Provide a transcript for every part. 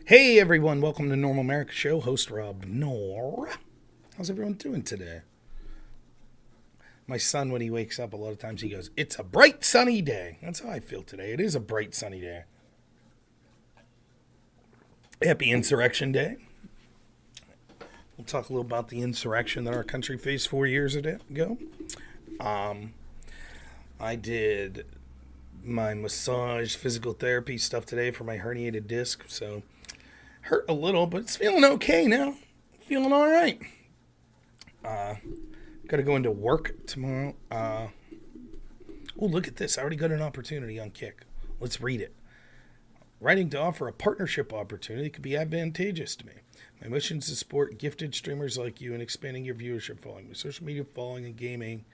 Hey everyone, welcome to Normal America Show. Host robnoerr. How's everyone doing today? My son, when he wakes up, a lot of times he goes, "It's a bright sunny day." That's how I feel today. It is a bright sunny day. Happy Insurrection Day. We'll talk a little about the insurrection that our country faced 4 years ago. I did my massage, physical therapy stuff today for my herniated disc, so hurt a little, but it's feeling okay now. Feeling all right. Got to go into work tomorrow. Oh, look at this. I already got an opportunity on Kick. Let's read it. Writing to offer a partnership opportunity could be advantageous to me. My mission is to support gifted streamers like you in expanding your viewership following. My social media following and gaming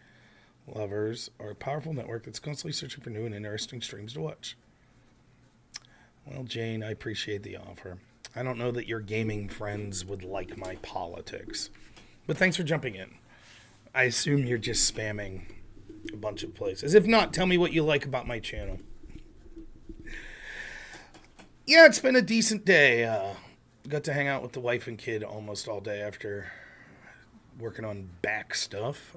lovers are a powerful network that's constantly searching for new and interesting streams to watch. Well, Jane, I appreciate the offer. I don't know that your gaming friends would like my politics, but thanks for jumping in. I assume you're just spamming a bunch of places. If not, tell me what you like about my channel. Yeah, it's been a decent day. Got to hang out with the wife and kid almost all day after working on back stuff.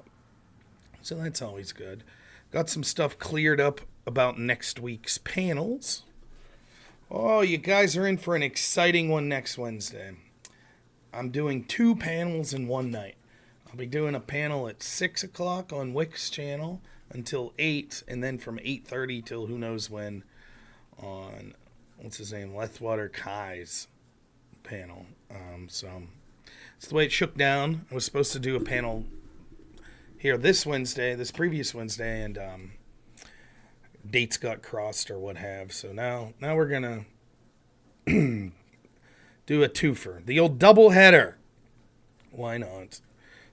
So that's always good. Got some stuff cleared up about next week's panels. Oh, you guys are in for an exciting one next Wednesday. I'm doing 2 panels in one night. I'll be doing a panel at 6 o'clock on Wick's channel until 8, and then from 8:30 till who knows when on, what's his name, Lethwater Kai's panel. So it's the way it shook down. I was supposed to do a panel here this previous Wednesday, and dates got crossed or what have. So now we're gonna do a twofer, the old double header. Why not?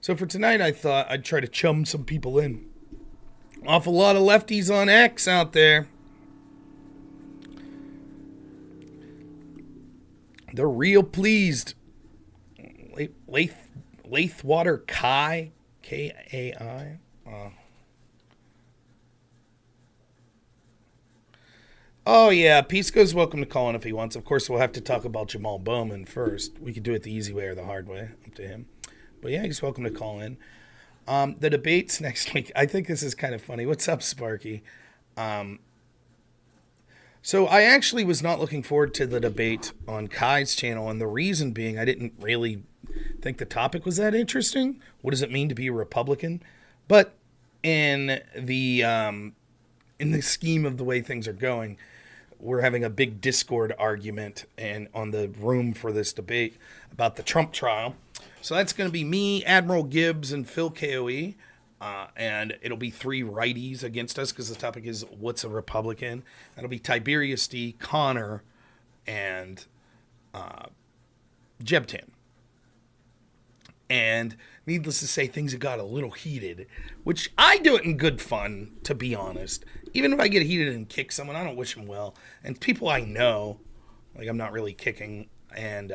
So for tonight, I thought I'd try to chum some people in. Awful lot of lefties on X out there. They're real pleased. Lethwater Kai. Kai. Oh, yeah. Pisco's welcome to call in if he wants. Of course, we'll have to talk about Jamal Bowman first. We could do it the easy way or the hard way. Up to him. But yeah, he's welcome to call in. The debates next week. I think this is kind of funny. What's up, Sparky? So I actually was not looking forward to the debate on Kai's channel, and the reason being I didn't really think the topic was that interesting. What does it mean to be a Republican? But in the scheme of the way things are going, we're having a big Discord argument and on the room for this debate about the Trump trial. So that's going to be me, Admiral Gibbs, and Phil KOE. And it'll be 3 righties against us because the topic is what's a Republican. That'll be Tiberius D, Connor, and Jebtan. And needless to say, things have got a little heated, which I do it in good fun, to be honest. Even if I get heated and kick someone, I don't wish them well. And people I know, like I'm not really kicking, and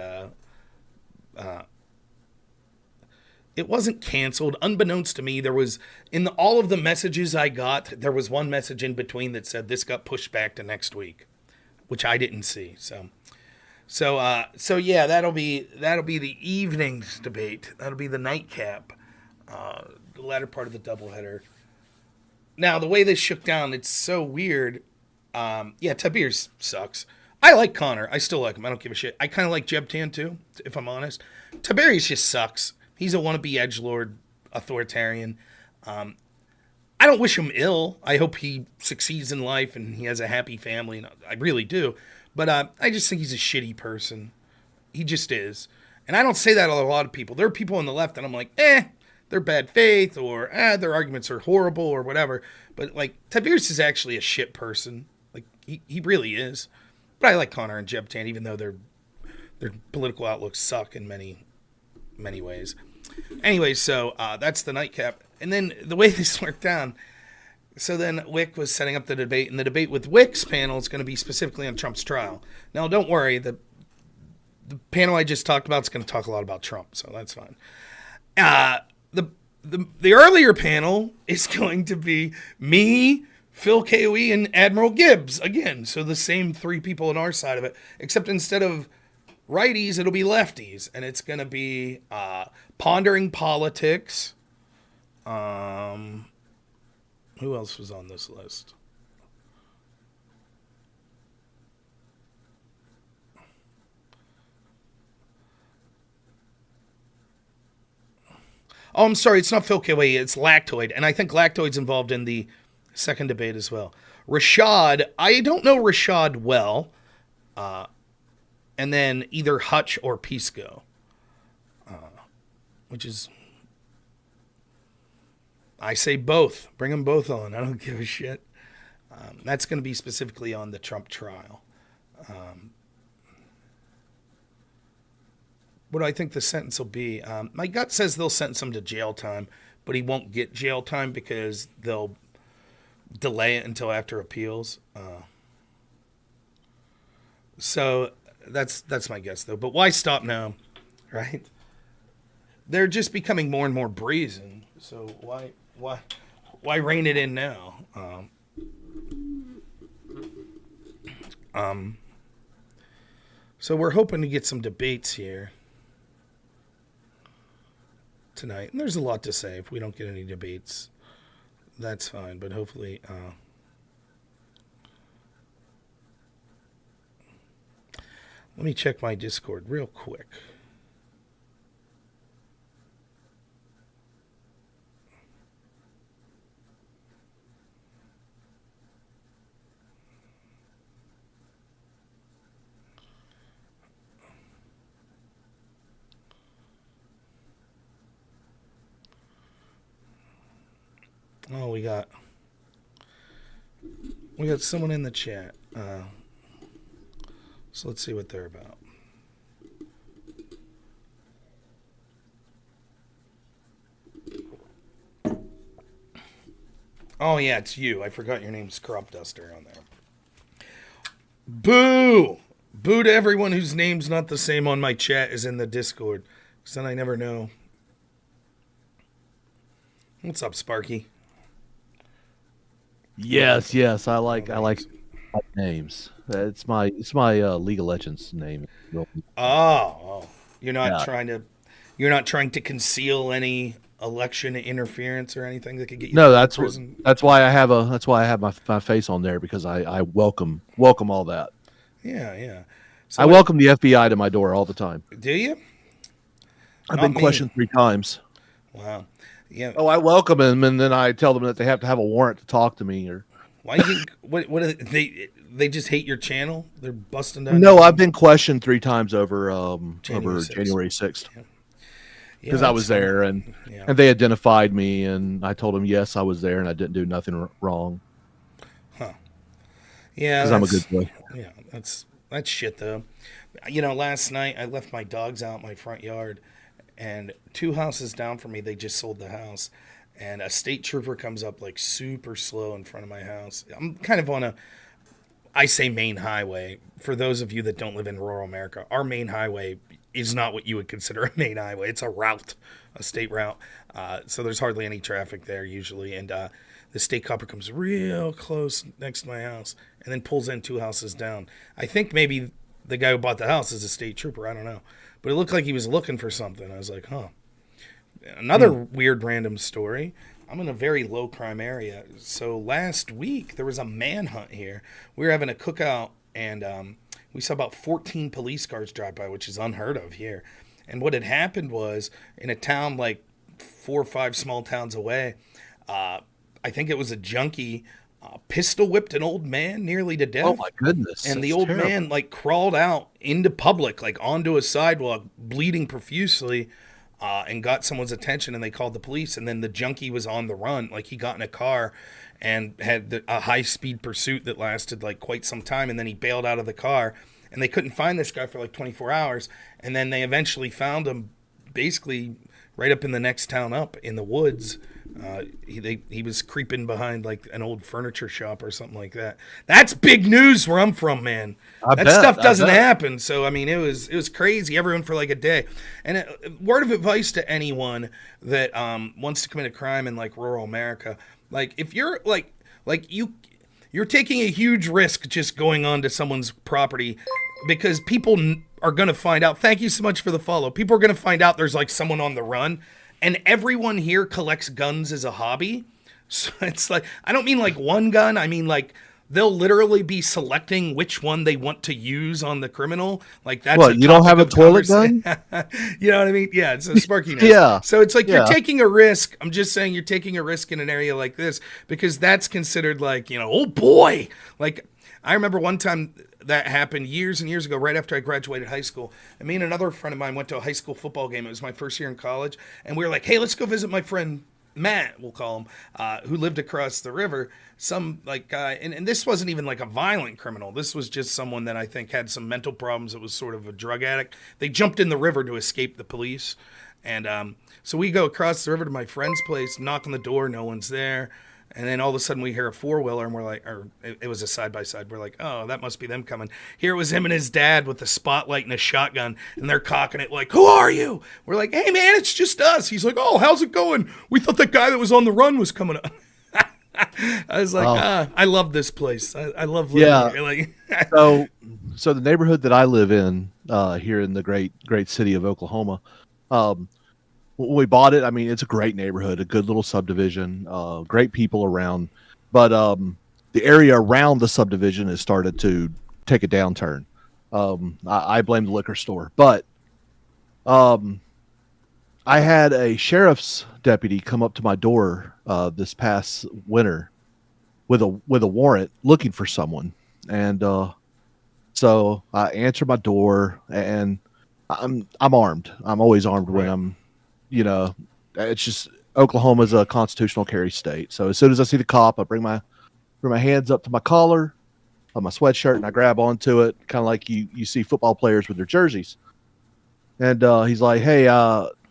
it wasn't canceled. Unbeknownst to me, there was, in all of the messages I got, there was one message in between that said this got pushed back to next week, which I didn't see. So yeah, that'll be the evening's debate. That'll be the nightcap, the latter part of the doubleheader. Now, the way this shook down, it's so weird. Yeah, Tiberius sucks. I like Connor. I still like him. I don't give a shit. I kind of like Jebtan too, if I'm honest. Tiberius just sucks. He's a wannabe edgelord, authoritarian. I don't wish him ill. I hope he succeeds in life and he has a happy family. And I really do. But I just think he's a shitty person. He just is. And I don't say that to a lot of people. There are people on the left that I'm like, they're bad faith, or their arguments are horrible or whatever. But like Tiberius is actually a shit person. Like he really is. But I like Connor and Jebtan, even though their political outlooks suck in many ways. Anyway, so that's the nightcap. And then the way this worked down, so then Wick was setting up the debate, and the debate with Wick's panel is going to be specifically on Trump's trial. Now, don't worry, the panel I just talked about is going to talk a lot about Trump, so that's fine. The earlier panel is going to be me, Phil KOE, and Admiral Gibbs again. So the same 3 people on our side of it, except instead of righties, it'll be lefties. And it's going to be pondering politics. Who else was on this list? Oh, I'm sorry. It's not Phil Kilway. It's Lactoid. And I think Lactoid's involved in the second debate as well. Rashad. I don't know Rashad well. And then either Hutch or Pisco. Which is... I say both. Bring them both on. I don't give a shit. That's going to be specifically on the Trump trial. What do I think the sentence will be? My gut says they'll sentence him to jail time, but he won't get jail time because they'll delay it until after appeals. So that's my guess, though. But why stop now, right? They're just becoming more and more brazen. So why rein it in now? So we're hoping to get some debates here tonight. And there's a lot to say. If we don't get any debates, that's fine. But hopefully... let me check my Discord real quick. Oh, we got someone in the chat. So let's see what they're about. Oh yeah, it's you. I forgot your name's Crop Duster on there. Boo! Boo to everyone whose name's not the same on my chat as in the Discord. Because then I never know. What's up, Sparky? Yes, I like names. It's my League of Legends name. Oh. You're not trying to conceal any election interference or anything that could get you that's prison? That's why I have my face on there, because I welcome all that. Yeah. So I welcome the FBI to my door all the time. Do you? I've been questioned 3 times. Wow. Yeah. Oh, I welcome them, and then I tell them that they have to have a warrant to talk to me. Or why do you think, what are they just hate your channel? They're busting down. No, I've been questioned 3 times over January 6th. Because I was there, and they identified me, and I told them yes, I was there, and I didn't do nothing wrong. Huh? Yeah, because I'm a good boy. Yeah, that's shit though. Last night I left my dogs out in my front yard, and 2 houses down from me, they just sold the house, and a state trooper comes up like super slow in front of my house. I'm kind of on I say main highway. For those of you that don't live in rural America, our main highway is not what you would consider a main highway. It's a route, a state route. So there's hardly any traffic there usually. And the state copper comes real close next to my house and then pulls in 2 houses down. I think maybe the guy who bought the house is a state trooper. I don't know. But it looked like he was looking for something. I was like, huh. Another weird random story. I'm in a very low crime area. So last week there was a manhunt here. We were having a cookout, and we saw about 14 police cars drive by, which is unheard of here. And what had happened was, in a town like 4 or 5 small towns away, I think it was a junkie pistol whipped an old man nearly to death. Oh my goodness. And the old man crawled out into public, onto a sidewalk, bleeding profusely, and got someone's attention, and they called the police. And then the junkie was on the run. He got in a car and had a high-speed pursuit that lasted quite some time, and then he bailed out of the car. And they couldn't find this guy for 24 hours, and then they eventually found him basically right up in the next town up in the woods. He was creeping behind an old furniture shop or something like that. That's big news where I'm from, man. That stuff doesn't happen. So it was crazy. Everyone for a day. And word of advice to anyone that wants to commit a crime in rural America, if you're you're taking a huge risk just going onto someone's property, because people are going to find out. Thank you so much for the follow. People are going to find out there's like someone on the run, and everyone here collects guns as a hobby. So it's like, I don't mean like one gun. I mean like they'll literally be selecting which one they want to use on the criminal. Like that's what, you don't have a toilet gun? You know what I mean? Yeah, it's a Sparky nest. Yeah. So it's like you're taking a risk. I'm just saying you're taking a risk in an area like this because that's considered like, you know, oh boy. Like I remember one time that happened years and years ago, right after I graduated high school. And me and another friend of mine went to a high school football game. It was my first year in college. And we were like, hey, let's go visit my friend Matt, we'll call him, who lived across the river. Some like guy, and this wasn't even like a violent criminal. This was just someone that I think had some mental problems. It was sort of a drug addict. They jumped in the river to escape the police. And so we go across the river to my friend's place, knock on the door, no one's there. And then all of a sudden we hear a four-wheeler and we're like, or it was a side-by-side. We're like, oh, that must be them coming. Here it was him and his dad with the spotlight and a shotgun, and they're cocking it like, who are you? We're like, hey, man, it's just us. He's like, oh, how's it going? We thought that guy that was on the run was coming up. I was like, I love this place. I love living here. Like, so the neighborhood that I live in here in the great city of Oklahoma, when we bought it, I mean, it's a great neighborhood, a good little subdivision, great people around. But the area around the subdivision has started to take a downturn. I blame the liquor store. But I had a sheriff's deputy come up to my door this past winter with a warrant looking for someone. And so I answered my door, and I'm armed. I'm always armed when I'm, you know, it's just Oklahoma's a constitutional carry state. So as soon as I see the cop, I bring my hands up to my collar of my sweatshirt and I grab onto it, kind of like you see football players with their jerseys. And he's like, hey,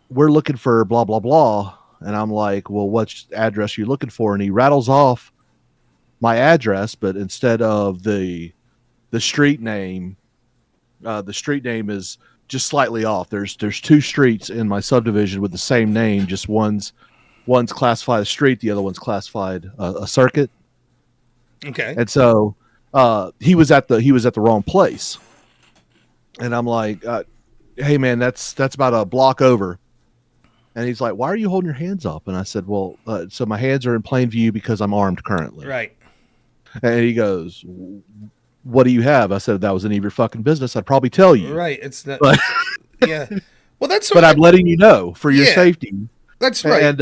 we're looking for blah, blah, blah. And I'm like, well, what address are you looking for? And he rattles off my address, but instead of the street name is just slightly off. There's two streets in my subdivision with the same name. Just one's classified a street, the other one's classified a circuit. Okay. And so he was at the wrong place. And I'm like, hey man, that's about a block over. And he's like, why are you holding your hands up? And I said, well, so my hands are in plain view because I'm armed currently. Right. And he goes, what do you have? I said, if that was any of your fucking business, I'd probably tell you. Right. It's not. Yeah. Well, that's. But I'm letting you know for your safety. That's right. And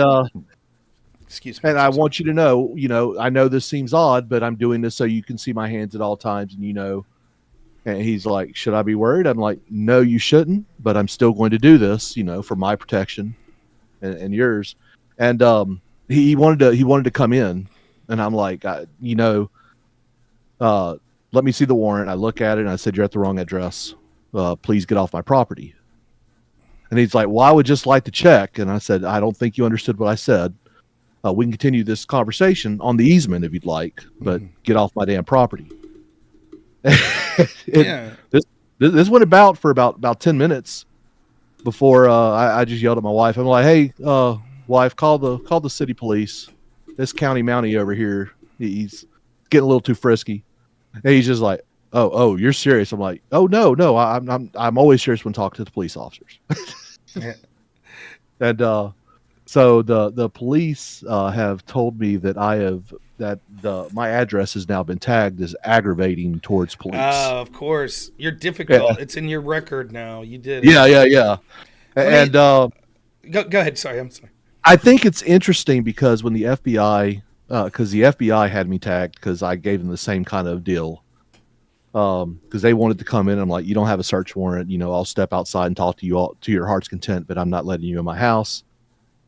excuse me. And I want you to know, I know this seems odd, but I'm doing this so you can see my hands at all times, and And he's like, should I be worried? I'm like, no, you shouldn't. But I'm still going to do this, for my protection and yours. And he wanted to come in, and I'm like, let me see the warrant. I look at it and I said, you're at the wrong address. Please get off my property. And he's like, well, I would just like to check. And I said, I don't think you understood what I said. We can continue this conversation on the easement if you'd like, but get off my damn property. This went for about 10 minutes before I just yelled at my wife. I'm like, hey, wife, call the city police. This county mountie over here, he's getting a little too frisky. And he's just like, oh, you're serious? I'm like, oh no, I'm always serious when talking to the police officers. And so the police have told me that my address has now been tagged as aggravating towards police. Oh, of course, you're difficult. Yeah. It's in your record now. You did. Yeah. And go ahead. Sorry, I'm sorry. I think it's interesting because when the FBI. Because the FBI had me tagged because I gave them the same kind of deal. Because they wanted to come in. I'm like, you don't have a search warrant. I'll step outside and talk to you all to your heart's content, but I'm not letting you in my house.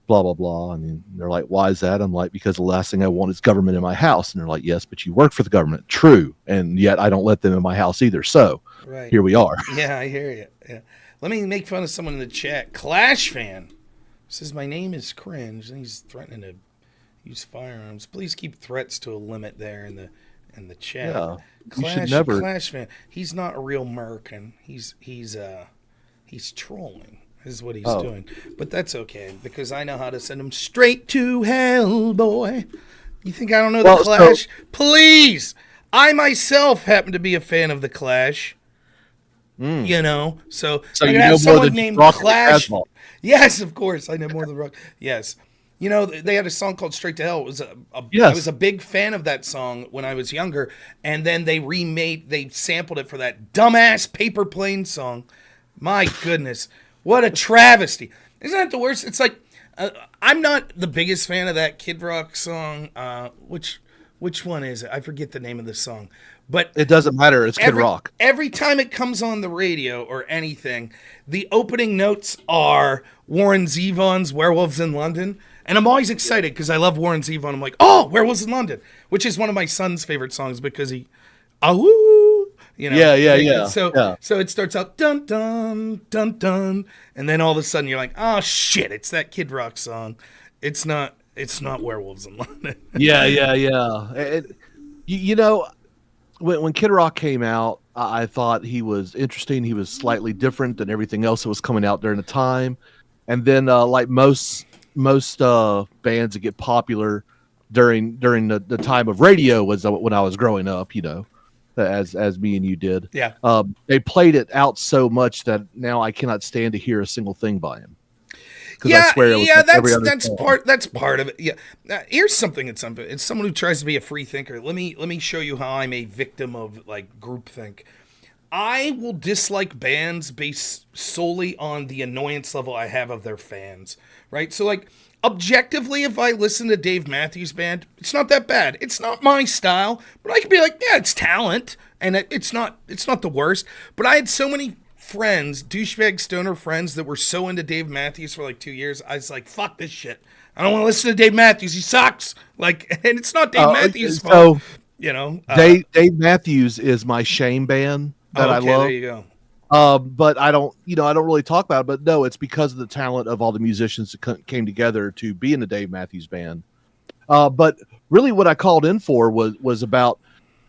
Blah, blah, blah. I mean, they're like, why is that? I'm like, because the last thing I want is government in my house. And they're like, yes, but you work for the government. True. And yet I don't let them in my house either. So Here we are. Yeah, I hear you. Yeah. Let me make fun of someone in the chat. Clash fan says, my name is Cringe. And he's threatening to use firearms. Please keep threats to a limit there in the chat. Yeah, Clash fan. He's not a real American. He's trolling is what he's doing. But that's okay because I know how to send him straight to hell, boy. You think I don't know the Clash? Please. I myself happen to be a fan of the Clash. You know, so So I'm you gonna know have more someone than named rock and Clash. asphalt. Yes, of course, I know more than rock. Yes, you know they had a song called "Straight to Hell." It was I was Yes. a big fan of that song when I was younger, and then they sampled it for that dumbass Paper Plane song. My goodness, what a travesty! Isn't that the worst? It's like I'm not the biggest fan of that Kid Rock song. Which one is it? I forget the name of the song, but It doesn't matter. It's Kid Rock. every time it comes on the radio or anything, the opening notes are Warren Zevon's "Werewolves in London," and I'm always excited because I love Warren Zevon. I'm like, oh, "Werewolves in London," which is one of my son's favorite songs because he, ah, you know, Yeah. So Yeah. so it starts out dun dun dun dun, and then all of a sudden you're like, oh shit, it's that Kid Rock song. It's not. It's not "Werewolves in London." Yeah. You know, when Kid Rock came out, I thought he was interesting. He was slightly different than everything else that was coming out during the time. And then, like most bands that get popular during the time of radio was when I was growing up. You know, as me and you did. Yeah. They played it out so much that now I cannot stand to hear a single thing by him. Yeah, I swear it was yeah, like every other that's song. part of it. Yeah, here's something. It's someone who tries to be a free thinker. Let me show you how I'm a victim of like groupthink. I will dislike bands based solely on the annoyance level I have of their fans. Right, so like objectively, if I listen to Dave Matthews Band, it's not that bad. It's not my style, but I can be like, yeah, it's talent, and it's not the worst. But I had so many friends, douchebag stoner friends that were so into Dave Matthews for like 2 years. I was like, fuck this shit. I don't want to listen to Dave Matthews. He sucks. Like, and it's not Dave Matthews' fault. You know, Dave Matthews is my shame band that I love. There you go. But I don't really talk about it. But no, it's because of the talent of all the musicians that came together to be in the Dave Matthews Band. But really, what I called in for was about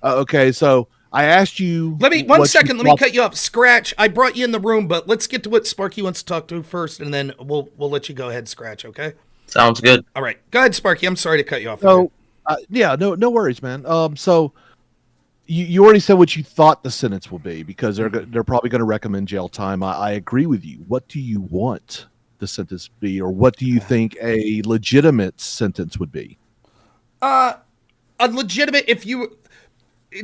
okay. So I asked you. Let me cut you off. Scratch. I brought you in the room, but let's get to what Sparky wants to talk to first, and then we'll let you go ahead, Scratch. Okay. Sounds good. All right. Go ahead, Sparky. I'm sorry to cut you off. So no worries, man. So you already said what you thought the sentence will be because they're probably going to recommend jail time. I agree with you. What do you want the sentence to be, or what do you think a legitimate sentence would be? A legitimate, if you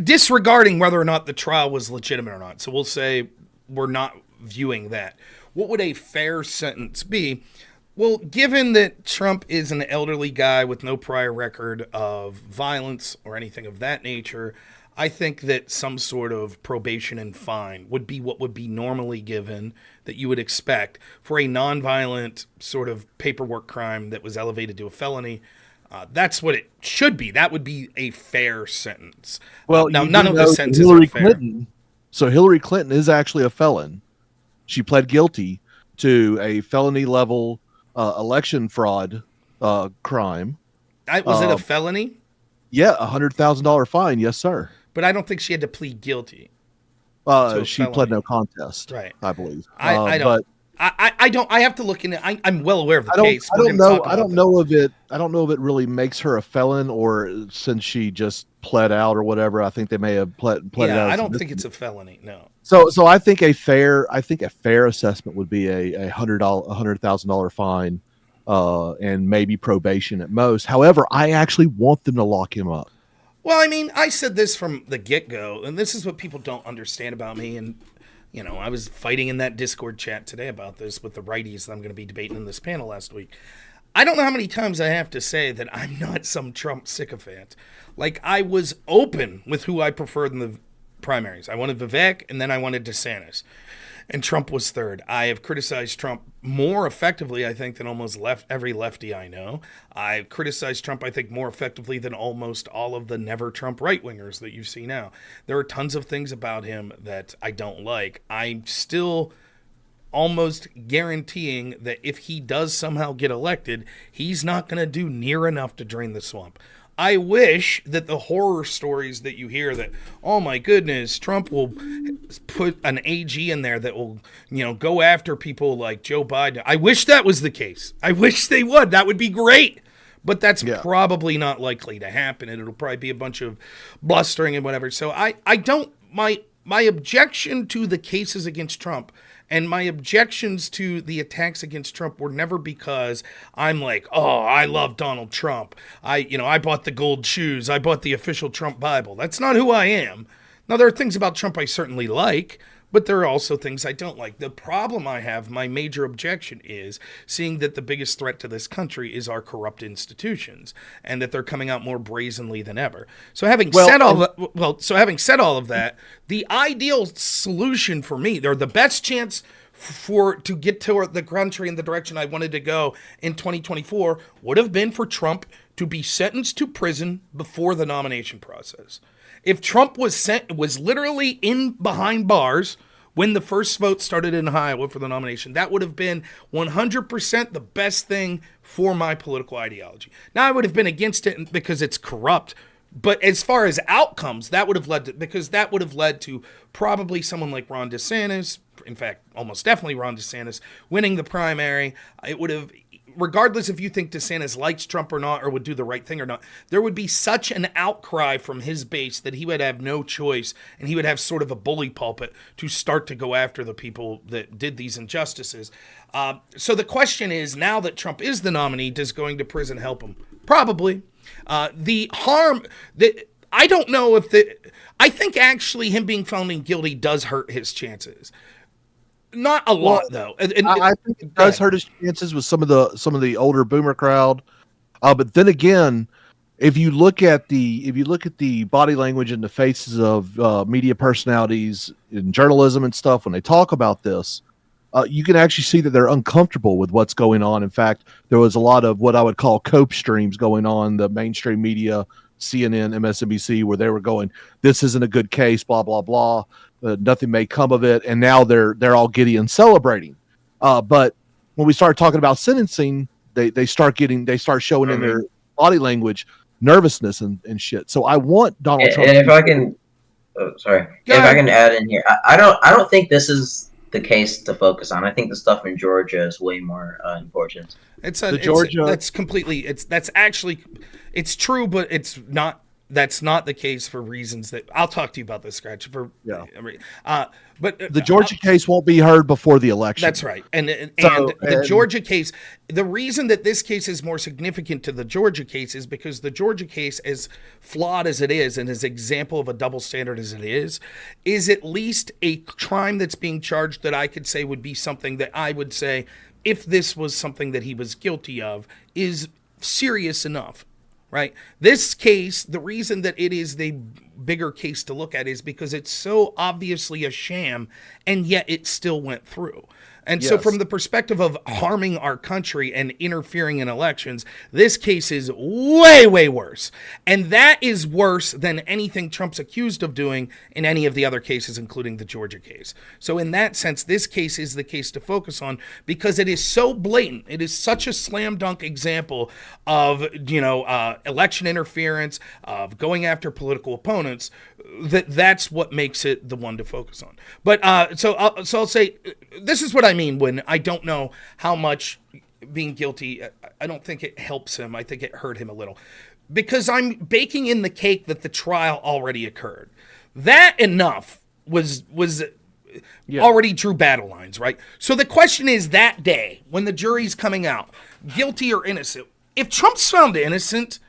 disregarding whether or not the trial was legitimate or not. So we'll say we're not viewing that. What would a fair sentence be? Well, given that Trump is an elderly guy with no prior record of violence or anything of that nature, I think that some sort of probation and fine would be what would be normally given that you would expect for a nonviolent sort of paperwork crime that was elevated to a felony. That's what it should be. That would be a fair sentence. Well, now none of the sentences Hillary are fair. Clinton. So Hillary Clinton is actually a felon. She pled guilty to a felony level election fraud crime. Was it a felony? Yeah, $100,000 fine. Yes, sir. But I don't think she had to plead guilty. She pled no contest. Right. I believe. I don't. But I don't. I have to look into. I'm well aware of the case. I don't know. I don't know if it really makes her a felon, or since she just pled out or whatever. I think they may have pled it out. I don't think it's a felony. No. So I think a fair assessment would be a $100,000 fine, and maybe probation at most. However, I actually want them to lock him up. Well, I mean, I said this from the get-go, and this is what people don't understand about me. And you know, I was fighting in that Discord chat today about this with the righties that I'm going to be debating in this panel last week. I don't know how many times I have to say that I'm not some Trump sycophant. Like, I was open with who I preferred in the primaries. I wanted Vivek, and then I wanted DeSantis. And Trump was third. I have criticized Trump more effectively, I think, than almost every lefty I know. I've criticized Trump, I think, more effectively than almost all of the never Trump right-wingers that you see now. There are tons of things about him that I don't like. I'm still almost guaranteeing that if he does somehow get elected, he's not going to do near enough to drain the swamp. I wish that the horror stories that you hear that, oh my goodness, Trump will put an AG in there that will, go after people like Joe Biden. I wish that was the case. I wish they would. That would be great. But that's probably not likely to happen. And it'll probably be a bunch of blustering and whatever. So I don't, my objection to the cases against Trump and my objections to the attacks against Trump were never because I'm like, oh, I love Donald Trump. I bought the gold shoes. I bought the official Trump Bible. That's not who I am. Now, there are things about Trump I certainly like, but there are also things I don't like. The problem I have, my major objection is seeing that the biggest threat to this country is our corrupt institutions and that they're coming out more brazenly than ever. So having said all of that, the ideal solution for me, or the best chance to get to the country in the direction I wanted to go in 2024 would have been for Trump to be sentenced to prison before the nomination process. If Trump was literally in behind bars when the first vote started in Iowa for the nomination, that would have been 100% the best thing for my political ideology. Now, I would have been against it because it's corrupt, but as far as outcomes, that would have led to probably someone like Ron DeSantis, in fact, almost definitely Ron DeSantis, winning the primary. It would have, regardless if you think DeSantis likes Trump or not, or would do the right thing or not, there would be such an outcry from his base that he would have no choice, and he would have sort of a bully pulpit to start to go after the people that did these injustices. So the question is, now that Trump is the nominee, does going to prison help him? Probably. The harm that I don't know if I think actually him being found guilty does hurt his chances. Not a lot, though. I think it does hurt his chances with some of the older boomer crowd. But then again, if you look at the body language and the faces of media personalities in journalism and stuff when they talk about this, you can actually see that they're uncomfortable with what's going on. In fact, there was a lot of what I would call cope streams going on, the mainstream media, CNN, MSNBC, where they were going, "This isn't a good case," blah blah blah. Nothing may come of it, and now they're all giddy and celebrating. But when we start talking about sentencing, they start showing in their body language nervousness and shit. So I want Donald Trump. And if I can, if I can add in here, I don't think this is the case to focus on. I think the stuff in Georgia is way more important. It's true, but it's not. That's not the case for reasons that I'll talk to you about this, Scratch. But the Georgia case won't be heard before the election. That's right. And the Georgia case, the reason that this case is more significant to the Georgia case is because the Georgia case, as flawed as it is and as example of a double standard as it is at least a crime that's being charged that I could say would be something that I would say, if this was something that he was guilty of, is serious enough. Right. This case, the reason that it is the bigger case to look at is because it's so obviously a sham, and yet it still went through. And so from the perspective of harming our country and interfering in elections, this case is way, way worse. And that is worse than anything Trump's accused of doing in any of the other cases, including the Georgia case. So in that sense, this case is the case to focus on because it is so blatant. It is such a slam dunk example of, election interference, of going after political opponents, that's what makes it the one to focus on. But so I'll say this is what I mean when I don't know how much being guilty. I don't think it helps him. I think it hurt him a little because I'm baking in the cake that the trial already occurred. That enough was already drew battle lines, right? So the question is that day when the jury's coming out, guilty or innocent. If Trump's found innocent,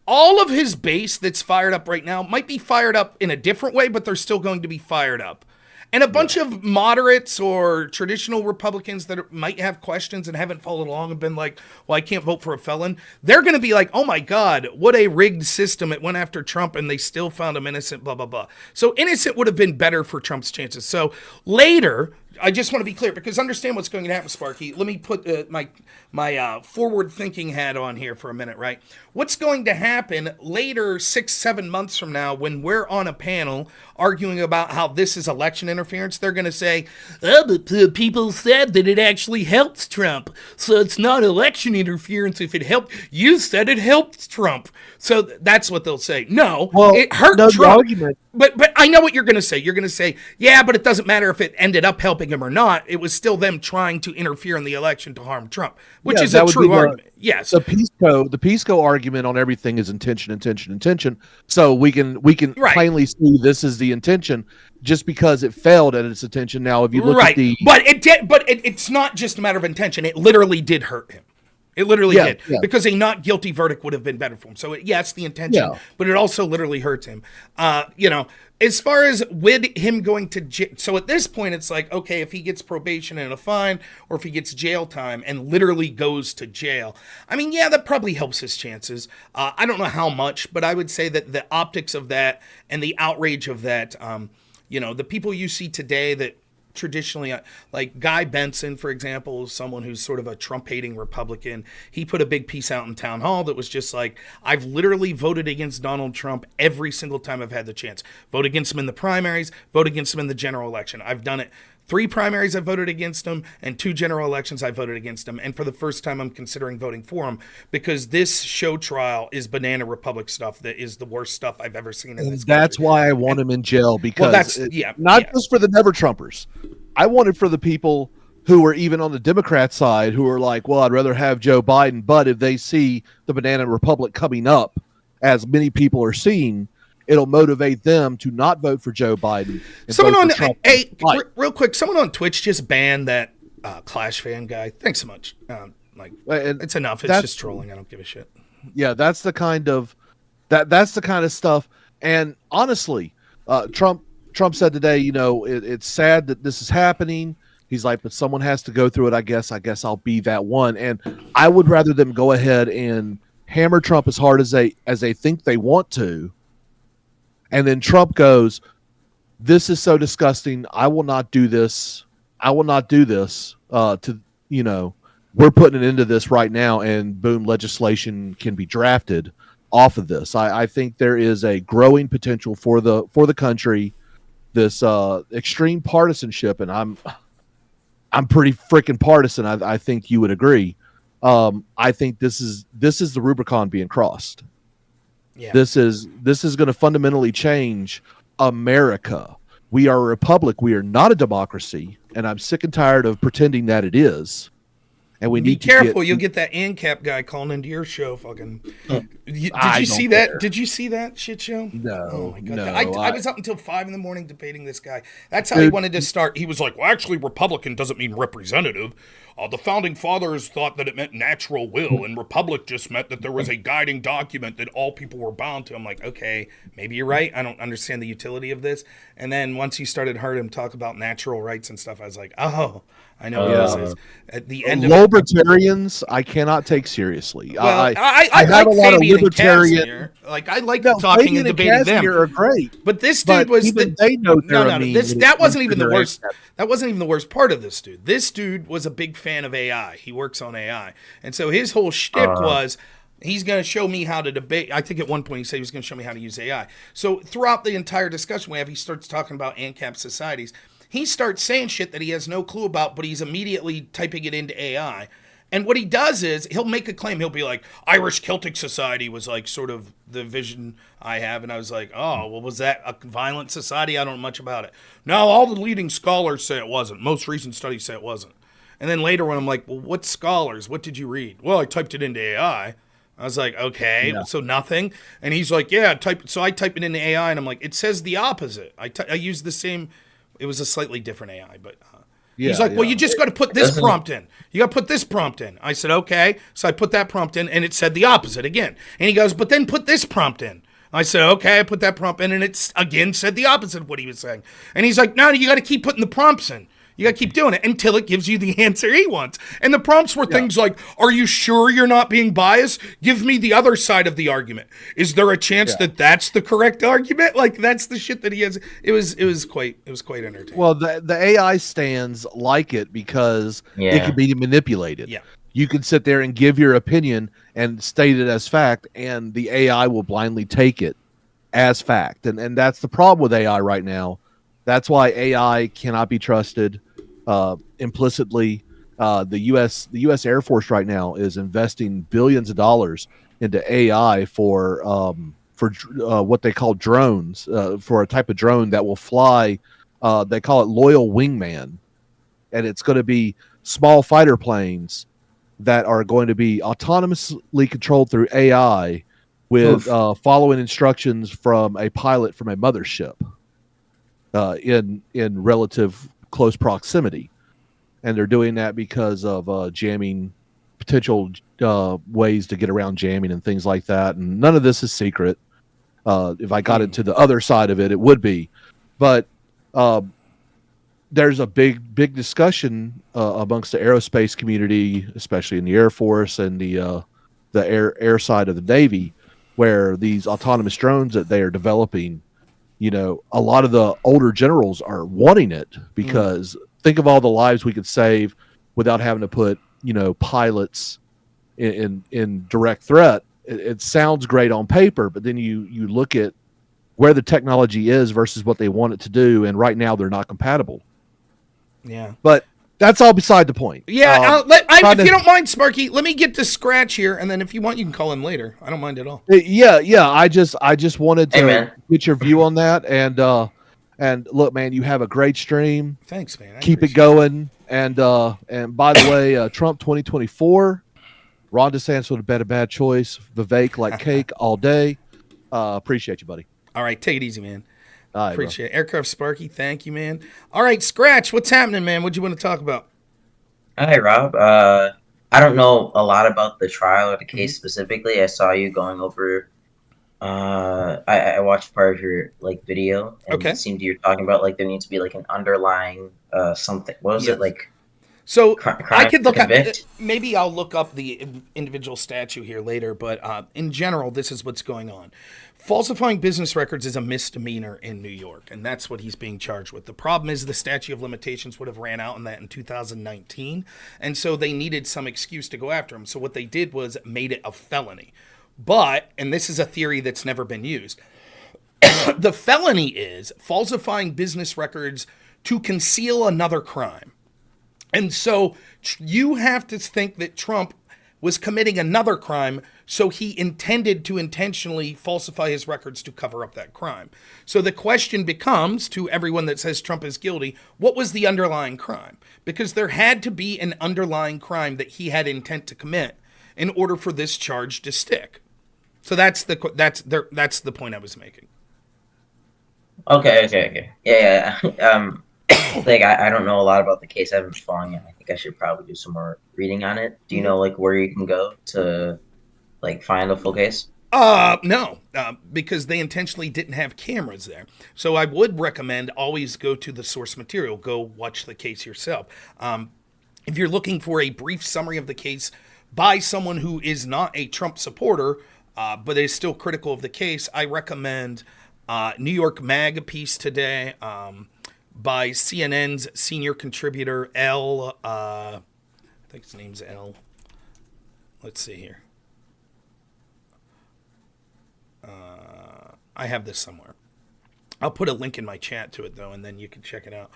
all of his base that's fired up right now might be fired up in a different way, but they're still going to be fired up. And a bunch of moderates or traditional Republicans that might have questions and haven't followed along and been like, well, I can't vote for a felon. They're going to be like, oh my God, what a rigged system. It went after Trump and they still found him innocent, blah, blah, blah. So innocent would have been better for Trump's chances. So later, I just want to be clear because understand what's going to happen, Sparky. Let me put my forward thinking hat on here for a minute, right? What's going to happen later, 6-7 months from now, when we're on a panel arguing about how this is election interference, they're going to say, oh, but people said that it actually helped Trump. So it's not election interference if it helped. You said it helped Trump. So that's what they'll say. No, it hurt Trump. But I know what you're going to say. You're going to say, yeah, but it doesn't matter if it ended up helping him or not. It was still them trying to interfere in the election to harm Trump, which is a true argument. Yes. The Pisco argument on everything is intention. So we can plainly see this is the intention just because it failed at its intention. Now, if you look at the... But it did. But it's not just a matter of intention. It literally did hurt him. It literally did. Yeah. Because a not guilty verdict would have been better for him. So, it's the intention, but it also literally hurts him. As far as with him going to jail, so at this point, it's like, okay, if he gets probation and a fine, or if he gets jail time and literally goes to jail, I mean, that probably helps his chances. I don't know how much, but I would say that the optics of that and the outrage of that, the people you see today that traditionally, like Guy Benson, for example, is someone who's sort of a Trump-hating Republican. He put a big piece out in Town Hall that was just like, I've literally voted against Donald Trump every single time I've had the chance. Vote against him in the primaries, vote against him in the general election. I've done it. 3 primaries I voted against him, and 2 general elections I voted against him. And for the first time, I'm considering voting for him because this show trial is banana republic stuff that is the worst stuff I've ever seen in this country. That's why I want him in jail because not just for the never Trumpers. I wanted for the people who were even on the Democrat side who are like, well, I'd rather have Joe Biden. But if they see the banana republic coming up, as many people are seeing, it'll motivate them to not vote for Joe Biden. Real quick, someone on Twitch just banned that Clash fan guy. Thanks so much. It's enough. It's just trolling. I don't give a shit. Yeah, that's the kind of stuff. And honestly, Trump said today, it's sad that this is happening. He's like, but someone has to go through it. I guess I'll be that one. And I would rather them go ahead and hammer Trump as hard as they think they want to. And then Trump goes, this is so disgusting. I will not do this. We're putting an end to this right now. And boom, legislation can be drafted off of this. I think there is a growing potential for the country, this extreme partisanship. And I'm pretty freaking partisan. I think you would agree. I think this is the Rubicon being crossed. Yeah. This is going to fundamentally change America. We are a republic. We are not a democracy, and I'm sick and tired of pretending that it is. And we need to be careful. You'll get that ANCAP guy calling into your show. Fucking. Did you see that? Care. Did you see that shit show? No. Oh my god. No, I was up until 5 a.m. debating this guy. That's how he wanted to start. He was like, "Well, actually, Republican doesn't mean representative. The founding fathers thought that it meant natural will, and republic just meant that there was a guiding document that all people were bound to." I'm like, okay, maybe you're right. I don't understand the utility of this. And then once you started heard him talk about natural rights and stuff, I was like, oh, I know what this is. At the end of libertarians, I cannot take seriously. Well, I have like a lot of libertarian. Like I like talking and debating them. Are great, but this dude was they know that wasn't even the worst. That wasn't even the worst part of this dude. This dude was a big fan of AI. He works on AI, and so his whole shtick was, he's going to show me how to debate. I think at one point he said he was going to show me how to use AI. So throughout the entire discussion we have, he starts talking about ANCAP societies. He starts saying shit that he has no clue about, but he's immediately typing it into AI. And what he does is he'll make a claim. He'll be like, Irish Celtic Society was like sort of the vision I have. And I was like, oh, well, was that a violent society? I don't know much about it. No, all the leading scholars say it wasn't. Most recent studies say it wasn't. And then later when I'm like, well, what scholars? What did you read? Well, I typed it into AI. I was like, okay, so nothing. And he's like, yeah, so I type it into AI, and I'm like, it says the opposite. I use the same. It was a slightly different AI, but he's like, well, you just got to put this prompt in. You got to put this prompt in. I said, okay. So I put that prompt in, and it said the opposite again. And he goes, but then put this prompt in. I said, okay. I put that prompt in, and it's again said the opposite of what he was saying. And he's like, no, you got to keep putting the prompts in. You got to keep doing it until it gives you the answer he wants. And the prompts were things like, are you sure you're not being biased? Give me the other side of the argument. Is there a chance that that's the correct argument? Like, that's the shit that he has. It was quite entertaining. Well, the AI stands like it because it can be manipulated. Yeah. You can sit there and give your opinion and state it as fact, and the AI will blindly take it as fact. And that's the problem with AI right now. That's why AI cannot be trusted implicitly. The U.S. Air Force right now is investing billions of dollars into AI for for what they call drones, for a type of drone that will fly. They call it loyal wingman, and it's going to be small fighter planes that are going to be autonomously controlled through AI with following instructions from a pilot from a mothership in relative close proximity. And they're doing that because of jamming, potential ways to get around jamming and things like that. And none of this is secret. If I got into the other side of it, it would be. But there's a big discussion amongst the aerospace community, especially in the Air Force and the air side of the Navy, where these autonomous drones that they are developing, a lot of the older generals are wanting it because think of all the lives we could save without having to put, pilots in direct threat. It sounds great on paper, but then you look at where the technology is versus what they want it to do, and right now they're not compatible. Yeah. But that's all beside the point. Yeah, if you don't mind, Sparky, let me get to Scratch here, and then if you want, you can call him later. I don't mind at all. Yeah. I just wanted to get your view on that, and look, man, you have a great stream. Thanks, man. Keep it going, and by the way, Trump 2024, Ron DeSantis would have been a bad choice. Vivek like cake all day. Appreciate you, buddy. All right, take it easy, man. Right, appreciate it. Aircraft Sparky, thank you, man. All right, Scratch, what's happening, man? What do you want to talk about? Hi, Rob. I don't know a lot about the trial or the case specifically. I saw you going over. I watched part of your video. And It seemed you were talking about there needs to be an underlying something. What was it like? So I could look up. Maybe I'll look up the individual statute here later. But in general, this is what's going on. Falsifying business records is a misdemeanor in New York, and that's what he's being charged with. The problem is the statute of limitations would have ran out on that in 2019, and so they needed some excuse to go after him. So what they did was made it a felony. But, and this is a theory that's never been used, the felony is falsifying business records to conceal another crime. And so you have to think that Trump was committing another crime, so he intended to intentionally falsify his records to cover up that crime. So the question becomes, to everyone that says Trump is guilty, what was the underlying crime? Because there had to be an underlying crime that he had intent to commit in order for this charge to stick. So that's the point I was making. Okay. Yeah. I don't know a lot about the case. I haven't been following it. I think I should probably do some more reading on it. Do you know where you can go to find a full case? No, because they intentionally didn't have cameras there. So I would recommend always go to the source material. Go watch the case yourself. If you're looking for a brief summary of the case by someone who is not a Trump supporter, but is still critical of the case, I recommend New York Mag piece today by CNN's senior contributor, I think his name's L. Let's see here. I have this somewhere. I'll put a link in my chat to it, though, and then you can check it out.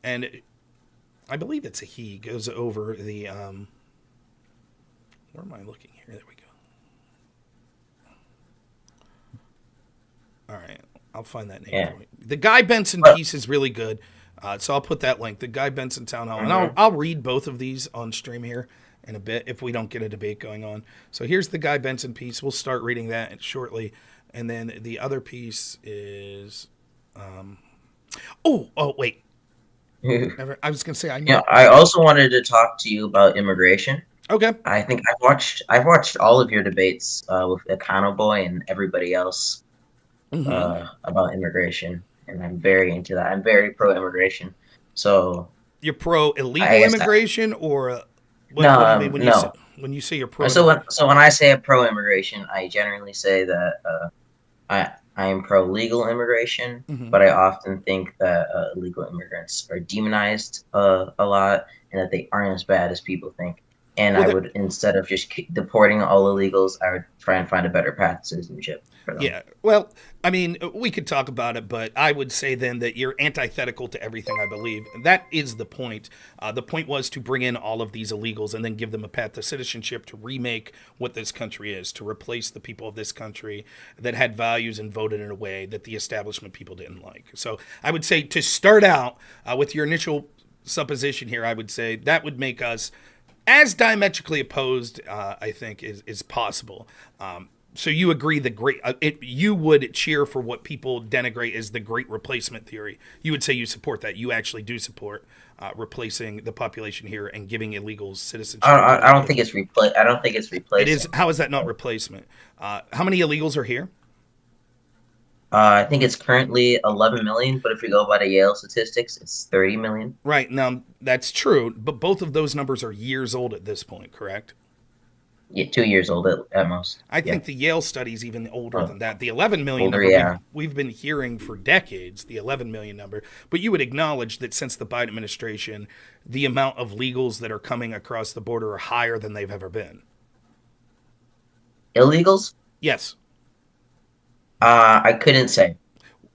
And I believe it's a he. Goes over the... where am I looking here? There we go. All right. I'll find that name for you. The Guy Benson piece is really good. So I'll put that link. The Guy Benson Town Hall. And I'll read both of these on stream here in a bit if we don't get a debate going on. So here's the Guy Benson piece. We'll start reading that shortly. And then the other piece is... wait. I was going to say... I also wanted to talk to you about immigration. Okay. I think I've watched all of your debates with Econo Boy and everybody else about immigration, and I'm very into that. I'm very pro-immigration. So you're pro illegal immigration, or what do you mean when you say you're pro? So when I say pro-immigration, I generally say that I am pro-legal immigration, but I often think that illegal immigrants are demonized a lot, and that they aren't as bad as people think. And Well, I would, instead of just deporting all illegals, I would try and find a better path to citizenship for them. yeah. Well, I mean, we could talk about it, but I would say then that you're antithetical to everything I believe. That is the point. The point was to bring in all of these illegals and then give them a path to citizenship, to remake what this country is, to replace the people of this country that had values and voted in a way that the establishment people didn't like. So I would say to start out with your initial supposition here, I would say that would make us as diametrically opposed, I think, is possible. So you agree you would cheer for what people denigrate as the great replacement theory. You would say you support that. You actually do support replacing the population here and giving illegals citizenship. I don't think it's I don't think it's replacing. It is. How is that not replacement? How many illegals are here? I think it's currently 11 million, but if we go by the Yale statistics, it's 30 million. Right. Now, that's true, but both of those numbers are years old at this point, correct? Yeah, 2 years old at most. I think the Yale study is even older than that. The 11 million Older, number yeah. we've been hearing for decades, the 11 million number. But you would acknowledge that since the Biden administration, the amount of legals that are coming across the border are higher than they've ever been. Illegals? Yes. I couldn't say.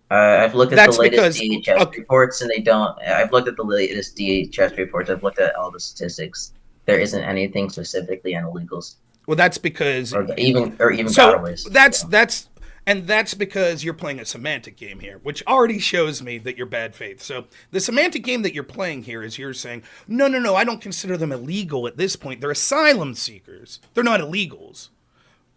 I've looked at the latest DHS reports, and they don't. I've looked at the latest DHS reports. I've looked at all the statistics. There isn't anything specifically on illegals. Well, that's because or even so gotaways. That's because you're playing a semantic game here, which already shows me that you're bad faith. So the semantic game that you're playing here is you're saying, no, I don't consider them illegal at this point. They're asylum seekers. They're not illegals.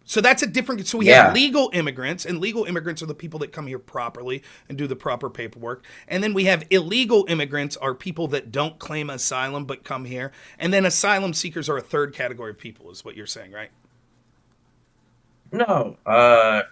So that's a different. So we have legal immigrants, and legal immigrants are the people that come here properly and do the proper paperwork. And then we have illegal immigrants are people that don't claim asylum but come here. And then asylum seekers are a third category of people, is what you're saying, right? No, I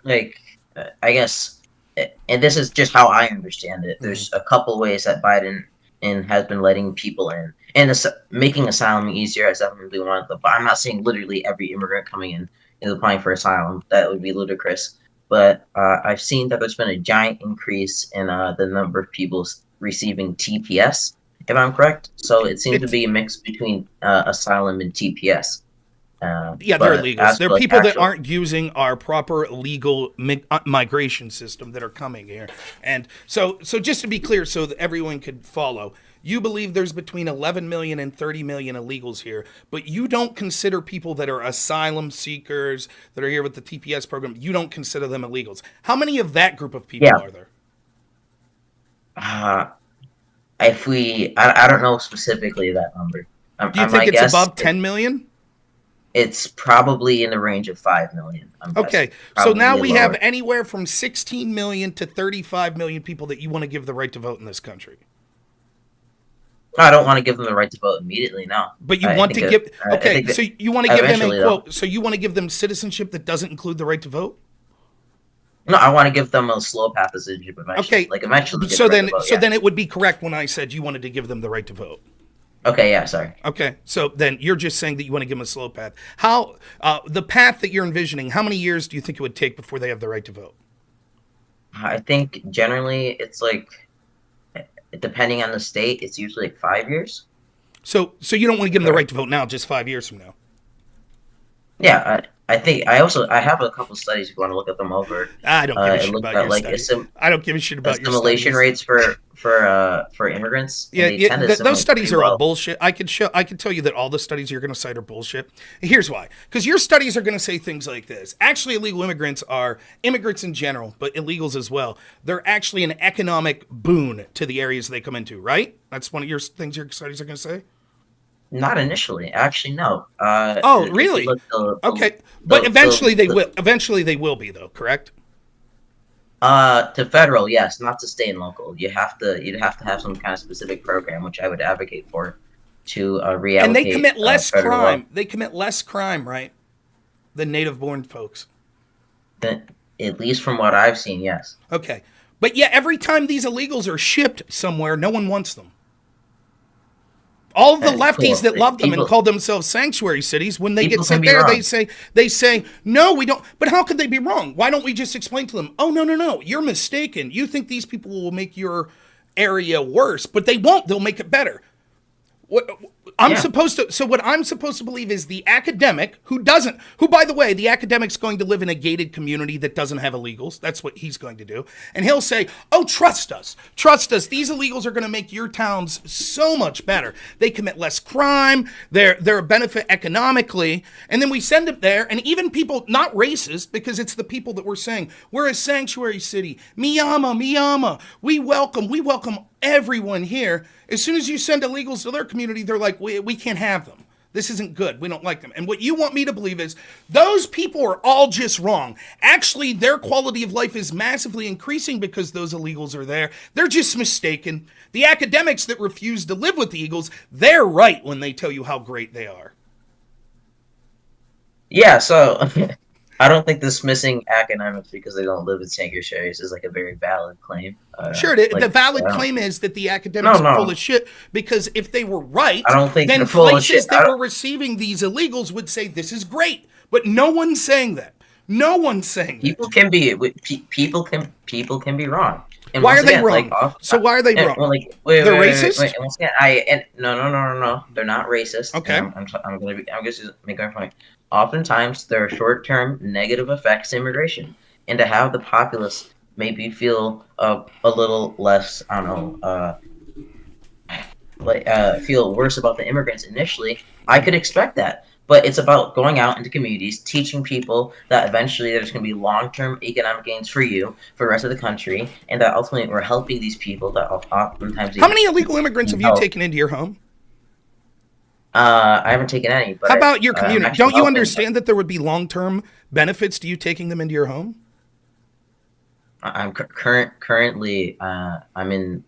guess, and this is just how I understand it. There's a couple ways that Biden has been letting people in, and making asylum easier is definitely one of them. But I'm not saying literally every immigrant coming in is applying for asylum. That would be ludicrous. But I've seen that there's been a giant increase in the number of people receiving TPS, if I'm correct. So it seems to be a mix between asylum and TPS. They're illegals. They're people that aren't using our proper legal migration system that are coming here. And so just to be clear, so that everyone could follow, you believe there's between 11 million and 30 million illegals here, but you don't consider people that are asylum seekers that are here with the TPS program, you don't consider them illegals. How many of that group of people are there? I don't know specifically that number. Do you think it's above 10 million? It's probably in the range of 5 million. Okay, so now we have anywhere from 16 million to 35 million people that you want to give the right to vote in this country. I don't want to give them the right to vote immediately, no. But you want to give... Okay, so you want to give them a quote... So you want to give them citizenship that doesn't include the right to vote? No, I want to give them a slow path to citizenship eventually. Okay, eventually. So then it would be correct when I said you wanted to give them the right to vote. Okay, yeah, sorry. Okay, so then you're just saying that you want to give them a slow path. How... the path that you're envisioning, how many years do you think it would take before they have the right to vote? I think generally it's depending on the state, it's usually 5 years. So you don't want to give them the right to vote now, just 5 years from now? Yeah, I think I have a couple studies if you want to look at them over. I don't give a shit about your studies. I don't give a shit about your assimilation rates for immigrants. Yeah, those studies are all bullshit. I can tell you that all the studies you're going to cite are bullshit. Here's why: because your studies are going to say things like this. Actually, illegal immigrants are immigrants in general, but illegals as well. They're actually an economic boon to the areas they come into. Right? That's one of your things your studies are going to say. Not initially, actually, no. Oh, really? Okay, but eventually they will. Eventually they will be, though. Correct? To federal, yes, not to state and local. You'd have to have some kind of specific program, which I would advocate for, to reallocate. And they commit less crime. They commit less crime, right, than native-born folks. At least from what I've seen, yes. Okay, but yeah, every time these illegals are shipped somewhere, no one wants them. All of the lefties that love them and call themselves sanctuary cities, when they get sent there, they say, no, we don't. But how could they be wrong? Why don't we just explain to them, oh, no, you're mistaken. You think these people will make your area worse, but they won't. They'll make it better. I'm supposed to, so what I'm supposed to believe is the academic who, by the way, the academic's going to live in a gated community that doesn't have illegals. That's what he's going to do. And he'll say, oh, trust us. These illegals are going to make your towns so much better. They commit less crime. They're a benefit economically. And then we send them there, and even people, not racist, because it's the people that we're saying, we're a sanctuary city. Miyama. We welcome everyone here. As soon as you send illegals to their community, they're like, we can't have them. This isn't good. We don't like them. And what you want me to believe is those people are all just wrong. Actually, their quality of life is massively increasing because those illegals are there. They're just mistaken. The academics that refuse to live with the Eagles, they're right when they tell you how great they are. Yeah, so I don't think dismissing academics because they don't live in sanctuaries is like a very valid claim. Sure, the valid claim is that the academics are full of shit, because if they were right, I don't think then full places of that were receiving these illegals would say this is great. But no one's saying that. No one's saying that. People can be wrong. And why are they wrong? So why are they wrong? They're racist? Wait, once again, no. They're not racist. Okay. I'm just making a point. Oftentimes, there are short-term negative effects to immigration, and to have the populace maybe feel a little less, I don't know, feel worse about the immigrants initially, I could expect that. But it's about going out into communities, teaching people that eventually there's going to be long-term economic gains for you, for the rest of the country, and that ultimately we're helping these people that oftentimes... How many illegal immigrants have you taken into your home? I haven't taken any. But how about your community? Don't you understand that there would be long-term benefits to you taking them into your home? I'm currently I'm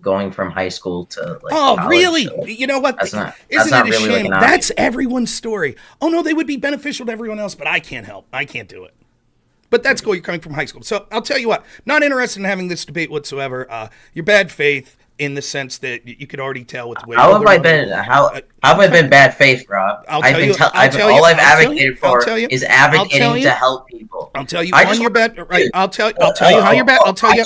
going from high school to college, really? So you know what? Isn't it a really shame? That's everyone's story. Oh no, they would be beneficial to everyone else, but I can't help. I can't do it. But that's cool. You're coming from high school, so I'll tell you what. Not interested in having this debate whatsoever. Your bad faith, in the sense that you could already tell with the way. How have I been bad faith, Rob? All I've advocated for is advocating to help people. I'll tell you on your bad. Right. I'll tell you how you're bad. I'll tell you.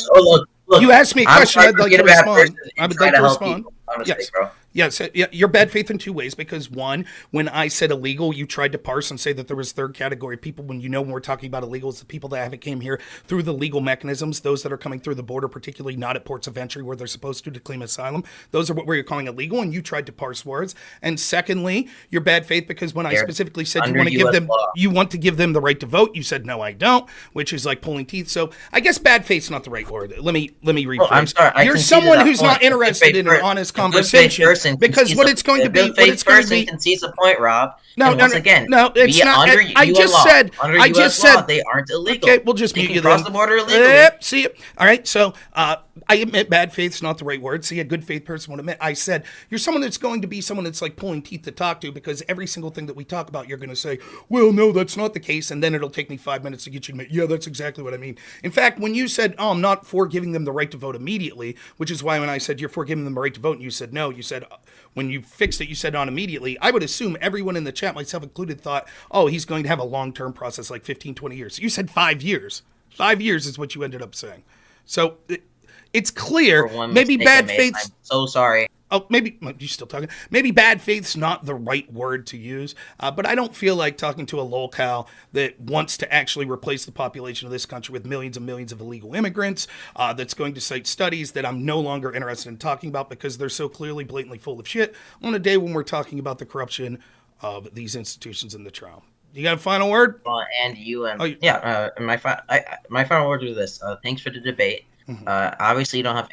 Look, you asked me a question. I'd like to respond. I would like to respond. Yes. Bro. Yes, your bad faith in two ways, because one, when I said illegal, you tried to parse and say that there was third category people, when when we're talking about illegals, the people that haven't came here through the legal mechanisms, those that are coming through the border, particularly not at ports of entry where they're supposed to claim asylum, those are what we're calling illegal, and you tried to parse words. And secondly, your bad faith because when I specifically said you want to give them the right to vote, you said no, I don't, which is like pulling teeth. So I guess bad faith's not the right word. Let me rephrase. Oh, I'm sorry. You're someone who's not interested in an honest conversation. Because what it's going to be, what it's going to be, concedes a point, Rob. No, again, it's not. I just said they aren't illegal. Okay, we'll just mute you then. Cross the border illegally. See it. All right. So I admit bad faith's not the right word. See, a good faith person would admit. I said you're someone that's going to be someone that's like pulling teeth to talk to, because every single thing that we talk about, you're going to say, well, no, that's not the case, and then it'll take me 5 minutes to get you to admit, yeah, that's exactly what I mean. In fact, when you said, oh, I'm not for giving them the right to vote immediately, which is why when I said you're for giving them the right to vote, and you said no, you said. When you fixed it, you said on immediately. I would assume everyone in the chat, myself included, thought, oh, he's going to have a long-term process, like 15, 20 years. So you said 5 years. 5 years is what you ended up saying. So it's clear. Maybe bad faith. I'm so sorry. Oh, maybe you're still talking. Maybe bad faith's not the right word to use, but I don't feel like talking to a locale that wants to actually replace the population of this country with millions and millions of illegal immigrants, that's going to cite studies that I'm no longer interested in talking about because they're so clearly, blatantly full of shit on a day when we're talking about the corruption of these institutions in the trial. You got a final word? My final word is this. Thanks for the debate. Mm-hmm. Obviously, you don't have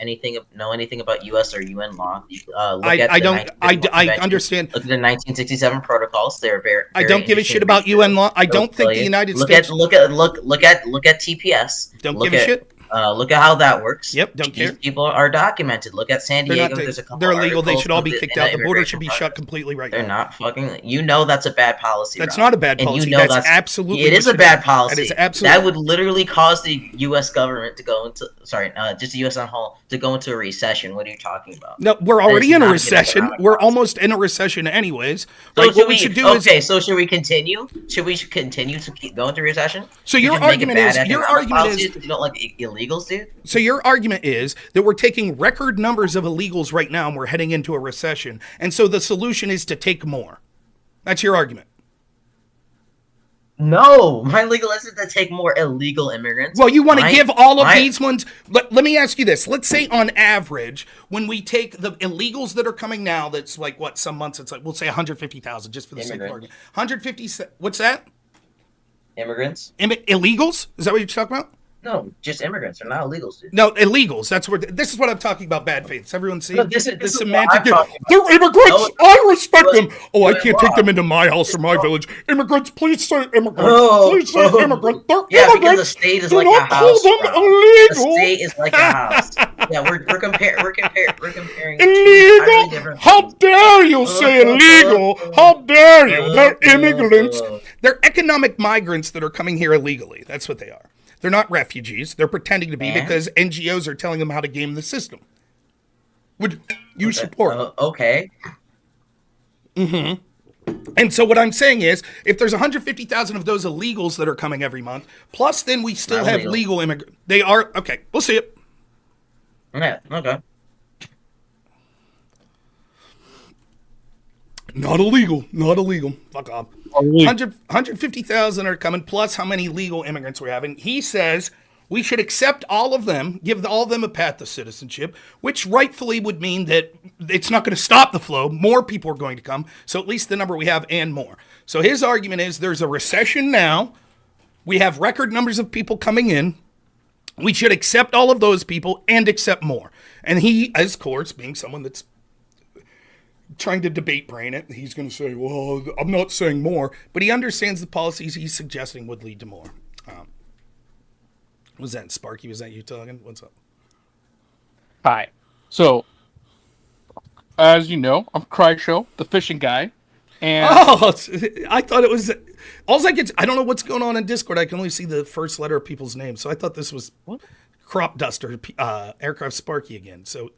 know anything about U.S. or UN law. I understand. Look at the 1967 protocols. They're very I don't give a shit about UN law. I don't think the United States. Look at TPS. Don't give a shit. Look at how that works. Yep, don't care. These people are documented. Look at San Diego. There's a couple. They're illegal. They should all be kicked out. The border should be shut completely right now. They're not fucking. You know that's a bad policy. That's not a bad policy. And you know that's absolutely. It is a bad policy. That is absolutely. That would literally cause the U.S. government to go into. Just the U.S. on whole to go into a recession. What are you talking about? No, we're already in a recession. We're almost in a recession, anyways. So what we should do is. Okay, so should we continue? Should we continue to keep going to recession? So your argument is you don't like illegals. illegals, dude? So your argument is that we're taking record numbers of illegals right now and we're heading into a recession. And so the solution is to take more. That's your argument. No, my legal isn't to take more illegal immigrants. Well, you want to give all of these ones. Let me ask you this. Let's say on average, when we take the illegals that are coming now, that's like what, some months it's like, we'll say 150,000 just for the sake of argument. 150, what's that? Immigrants? Illegals? Is that what you're talking about? No, just immigrants. They're not illegals, dude. No, illegals. That's where. This is what I'm talking about. Bad faith. Does everyone see? No, this is semantic. what I'm talking about. They're immigrants. No, I respect them. Oh, I no, can't take them into my house or my village. Immigrants, please say immigrants. Oh, Please say immigrants. They're Yeah, because immigrants. the state is Do like not a house. call them bro. illegal. The state is like a house. Yeah, we're comparing two Illegal? entirely different How things. dare you say illegal? How dare you? They're immigrants. They're economic migrants that are coming here illegally. That's what they are. They're not refugees. They're pretending to be because NGOs are telling them how to game the system. Would you support? Okay. And so what I'm saying is, if there's 150,000 of those illegals that are coming every month, plus then we still have legal immigrants. They are, okay, we'll see it. Yeah, okay. Not illegal. Not illegal. Fuck off. 150,000 are coming, plus how many legal immigrants we're having. He says we should accept all of them, give all of them a path to citizenship, which rightfully would mean that it's not going to stop the flow. More people are going to come, so at least the number we have and more. So his argument is there's a recession now. We have record numbers of people coming in. We should accept all of those people and accept more. And he, as courts, being someone that's trying to debate brain it, he's going to say, well, I'm not saying more, but he understands the policies he's suggesting would lead to more. Was that Sparky? Was that you talking? What's up? Hi. So, as you know, I'm Cry Show, the fishing guy. And I thought it was, I don't know what's going on in Discord. I can only see the first letter of people's names. So I thought this was Crop Duster, Aircraft Sparky again. So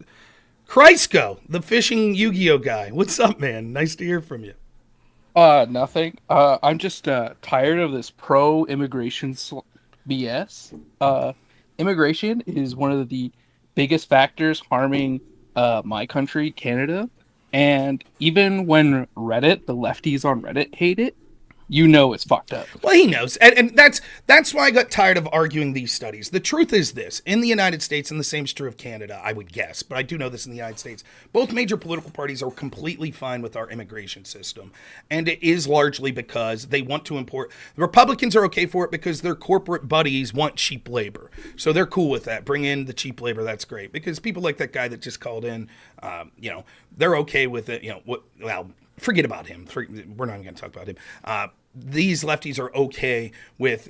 Chrisco, the fishing Yu-Gi-Oh guy. What's up, man? Nice to hear from you. Nothing. I'm just tired of this pro-immigration BS. Immigration is one of the biggest factors harming my country, Canada. And even when Reddit, the lefties on Reddit hate it, you know it's fucked up. Well, he knows. And that's why I got tired of arguing these studies. The truth is this. In the United States, and the same is true of Canada, I would guess, but I do know this in the United States, both major political parties are completely fine with our immigration system. And it is largely because they want to import. The Republicans are okay for it because their corporate buddies want cheap labor. So they're cool with that. Bring in the cheap labor. That's great. Because people like that guy that just called in, they're okay with it. Forget about him. We're not even going to talk about him. These lefties are okay with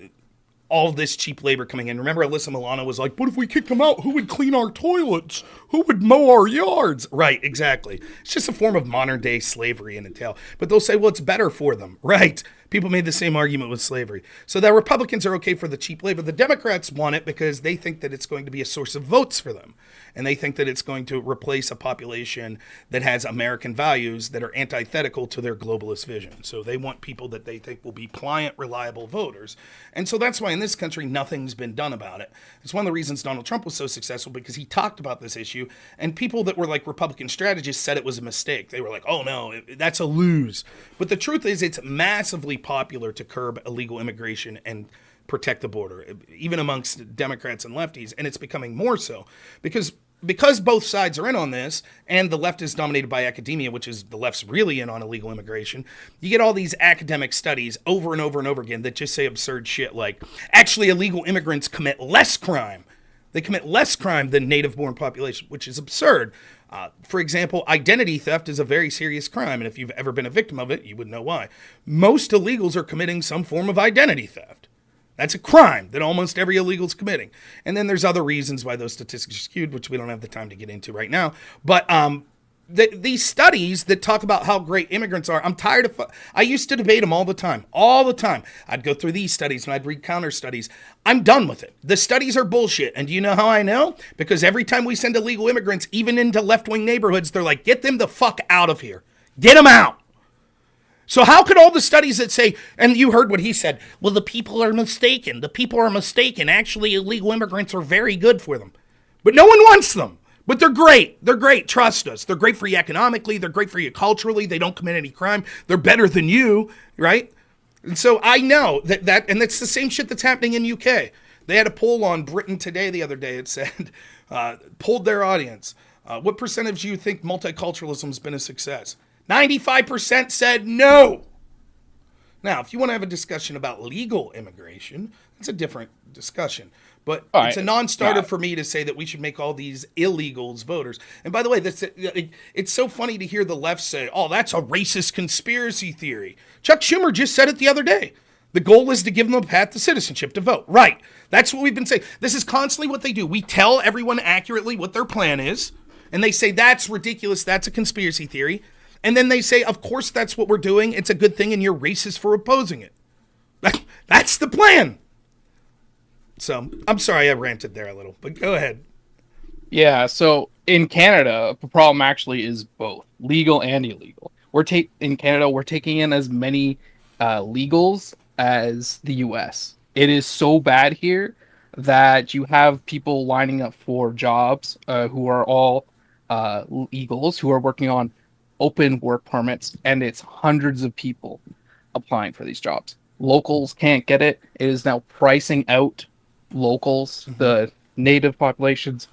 all this cheap labor coming in. Remember, Alyssa Milano was like, what if we kicked them out? Who would clean our toilets? Who would mow our yards? Right, exactly. It's just a form of modern day slavery in a tale. But they'll say, well, it's better for them. Right. People made the same argument with slavery. So the Republicans are okay for the cheap labor. The Democrats want it because they think that it's going to be a source of votes for them. And they think that it's going to replace a population that has American values that are antithetical to their globalist vision. So they want people that they think will be pliant, reliable voters. And so that's why in this country, nothing's been done about it. It's one of the reasons Donald Trump was so successful, because he talked about this issue, and people that were like Republican strategists said it was a mistake. They were like, oh no, that's a lose. But the truth is it's massively popular to curb illegal immigration and protect the border, even amongst Democrats and lefties. And it's becoming more so because both sides are in on this, and the left is dominated by academia, which is the left's really in on illegal immigration. You get all these academic studies over and over and over again that just say absurd shit like, actually illegal immigrants commit less crime. They commit less crime than native-born population, which is absurd. For example, identity theft is a very serious crime, and if you've ever been a victim of it, you would know why. Most illegals are committing some form of identity theft. That's a crime that almost every illegal is committing. And then there's other reasons why those statistics are skewed, which we don't have the time to get into right now. But these studies that talk about how great immigrants are, I'm tired of. I used to debate them all the time. I'd go through these studies and I'd read counter studies. I'm done with it. The studies are bullshit. And do you know how I know? Because every time we send illegal immigrants, even into left-wing neighborhoods, they're like, get them the fuck out of here. Get them out. So how could all the studies that say, and you heard what he said, well, the people are mistaken. The people are mistaken. Actually, illegal immigrants are very good for them. But no one wants them. But they're great. They're great. Trust us. They're great for you economically. They're great for you culturally. They don't commit any crime. They're better than you, right? And so I know that and that's the same shit that's happening in UK. They had a poll on Britain Today the other day. It said, polled their audience. What percentage do you think multiculturalism has been a success? 95% said no. Now, if you want to have a discussion about legal immigration, it's a different discussion. But it's a non-starter for me to say that we should make all these illegals voters. And by the way, it's so funny to hear the left say, oh, that's a racist conspiracy theory. Chuck Schumer just said it the other day. The goal is to give them a path to citizenship to vote. Right. That's what we've been saying. This is constantly what they do. We tell everyone accurately what their plan is, and they say, that's ridiculous. That's a conspiracy theory. And then they say, of course, that's what we're doing. It's a good thing, and you're racist for opposing it. That's the plan. So I'm sorry I ranted there a little, but go ahead. Yeah, so in Canada, the problem actually is both legal and illegal. In Canada, we're taking in as many legals as the US. It is so bad here that you have people lining up for jobs who are all legals, who are working on open work permits, and it's hundreds of people applying for these jobs. Locals can't get it. It is now pricing out locals, the native populations,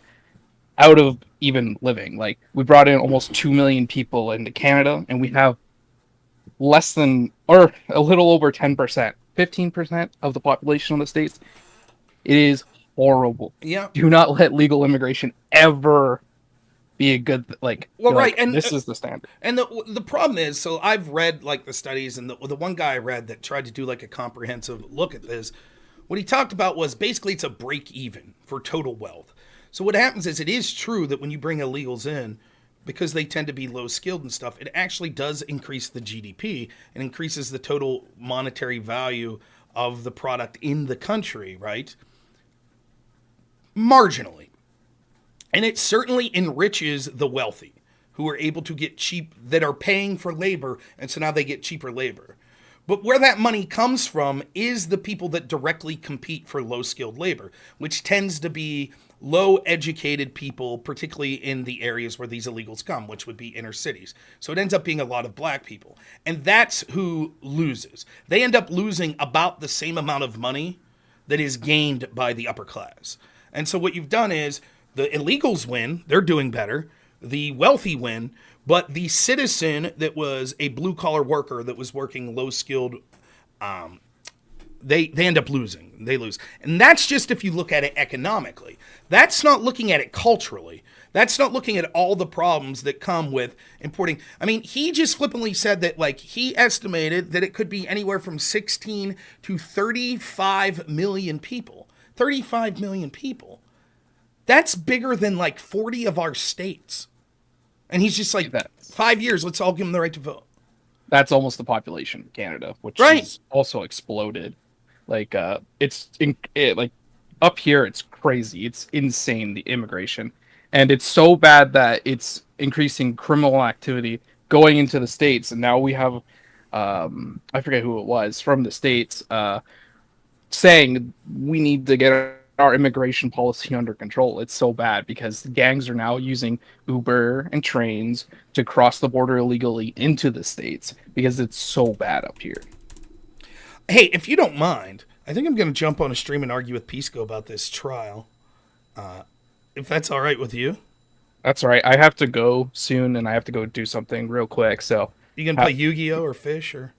out of even living. Like, we brought in almost 2 million people into Canada, and we have less than, or a little over 10%, 15% of the population of the states. It is horrible. Yeah. Do not let legal immigration ever be a good, right, and this is the standard. And the problem is, so I've read like the studies, and the one guy I read that tried to do like a comprehensive look at this, what he talked about was basically it's a break even for total wealth. So what happens is, it is true that when you bring illegals in, because they tend to be low skilled and stuff, it actually does increase the GDP and increases the total monetary value of the product in the country, right? Marginally. And it certainly enriches the wealthy who are able to get cheap, that are paying for labor, and so now they get cheaper labor. But where that money comes from is the people that directly compete for low-skilled labor, which tends to be low-educated people, particularly in the areas where these illegals come, which would be inner cities. So it ends up being a lot of black people. And that's who loses. They end up losing about the same amount of money that is gained by the upper class. And so what you've done is, the illegals win, they're doing better, the wealthy win, but the citizen that was a blue-collar worker that was working low-skilled, they end up losing. They lose. And that's just if you look at it economically. That's not looking at it culturally. That's not looking at all the problems that come with importing. I mean, he just flippantly said that, like, he estimated that it could be anywhere from 16 to 35 million people. 35 million people. That's bigger than like 40 of our states. And he's just like, 5 years, let's all give them the right to vote. That's almost the population of Canada, which has also exploded. Like, up here, it's crazy. It's insane, the immigration. And it's so bad that it's increasing criminal activity going into the States. And now we have, I forget who it was, from the States, saying we need to get our immigration policy under control. It's so bad because gangs are now using Uber and trains to cross the border illegally into the States because it's so bad up here. Hey, if you don't mind, I think I'm going to jump on a stream and argue with Pisco about this trial. If that's all right with you. That's all right. I have to go soon, and I have to go do something real quick. So you going to play Yu-Gi-Oh or Fish or?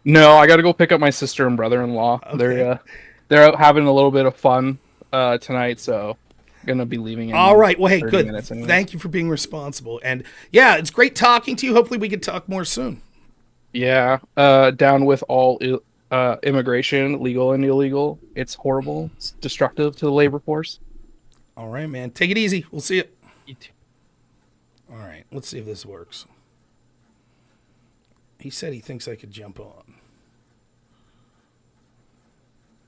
No, I got to go pick up my sister and brother-in-law. Okay. They're out having a little bit of fun tonight, so I'm gonna be leaving. All right. Well, hey, good. Thank you for being responsible, and yeah, it's great talking to you. Hopefully, we can talk more soon. Yeah. Down with all immigration, legal and illegal. It's horrible. It's destructive to the labor force. All right, man. Take it easy. We'll see you. You too. All right. Let's see if this works. He said he thinks I could jump on.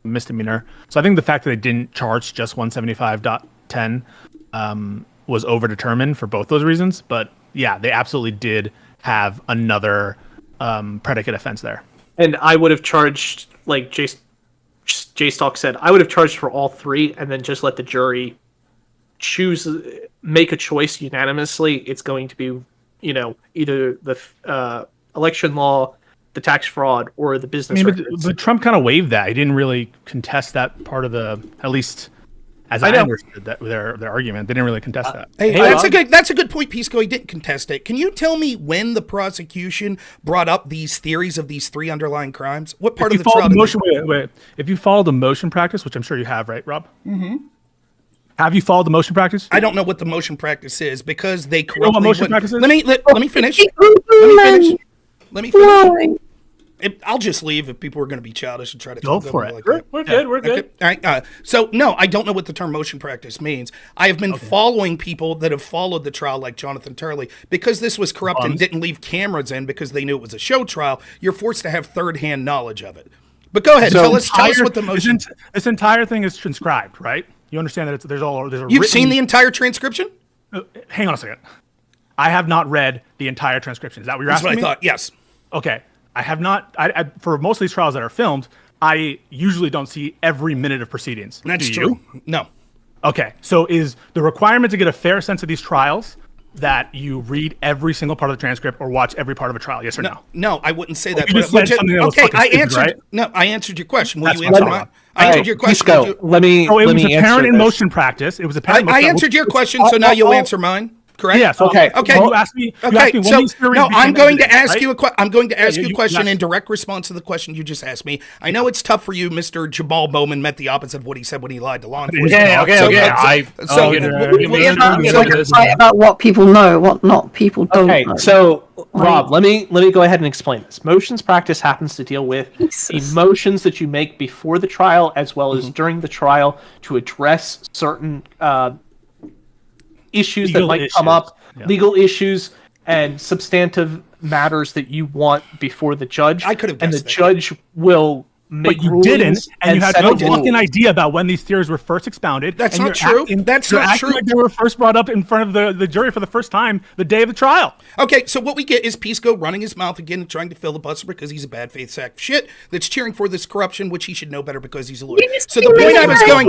Misdemeanor. So I think the fact that they didn't charge just 175.10 was overdetermined for both those reasons. But yeah, they absolutely did have another predicate offense there. And I would have charged, like J-Stalk said, I would have charged for all three and then just let the jury make a choice unanimously. It's going to be, either the election law, the tax fraud, or the business records. But Trump kind of waived that. He didn't really contest that part of at least as I understood that their argument. They didn't really contest that. Hey, that's a good point, Pisco. He didn't contest it. Can you tell me when the prosecution brought up these theories of these three underlying crimes? What part of the trial? If you follow the motion practice, which I'm sure you have, right, Rob? Mm-hmm. Have you followed the motion practice? I don't know what the motion practice is because they corruptly. You know what motion practice is? Let me finish. Let me finish. I'll just leave if people are going to be childish and try to go for it. Like we're good. We're good. Okay. All right. So no, I don't know what the term motion practice means. I have been following people that have followed the trial, like Jonathan Turley, because this was corrupt and didn't leave cameras in because they knew it was a show trial. You're forced to have third-hand knowledge of it. But go ahead, tell us what the motion. This entire thing is transcribed, right? You understand that there's a. You've seen the entire transcription? Hang on a second. I have not read the entire transcription. Is that what you're asking me? That's what I thought. Yes. Okay. I have not. For most of these trials that are filmed, I usually don't see every minute of proceedings. That's true. No. Okay. So is the requirement to get a fair sense of these trials that you read every single part of the transcript or watch every part of a trial? Yes or no? No, I wouldn't say that. You just said something that was fucking stupid, right? No, I answered your question. That's you answer mine? I answered your question. Pisco, let me it was answer apparent in this. motion practice. It was apparent. I answered your question, so now you'll answer mine. Correct? Yes. Okay. Okay. You asked me. I'm going to ask you a question. I'm going to ask you a question yes. in direct response to the question you just asked me. I know it's tough for you, Mr. Jamal Bowman meant the opposite of what he said when he lied to law enforcement. Fight about what people know, what not people don't know. Okay, so Rob, let me go ahead and explain this. Motions practice happens to deal with the motions that you make before the trial as well as during the trial to address certain issues that might come up, legal issues and substantive matters that you want before the judge. I could have and the guessed that. Judge will make But you rulings didn't, and you had no set fucking rules. idea about when these theories were first expounded. That's and not you're true. acting- That's you're not acting true. Like they were first brought up in front of the jury for the first time the day of the trial. Okay, so what we get is Pisco running his mouth again and trying to filibuster because he's a bad faith sack of shit that's cheering for this corruption, which he should know better because he's a lawyer. So the point I was going,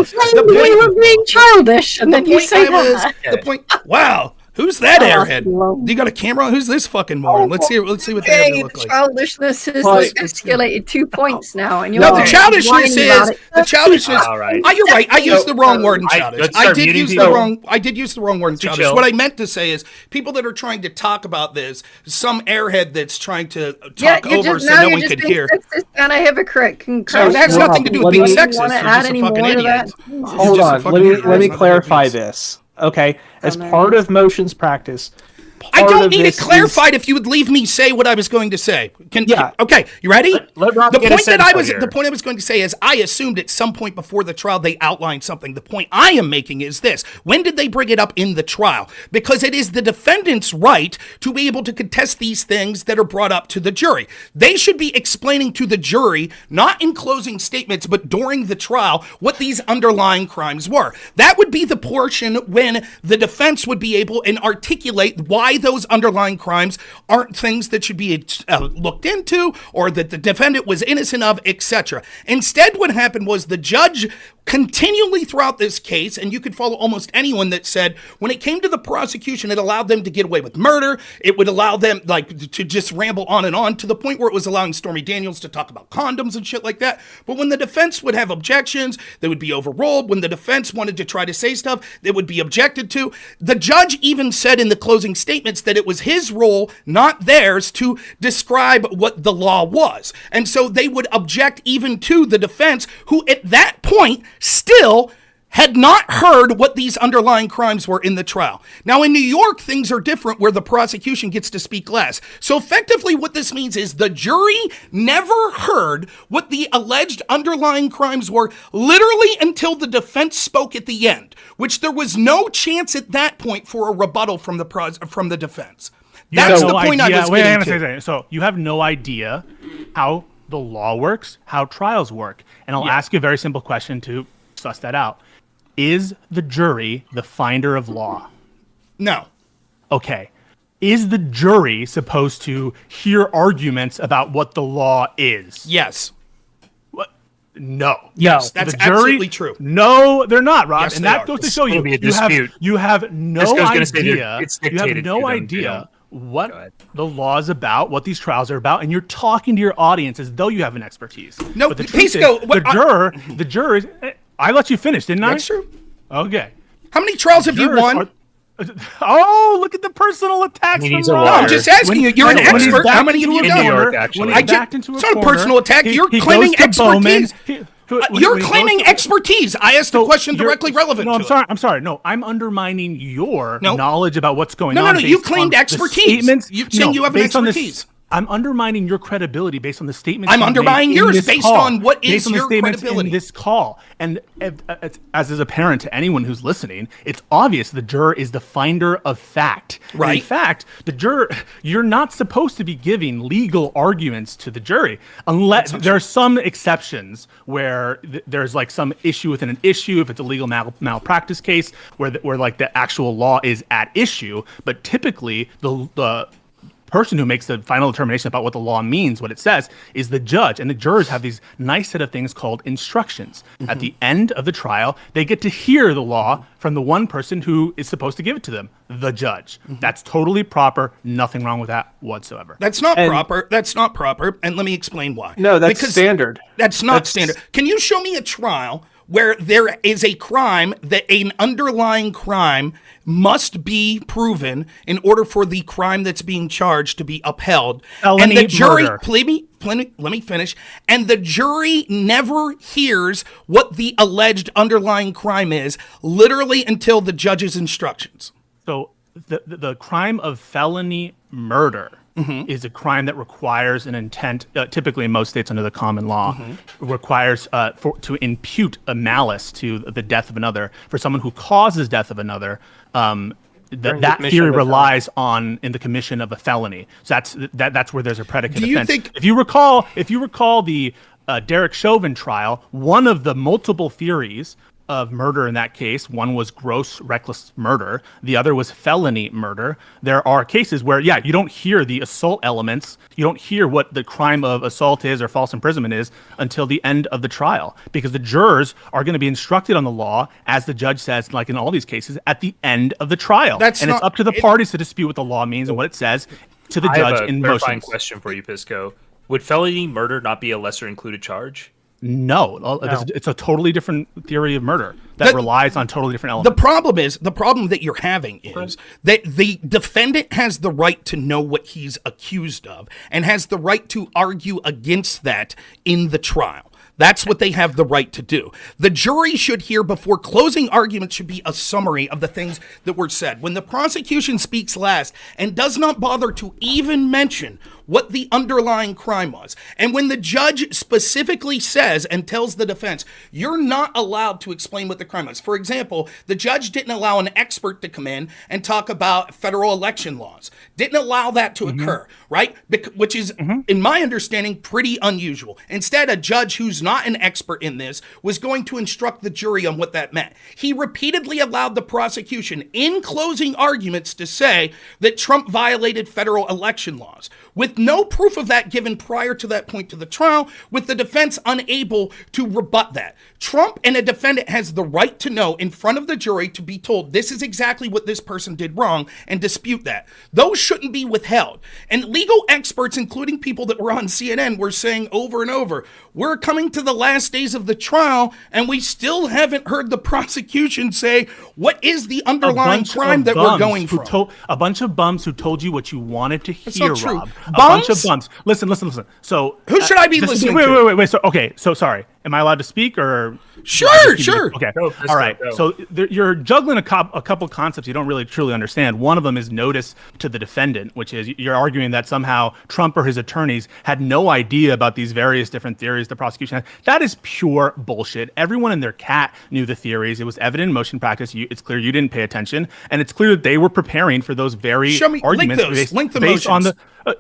you were being childish, and then you say that. the point. Wow, who's that airhead? You got a camera? Who's this fucking moron? Let's see what the Okay, airhead the look like. childishness has escalated 2 points now, and you're No, the childishness whining about is it. the childishness. All right. You're right. I used the wrong word in childish. let's I start did muting use the people. wrong. I did use the wrong word in childish. chill. What I meant to say is people that are trying to talk about this, some airhead that's trying to talk over so no one could hear. And I have a correct. So it has nothing to do with being sexist. Want to You're add just a any fucking more to idiot. that? Hold just a on. fucking idiot. Let me That's not clarify what it this. Okay, as Come part of motions practice, I part don't of need it this clarified if you would leave me say what I was going to say. Okay, you ready? Let Rob the get a point that I sentence was out here. the point I was going to say is I assumed at some point before the trial they outlined something. The point I am making is this: when did they bring it up in the trial? Because it is the defendant's right to be able to contest these things that are brought up to the jury. They should be explaining to the jury, not in closing statements, but during the trial, what these underlying crimes were. That would be the portion when the defense would be able and articulate why those underlying crimes aren't things that should be looked into or that the defendant was innocent of, etc. Instead, what happened was the judge continually throughout this case, and you could follow almost anyone that said when it came to the prosecution, it allowed them to get away with murder. It would allow them to just ramble on and on to the point where it was allowing Stormy Daniels to talk about condoms and shit like that. But when the defense would have objections, they would be overruled. When the defense wanted to try to say stuff, they would be objected to. The judge even said in the closing statements that it was his role, not theirs, to describe what the law was. And so they would object even to the defense, who at that point still had not heard what these underlying crimes were in the trial. Now, in New York, things are different where the prosecution gets to speak less. So effectively what this means is the jury never heard what the alleged underlying crimes were literally until the defense spoke at the end, which there was no chance at that point for a rebuttal from the defense. That's the point I was getting to. So you have no idea how the law works, how trials work. And I'll ask you a very simple question to suss that out. Is the jury the finder of law? No. Okay. is the jury supposed to hear arguments about what the law is? Yes. No. Yes, that's absolutely true. No, they're not, Rob. Yes, and they that are. goes to show you, be a you have dispute. you have no Pisco's gonna say idea. it's You have dictated no to them, idea Go what ahead. the law is about, what these trials are about, and you're talking to your audience as though you have an expertise. No, but the truth Pisco, is, the jurors. I let you finish, didn't I? That's true. Okay. How many trials have you Jurors won? are- Oh, look at the personal attacks. He's from a Rob. lawyer. I'm just asking you. You're an When he's expert. How backed many have into you a done? In New York, corner, actually. when I he's just- backed into a it's not a corner, personal attack. You're he claiming goes to Bowman. expertise. You're claiming expertise. I asked a question directly relevant No, to I'm it. sorry. I'm sorry. No, I'm undermining your knowledge about what's going on. No. You based claimed on the expertise. statements. You're saying you have an based on the expertise. I'm undermining your credibility based on the statements. I'm you undermining made in yours this based call. on what is based on the your statements credibility. in this call. And as is apparent to anyone who's listening, it's obvious the juror is the finder of fact. And Right. in fact, the juror, you're not supposed to be giving legal arguments to the jury unless there are some exceptions where there's like some issue within an issue. If it's a legal malpractice case where like the actual law is at issue, but typically the person who makes the final determination about what the law means, what it says, is the judge. And the jurors have these nice set of things called instructions. At the end of the trial, they get to hear the law from the one person who is supposed to give it to them, the judge. That's totally proper. Nothing wrong with that whatsoever. That's not proper. That's not proper. And let me explain why. No, that's standard. That's not standard. Can you show me a trial where there is a crime that an underlying crime must be proven in order for the crime that's being charged to be upheld? Felony and the jury, murder. let me finish. And the jury never hears what the alleged underlying crime is, literally until the judge's instructions. So the crime of felony murder is a crime that requires an intent, typically in most states under the common law, requires to impute a malice to the death of another. For someone who causes death of another, that theory relies on in the commission of a felony. So that's where there's a predicate Do you offense. think- If you recall the Derek Chauvin trial, one of the multiple theories of murder in that case, one was gross reckless murder, the other was felony murder. There are cases where, you don't hear the assault elements, you don't hear what the crime of assault is or false imprisonment is until the end of the trial, because the jurors are going to be instructed on the law, as the judge says, like in all these cases, at the end of the trial. It's up to the parties to dispute what the law means and what it says to the judge in clarifying motions. question for you, Pisco. Would felony murder not be a lesser included charge? No, it's a totally different theory of murder that relies on totally different elements. The problem that you're having is that the defendant has the right to know what he's accused of and has the right to argue against that in the trial. That's what they have the right to do. The jury should hear before closing arguments should be a summary of the things that were said. When the prosecution speaks last and does not bother to even mention what the underlying crime was, and when the judge specifically says and tells the defense, you're not allowed to explain what the crime was. For example, the judge didn't allow an expert to come in and talk about federal election laws. Didn't allow that to occur, right? Which is, in my understanding, pretty unusual. Instead, a judge who's not an expert in this was going to instruct the jury on what that meant. He repeatedly allowed the prosecution in closing arguments to say that Trump violated federal election laws, with no proof of that given prior to that point to the trial, with the defense unable to rebut that. Trump and a defendant has the right to know in front of the jury to be told this is exactly what this person did wrong and dispute that. Those shouldn't be withheld. And legal experts, including people that were on CNN, were saying over and over, we're coming to the last days of the trial and we still haven't heard the prosecution say what is the underlying crime that we're going from. A bunch of bums who told you what you wanted to hear, not true. Rob. A Bums? bunch of bums. Listen. So who should I be listening to? Wait. So sorry. Am I allowed to speak or? Sure. Okay. Go, All right. go. So you're juggling a couple concepts you don't really truly understand. One of them is notice to the defendant, which is you're arguing that somehow Trump or his attorneys had no idea about these various different theories the prosecution had. That is pure bullshit. everyone and their cat knew the theories. It was evident in motion practice. It's clear you didn't pay attention, and it's clear that they were preparing for those very arguments link the based on motions. the.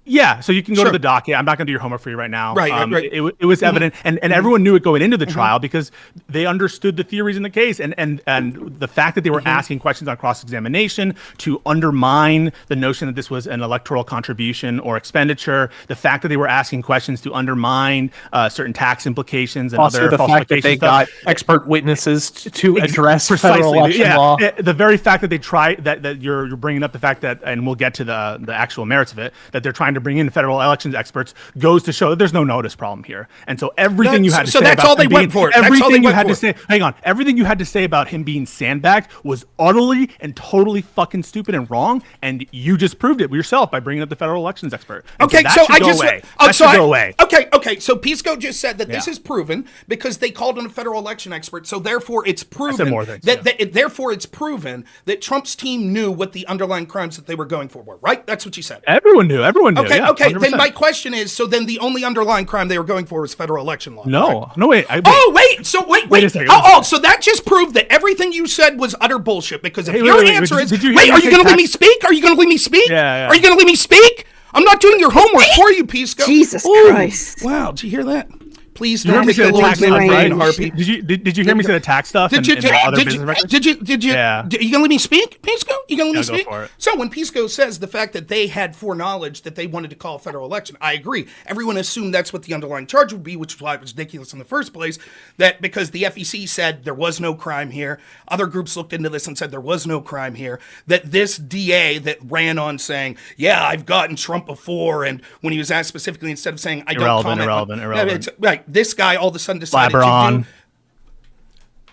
Yeah, so you can go Sure. to the docket. I'm not going to do your homework for you right now. Right. It was evident, and everyone knew it going into the trial because they understood the theories in the case, and the fact that they were asking questions on cross-examination to undermine the notion that this was an electoral contribution or expenditure, the fact that they were asking questions to undermine certain tax implications and Also, other the fact that they falsification got stuff. expert witnesses to address federal election law. The very fact that they try that you're bringing up the fact that, and we'll get to the actual merits of it, that they're trying to bring in federal elections experts goes to show that there's no notice problem here. And so everything you had to say that's about all they him went being, for. That's all everything they you went had for. to say, hang on, everything you had to say about him being sandbagged was utterly and totally fucking stupid and wrong, and you just proved it yourself by bringing up the federal elections expert. And Okay, that so should I go just away. oh, That so should I- go away. Okay. So Pisco just said that this Yeah. is proven because they called in a federal election expert. So therefore, it's proven more things, therefore it's proven that Trump's team knew what the underlying crimes that they were going for were. Right? That's what you said. Everyone knew. Okay. Yeah, okay. 100%. Then my question is: so then the only underlying crime they were going for was federal election law. No, wait. Oh wait, so wait. Wait a second, So that just proved that everything you said was utter bullshit. Because if Hey, your wait, answer is, did you hear wait, me are you say going to let me tax- speak? Are you going to let me speak? Yeah. Are you going to let me speak? I'm not doing your homework for you, Pisco. Jesus Ooh, Christ. Wow, did you hear that? Please You heard don't me take say the the Lord's tax name stuff, in right? vain, Harpy. Did you hear me say the tax stuff and the other business records? Did you? Yeah. You gonna let me speak, Pisco? You gonna let me Yeah, go speak? for it. So when Pisco says the fact that they had foreknowledge that they wanted to call a federal election, I agree. Everyone assumed that's what the underlying charge would be, which is why it was ridiculous in the first place. That because the FEC said there was no crime here, other groups looked into this and said there was no crime here. That this DA that ran on saying, "Yeah, I've gotten Trump before," and when he was asked specifically, instead of saying, "I don't comment," Irrelevant. Right, this guy all of a sudden decided to LeBron. do.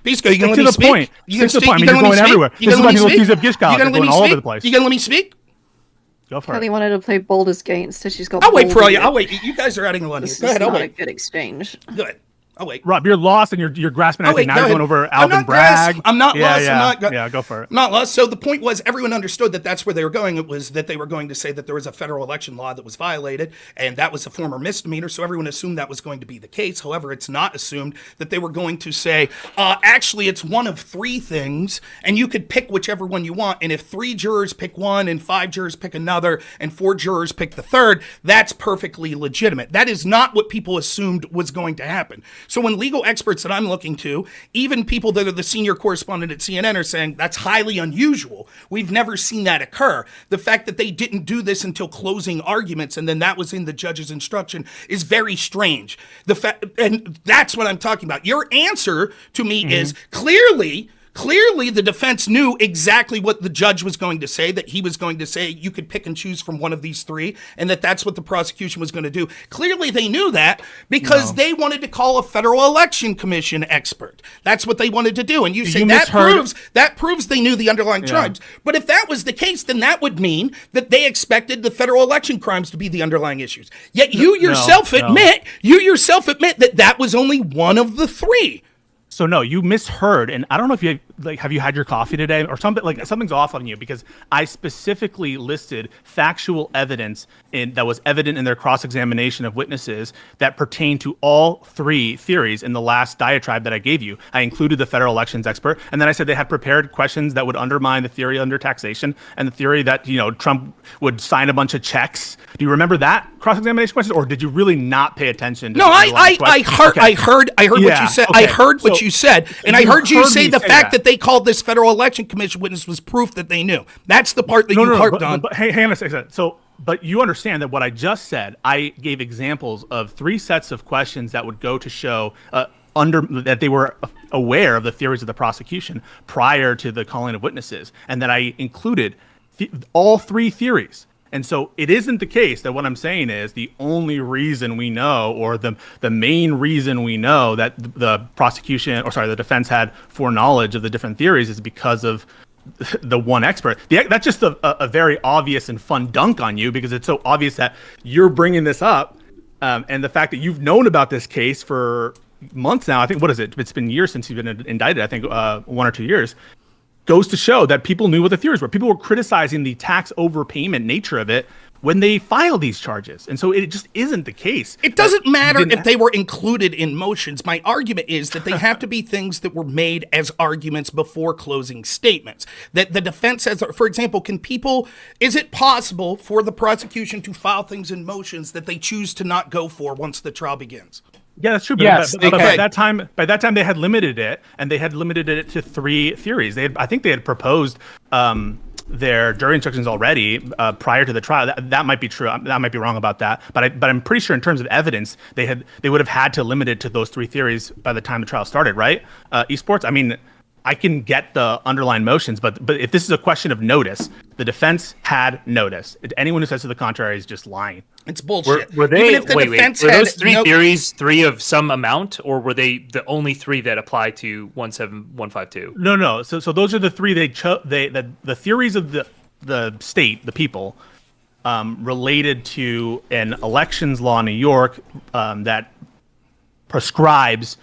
Pisco, you gonna Stick let to me the speak? point. You Stick to the speak? point. I mean, You gonna you're let me going speak? everywhere. You This is gonna why let me people speak? accuse of Gishgal. You gonna They're let me going all over speak? the place. You gonna let me speak? Go for Kelly it. wanted to play Baldur's Gate, instead she's got. I'll wait for all you. Baldur's I'll Gate. wait. You guys are adding a lot here. This Go is ahead. I'll not a wait. good exchange. Good. I'll wait. Rob, you're lost and you're grasping Oh, everything. wait, Now go you're going ahead. over I'm Alvin not grasped. Bragg. I'm not lost. Yeah. I'm not. Yeah, go for it. Not lost. So the point was, everyone understood that that's where they were going. It was that they were going to say that there was a federal election law that was violated, and that was a former misdemeanor. So everyone assumed that was going to be the case. However, it's not assumed that they were going to say, actually, it's one of three things, and you could pick whichever one you want. And if 3 jurors pick one, and 5 jurors pick another, and 4 jurors pick the third, that's perfectly legitimate. That is not what people assumed was going to happen. So when legal experts that I'm looking to, even people that are the senior correspondent at CNN are saying that's highly unusual. We've never seen that occur. The fact that they didn't do this until closing arguments and then that was in the judge's instruction is very strange. And that's what I'm talking about. Your answer to me is Clearly, the defense knew exactly what the judge was going to say, that he was going to say you could pick and choose from one of these three, and that that's what the prosecution was going to do. Clearly, they knew that because they wanted to call a federal election commission expert. That's what they wanted to do. And you say that proves they knew the underlying crimes. But if that was the case, then that would mean that they expected the federal election crimes to be the underlying issues. Yet you yourself admit that that was only one of the three. So no, you misheard, and I don't know if you have you had your coffee today or something. Like something's off on you because I specifically listed factual evidence that was evident in their cross-examination of witnesses that pertain to all 3 theories in the last diatribe that I gave you. I included the federal elections expert, and then I said they had prepared questions that would undermine the theory under taxation and the theory that Trump would sign a bunch of checks. Do you remember that cross-examination question, or did you really not pay attention? No, I heard what you said. Okay. I heard what you said, and I heard you say the fact that they called this federal election commission witness was proof that they knew. That's the part that you harped on. But hang on a second. But you understand that what I just said, I gave examples of 3 sets of questions that would go to show that they were aware of the theories of the prosecution prior to the calling of witnesses, and that I included all 3 theories. And so it isn't the case that what I'm saying is the only reason we know, or the main reason we know that the defense had foreknowledge of the different theories is because of the one expert. That's just a very obvious and fun dunk on you because it's so obvious that you're bringing this up, and the fact that you've known about this case for months now. I think, what is it? It's been years since you've been indicted. I think 1 or 2 years. Goes to show that people knew what the theories were. People were criticizing the tax overpayment nature of it when they file these charges. And so it just isn't the case. It doesn't matter if they were included in motions. My argument is that they have to be things that were made as arguments before closing statements. That the defense says, for example, is it possible for the prosecution to file things in motions that they choose to not go for once the trial begins? Yeah, that's true. Yes, But by that time, they had limited it, and they had limited it to 3 theories. I think they had proposed their jury instructions already prior to the trial. That might be true. I might be wrong about that. But I'm pretty sure in terms of evidence, they would have had to limit it to those 3 theories by the time the trial started, right? Esports. I mean, I can get the underlying motions, but if this is a question of notice, the defense had notice. Anyone who says to the contrary is just lying. It's bullshit. Were they? Even if the defense Were had those 3 theories 3 of some amount, or were they the only 3 that apply to 17152? No. So those are the 3 they chose. The theories of the state, the people, related to an elections law in New York that prescribes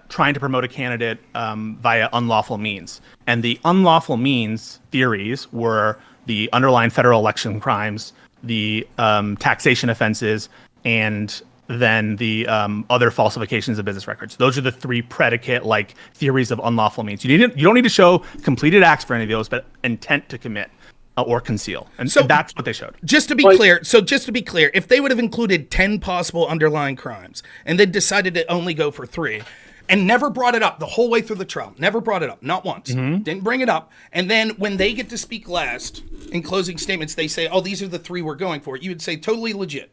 trying to promote a candidate via unlawful means. And the unlawful means theories were the underlying federal election crimes, the taxation offenses, and then the other falsifications of business records. Those are the 3 predicate theories of unlawful means. You don't need to show completed acts for any of those, but intent to commit or conceal. And so that's what they showed. Just to be clear, if they would have included 10 possible underlying crimes and then decided to only go for 3, and never brought it up the whole way through the trial. Never brought it up. Not once. Didn't bring it up. And then when they get to speak last in closing statements, they say, oh, these are the 3 we're going for. You would say totally legit.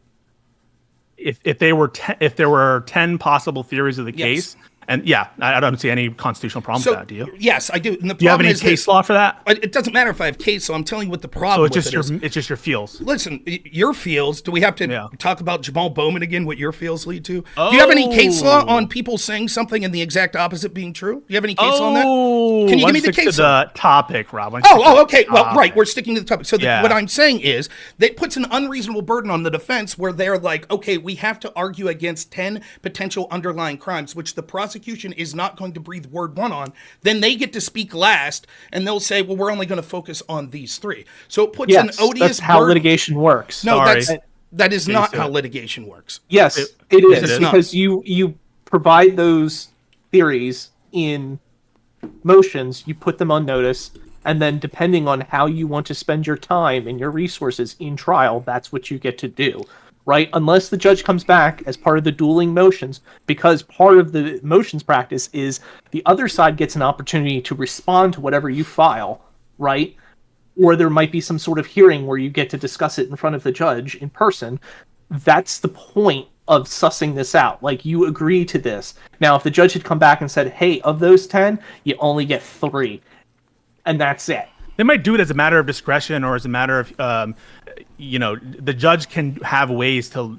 If there were 10 possible theories of the case, and I don't see any constitutional problem with that, do you? Yes, I do. And the do you have problem any is case law for that? It doesn't matter if I have case law. I'm telling you what the problem so it's with just it's just your feels. Listen, your feels. Do we have to talk about Jamal Bowman again? What your feels lead to? Oh. Do you have any case law on people saying something and the exact opposite being true? Do you have any case law on that? Can you give me the case law? The topic, Rob. Okay. Well, right. We're sticking to the topic. So what I'm saying is that puts an unreasonable burden on the defense where they're like, okay, we have to argue against 10 potential underlying crimes, which the prosecution is not going to breathe word 1 on. Then they get to speak last, and they'll say, well, we're only going to focus on these 3. So it puts an odious that's how burden. Litigation works. No, that is not how litigation works. Yes, it is because you provide those theories in motions, you put them on notice, and then depending on how you want to spend your time and your resources in trial, that's what you get to do. Right? Unless the judge comes back as part of the dueling motions, because part of the motions practice is the other side gets an opportunity to respond to whatever you file, right? Or there might be some sort of hearing where you get to discuss it in front of the judge in person. That's the point of sussing this out. You agree to this. Now, if the judge had come back and said, hey, of those 10, you only get 3, and that's it. They might do it as a matter of discretion or as a matter of, the judge can have ways to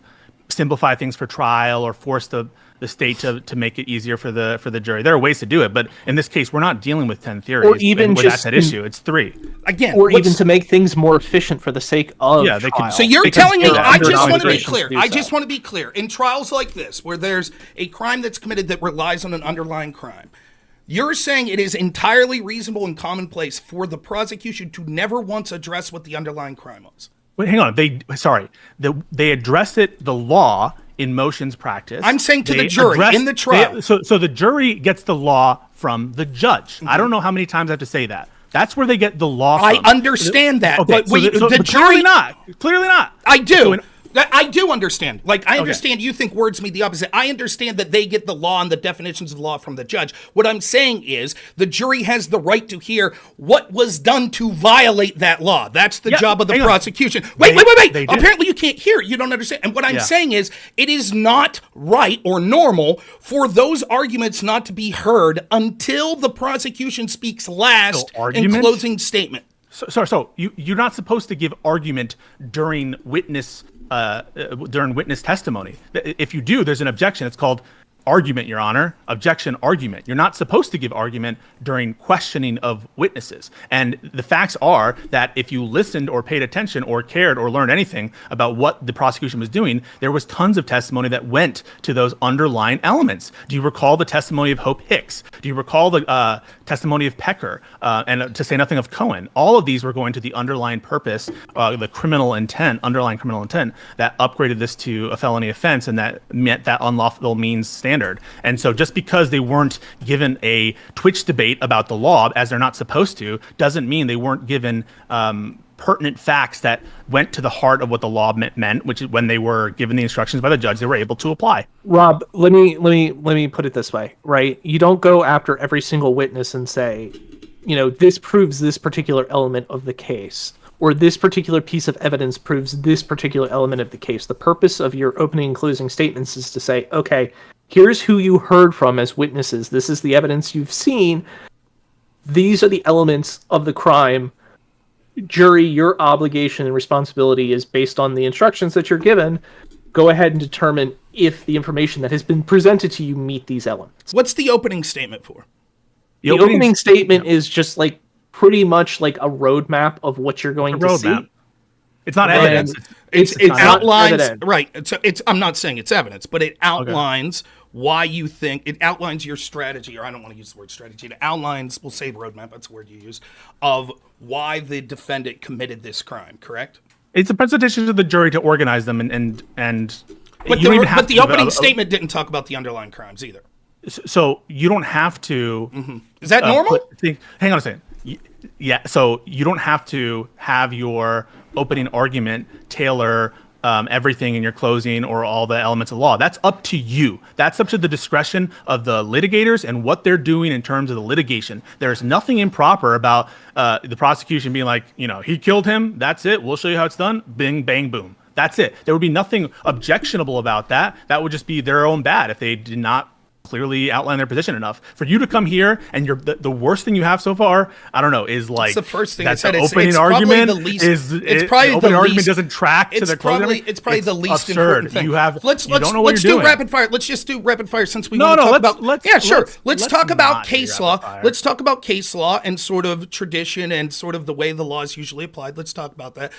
simplify things for trial or force the state to make it easier for the jury. There are ways to do it, but in this case, we're not dealing with 10 theories. Or even that's at issue. It's 3. Again, or even to make things more efficient for the sake of trial. So you're telling me, I just want to be clear. I just want to be clear. In trials like this, where there's a crime that's committed that relies on an underlying crime, you're saying it is entirely reasonable and commonplace for the prosecution to never once address what the underlying crime was. Wait, hang on. They address the law in motions practice. I'm saying to the jury in the trial. So the jury gets the law from the judge. I don't know how many times I have to say that. That's where they get the law from. I understand that, okay, but the jury jury clearly not. I do. I do understand. I understand you think words mean the opposite. I understand that they get the law and the definitions of law from the judge. What I'm saying is the jury has the right to hear what was done to violate that law. That's the job of the prosecution. Wait. Apparently you can't hear. You don't understand. And what I'm saying is it is not right or normal for those arguments not to be heard until the prosecution speaks last in closing statement. So you're not supposed to give argument during witness testimony. If you do, there's an objection. It's called argument, Your Honor. Objection, argument. You're not supposed to give argument during questioning of witnesses. And the facts are that if you listened or paid attention or cared or learned anything about what the prosecution was doing, there was tons of testimony that went to those underlying elements. Do you recall the testimony of Hope Hicks? Do you recall the testimony of Pecker? And to say nothing of Cohen. All of these were going to the underlying purpose, the criminal intent, underlying criminal intent that upgraded this to a felony offense, and that met that unlawful means standard. And so just because they weren't given a Twitch debate about the law, as they're not supposed to, doesn't mean they weren't given pertinent facts that went to the heart of what the law meant, which is when they were given the instructions by the judge, they were able to apply. Rob, let me put it this way, right? You don't go after every single witness and say, this proves this particular element of the case, or this particular piece of evidence proves this particular element of the case. The purpose of your opening and closing statements is to say, okay, here's who you heard from as witnesses. This is the evidence you've seen. These are the elements of the crime. Jury, your obligation and responsibility is based on the instructions that you're given. Go ahead and determine if the information that has been presented to you meet these elements. What's the opening statement for? The opening statement is just like pretty much like a roadmap of what you're going to see. It's not evidence. It not outlines, evidence. right. So I'm not saying it's evidence, but it outlines why you think, it outlines your strategy, or I don't want to use the word strategy. It outlines, we'll say roadmap, that's the word you use, of why the defendant committed this crime, correct? It's a presentation to the jury to organize them and But the opening statement didn't talk about the underlying crimes either. So you don't have to. Mm-hmm. Is that normal? Hang on a second. Yeah. So you don't have to have your opening argument tailor everything in your closing or all the elements of law. That's up to you. That's up to the discretion of the litigators and what they're doing in terms of the litigation. There's nothing improper about the prosecution being like, he killed him. That's it. We'll show you how it's done. Bing, bang, boom. That's it. There would be nothing objectionable about that. That would just be their own bad if they did not clearly outline their position enough. For you to come here and the worst thing you have so far, I don't know, is like, it's the first thing that's I said. The opening argument the least, it's probably the opening argument doesn't track to the closing. It's probably the least absurd. important thing. Let's do rapid fire. Let's just do rapid fire since we want to talk about. Let's Let's talk about case law. Let's talk about case law and sort of tradition and sort of the way the law is usually applied. Let's talk about that.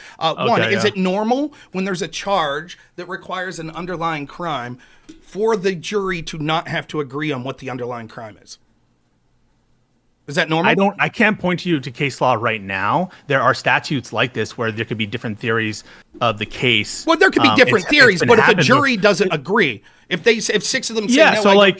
Is it normal when there's a charge that requires an underlying crime for the jury to not have to agree on what the underlying crime is? Is that normal? I can't point you to case law right now. There are statutes like this where there could be different theories of the case. Well, there could be different theories, but if a jury doesn't agree, if six of them say no,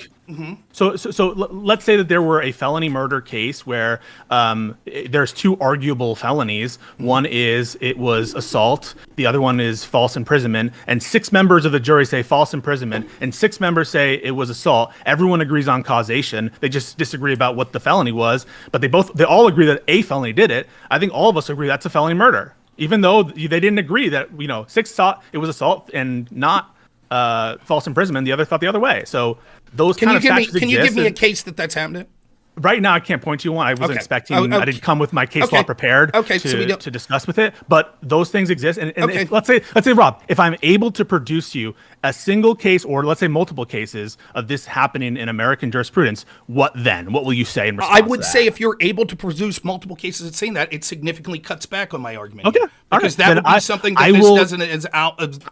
So let's say that there were a felony murder case where there's two arguable felonies. One is it was assault. The other one is false imprisonment. And 6 members of the jury say false imprisonment, and 6 members say it was assault. Everyone agrees on causation. They just disagree about what the felony was, but they all agree that a felony did it. I think all of us agree that's a felony murder, even though they didn't agree that 6 thought it was assault and not false imprisonment. The other thought the other way. So those kind of statutes exist. Can you give me a case that's happening? Right now, I can't point you one. I wasn't expecting. I didn't come with my case law prepared to discuss with it. But those things exist. And if, let's say, Rob, if I'm able to produce you a single case, or let's say multiple cases of this happening in American jurisprudence, what then? What will you say in response? I would say if you're able to produce multiple cases of saying that, it significantly cuts back on my argument. Okay, because that would be something that this doesn't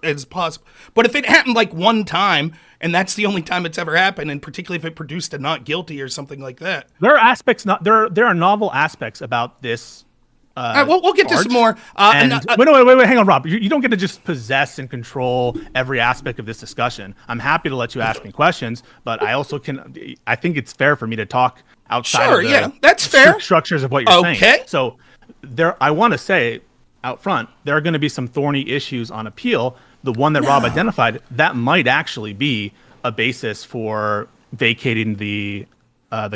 as possible. But if it happened like one time, and that's the only time it's ever happened, and particularly if it produced a not guilty or something like that. There are aspects, there are novel aspects about this. We'll get to some more. Wait, hang on, Rob. You don't get to just possess and control every aspect of this discussion. I'm happy to let you ask me questions, but I also I think it's fair for me to talk outside of the that's fair. Structures of what you're saying. So I want to say out front, there are going to be some thorny issues on appeal. The one that Rob identified, that might actually be a basis for vacating the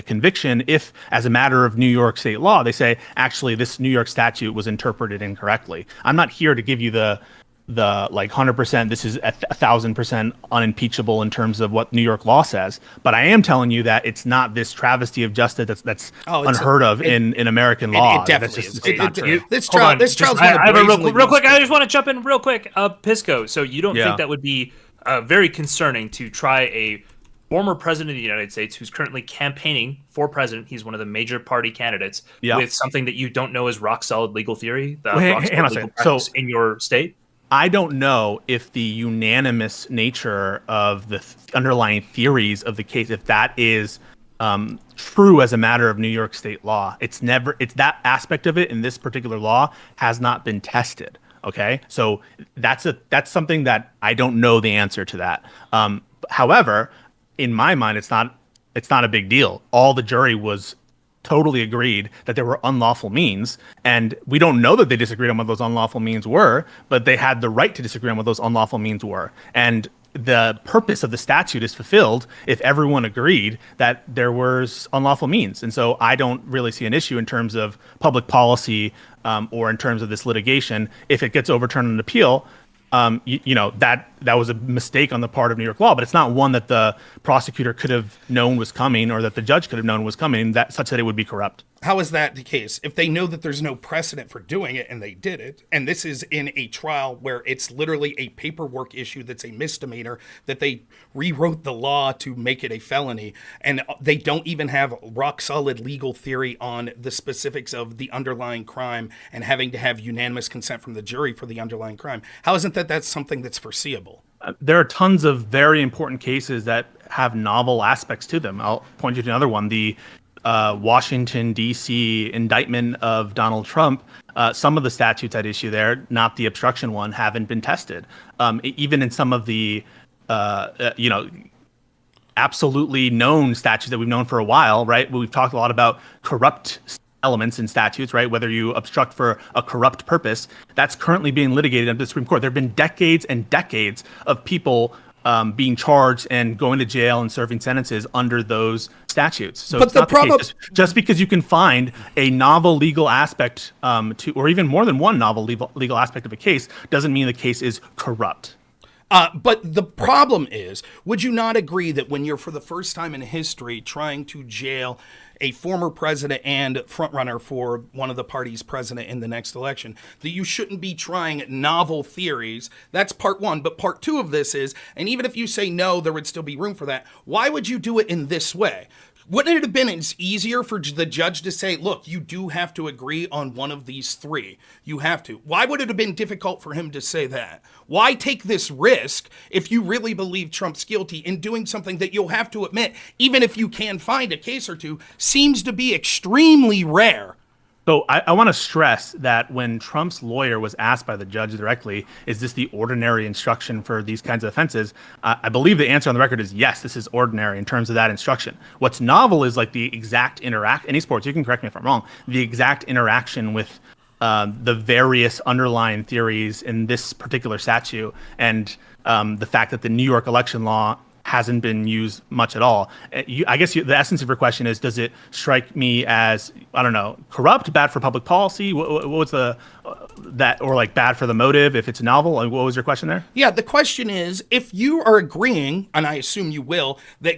conviction if, as a matter of New York state law, they say, actually, this New York statute was interpreted incorrectly. I'm not here to give you the 100%, this is 1,000% unimpeachable in terms of what New York law says. But I am telling you that it's not this travesty of justice that's unheard of in American law. It definitely is. This trial's I have a real quick. I just want to jump in real quick. Pisco. So you don't think that would be very concerning to try a former president of the United States who's currently campaigning for president, he's one of the major party candidates, with something that you don't know is rock solid legal theory, rock solid legal practice in your state? I don't know if the unanimous nature of the underlying theories of the case, if that is true as a matter of New York state law. It's that aspect of it in this particular law has not been tested. Okay, so that's something that I don't know the answer to that. However, in my mind, it's not a big deal. All the jury was totally agreed that there were unlawful means, and we don't know that they disagreed on what those unlawful means were, but they had the right to disagree on what those unlawful means were. And the purpose of the statute is fulfilled if everyone agreed that there was unlawful means. And so I don't really see an issue in terms of public policy or in terms of this litigation. If it gets overturned on appeal, that was a mistake on the part of New York law, but it's not one that the prosecutor could have known was coming or that the judge could have known was coming, such that it would be corrupt. How is that the case? If they know that there's no precedent for doing it and they did it, and this is in a trial where it's literally a paperwork issue that's a misdemeanor, that they rewrote the law to make it a felony, and they don't even have rock solid legal theory on the specifics of the underlying crime and having to have unanimous consent from the jury for the underlying crime, how isn't that's something that's foreseeable? There are tons of very important cases that have novel aspects to them. I'll point you to another one, the Washington, D.C. indictment of Donald Trump. Some of the statutes at issue there, not the obstruction one, haven't been tested. Even in some of the, absolutely known statutes that we've known for a while, right? We've talked a lot about corrupt elements in statutes, right? Whether you obstruct for a corrupt purpose, that's currently being litigated under the Supreme Court. There have been decades and decades of people being charged and going to jail and serving sentences under those statutes. So but it's not the case. Just because you can find a novel legal aspect or even more than one novel legal aspect of a case doesn't mean the case is corrupt. But the problem is, would you not agree that when you're for the first time in history trying to jail a former president and frontrunner for one of the party's president in the next election, that you shouldn't be trying novel theories? That's part one. But part two of this is, and even if you say no, there would still be room for that. Why would you do it in this way? Wouldn't it have been easier for the judge to say, look, you do have to agree on one of these three. You have to. Why would it have been difficult for him to say that? Why take this risk if you really believe Trump's guilty in doing something that you'll have to admit, even if you can find a case or two, seems to be extremely rare? So I want to stress that when Trump's lawyer was asked by the judge directly, is this the ordinary instruction for these kinds of offenses? I believe the answer on the record is yes, this is ordinary in terms of that instruction. What's novel is like the exact interaction, in Esports, you can correct me if I'm wrong, the exact interaction with the various underlying theories in this particular statute and the fact that the New York election law hasn't been used much at all. I guess the essence of your question is, does it strike me as, I don't know, corrupt, bad for public policy? What's or like bad for the motive if it's novel? Like, what was your question there? Yeah, the question is, if you are agreeing, and I assume you will, that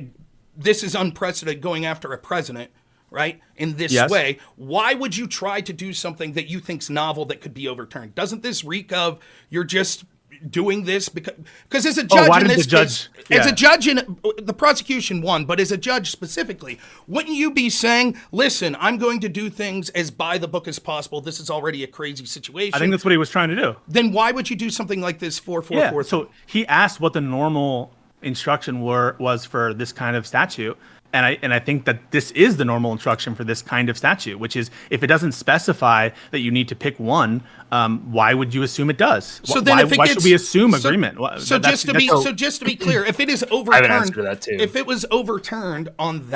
this is unprecedented going after a president, right, in this way, why would you try to do something that you think's novel that could be overturned? Doesn't this reek of you're just doing this because as a judge in this case, as a judge in the prosecution won, but as a judge specifically, wouldn't you be saying, listen, I'm going to do things as by the book as possible. This is already a crazy situation. I think that's what he was trying to do. Then why would you do something like this 444? So he asked what the normal instruction was for this kind of statute. And I think that this is the normal instruction for this kind of statute, which is if it doesn't specify that you need to pick one, why would you assume it does? So then why should we assume agreement? So just to be clear, if it is overturned, if it was overturned on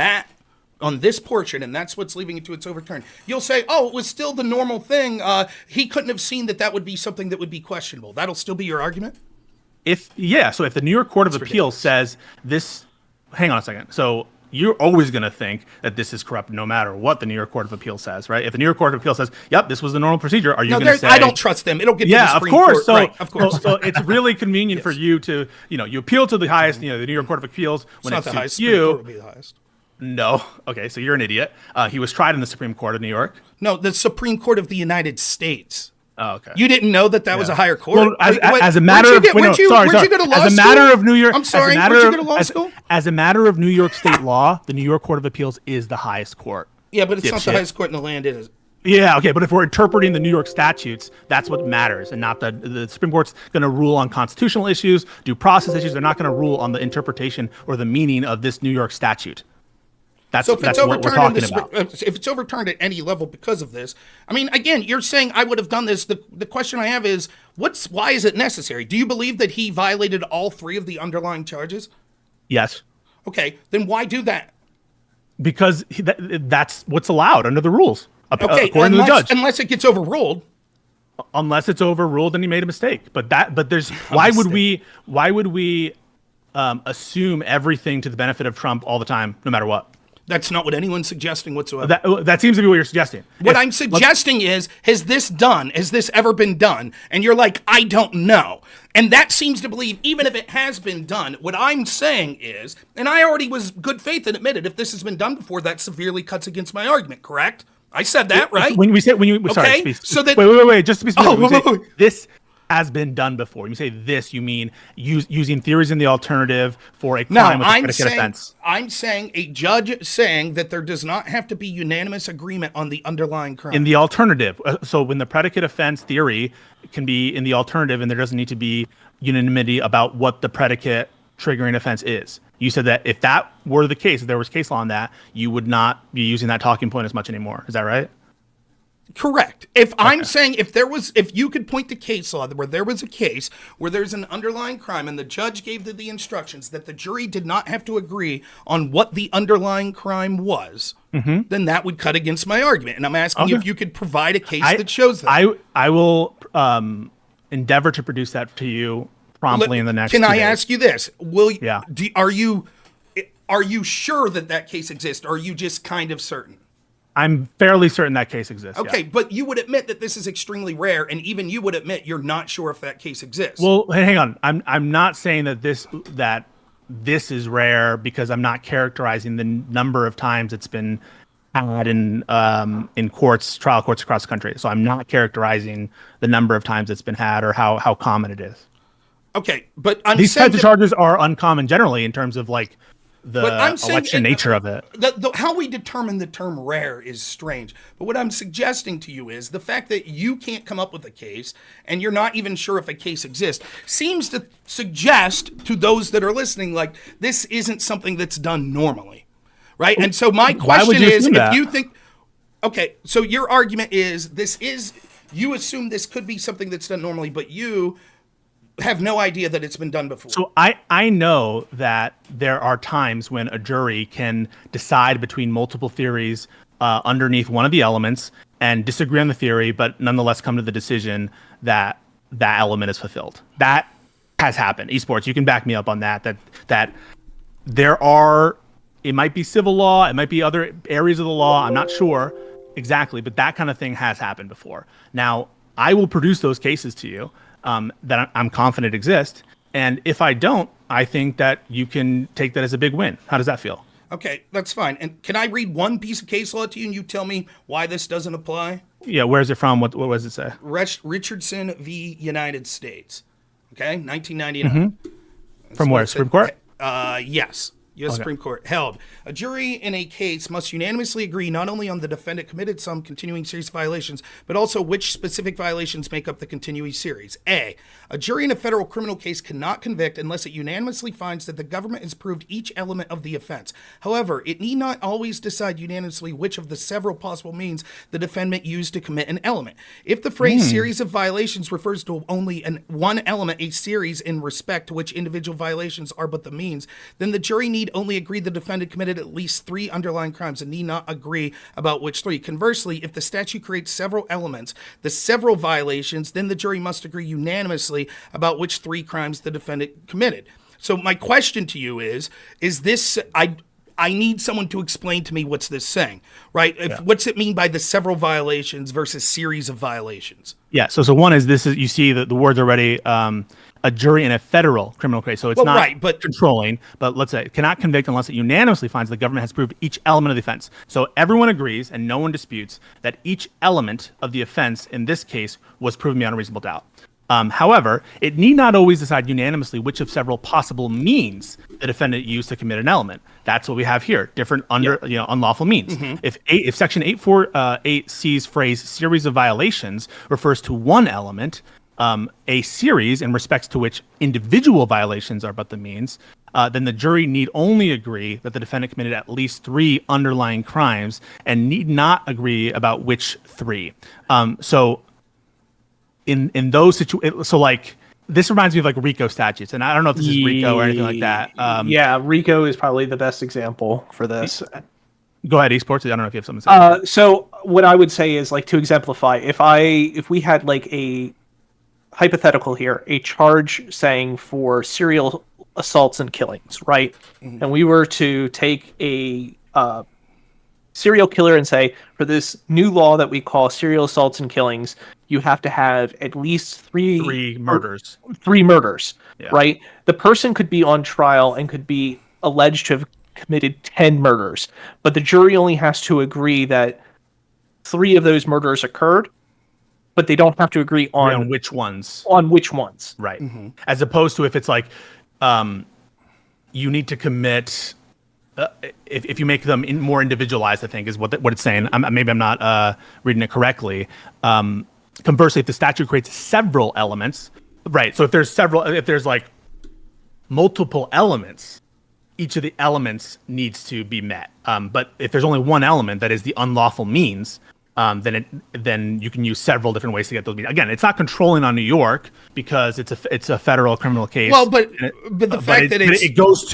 this portion, and that's what's leaving it to its overturn, you'll say, oh, it was still the normal thing. He couldn't have seen that would be something that would be questionable. That'll still be your argument? So if the New York Court of Appeals says this, hang on a second. So you're always going to think that this is corrupt no matter what the New York Court of Appeals says, right? If the New York Court of Appeals says, yep, this was the normal procedure, are you going to say... I don't trust them. It'll get to the Supreme Court. Right, of course. So it's really convenient for you to, you appeal to the highest, the New York Court of Appeals when it's it not suits the highest. you. Court would be the highest. No. Okay, so you're an idiot. He was tried in the Supreme Court of New York. No, the Supreme Court of the United States. Oh, okay. You didn't know that was a higher court? Well, as a matter of where'd you go to law school? As a matter of New York, I'm sorry, where'd you go to law school? As a matter of New York State law, the New York Court of Appeals is the highest court. Yeah, but it's not the highest court in the land, is it? Yeah, okay, but if we're interpreting the New York statutes, that's what matters, and not the Supreme Court's going to rule on constitutional issues, due process issues. They're not going to rule on the interpretation or the meaning of this New York statute. That's what we're talking about. If it's overturned at any level because of this, I mean, again, you're saying I would have done this. The question I have is, why is it necessary? Do you believe that he violated all 3 of the underlying charges? Yes. Okay, then why do that? Because that's what's allowed under the rules. Okay, according to the judge. Unless it gets overruled. Unless it's overruled, then he made a mistake. But there's why would we assume everything to the benefit of Trump all the time, no matter what? That's not what anyone's suggesting whatsoever. That seems to be what you're suggesting. What I'm suggesting is, has this ever been done? And you're like, I don't know. And that seems to believe, even if it has been done, what I'm saying is, and I already was good faith and admitted, if this has been done before, that severely cuts against my argument, correct? I said that, right? Wait, just to be specific, this has been done before. When you say this, you mean using theories in the alternative for a crime with a predicate offense. I'm saying a judge saying that there does not have to be unanimous agreement on the underlying crime. In the alternative. So when the predicate offense theory can be in the alternative and there doesn't need to be unanimity about what the predicate triggering offense is. You said that if that were the case, if there was case law on that, you would not be using that talking point as much anymore. Is that right? Correct. I'm saying if you could point to case law where there was a case where there's an underlying crime and the judge gave the instructions that the jury did not have to agree on what the underlying crime was, then that would cut against my argument. And I'm asking you if you could provide a case that shows that. I will endeavor to produce that to you promptly in the next. Can 2 I days. ask you this? Are you sure that case exists? Or are you just kind of certain? I'm fairly certain that case exists. Okay, yeah. But you would admit that this is extremely rare, and even you would admit you're not sure if that case exists. Well, hang on. I'm not saying that this is rare because I'm not characterizing the number of times it's been had in trial courts across the country. So I'm not characterizing the number of times it's been had or how common it is. Okay, but these types of charges are uncommon generally in terms of like the election nature of it. How we determine the term rare is strange. But what I'm suggesting to you is the fact that you can't come up with a case and you're not even sure if a case exists seems to suggest to those that are listening, like, this isn't something that's done normally, right? And so my question is, if you think, okay, so your argument is you assume this could be something that's done normally, but you have no idea that it's been done before. So I know that there are times when a jury can decide between multiple theories underneath one of the elements and disagree on the theory, but nonetheless come to the decision that that element is fulfilled. That has happened. Esports, you can back me up on that there are, it might be civil law, it might be other areas of the law, I'm not sure exactly, but that kind of thing has happened before. Now, I will produce those cases to you. That I'm confident exist. And if I don't, I think that you can take that as a big win. How does that feel? Okay, that's fine. And can I read one piece of case law to you and you tell me why this doesn't apply? Yeah, where's it from? What does it say? Richardson v. United States. Okay, 1999. From where? Supreme Court? Yes. U.S. Supreme Court held. A jury in a case must unanimously agree not only on the defendant committed some continuing series violations, but also which specific violations make up the continuing series. A jury in a federal criminal case cannot convict unless it unanimously finds that the government has proved each element of the offense. However, it need not always decide unanimously which of the several possible means the defendant used to commit an element. If the phrase series of violations refers to only one element, a series in respect to which individual violations are but the means, then the jury need only agree the defendant committed at least 3 underlying crimes and need not agree about which 3. Conversely, if the statute creates several elements, the several violations, then the jury must agree unanimously about which 3 crimes the defendant committed. So my question to you is this, I need someone to explain to me what's this saying, right? What's it mean by the several violations versus series of violations? Yeah. So one is you see that the words already. A jury in a federal criminal case, so it's not controlling, but let's say cannot convict unless it unanimously finds the government has proved each element of the offense. So everyone agrees and no one disputes that each element of the offense in this case was proven beyond a reasonable doubt. However, it need not always decide unanimously which of several possible means the defendant used to commit an element. That's what we have here, different unlawful means. Mm-hmm. If Section 848C's phrase "series of violations" refers to one element, a series in respects to which individual violations are but the means, then the jury need only agree that the defendant committed at least 3 underlying crimes and need not agree about which 3. So in those situations, so like this reminds me of like RICO statutes, and I don't know if this is RICO or anything like that. Yeah, RICO is probably the best example for this. Go ahead, Esports. I don't know if you have something to say. So what I would say is, like, to exemplify, if we had like a hypothetical here, a charge saying for serial assaults and killings, right? Mm-hmm. And we were to take a serial killer and say, for this new law that we call serial assaults and killings, you have to have at least three murders. 3 murders, right? The person could be on trial and could be alleged to have committed 10 murders, but the jury only has to agree that 3 of those murders occurred, but they don't have to agree on which ones. Right. Mm-hmm. As opposed to if it's like you need to commit, if you make them more individualized, I think is what it's saying. Maybe I'm not reading it correctly. Conversely, if the statute creates several elements, right? So if there's like multiple elements, each of the elements needs to be met. But if there's only one element, that is the unlawful means, then you can use several different ways to get those means. Again, it's not controlling on New York because it's a federal criminal case. Well, but the fact that it goes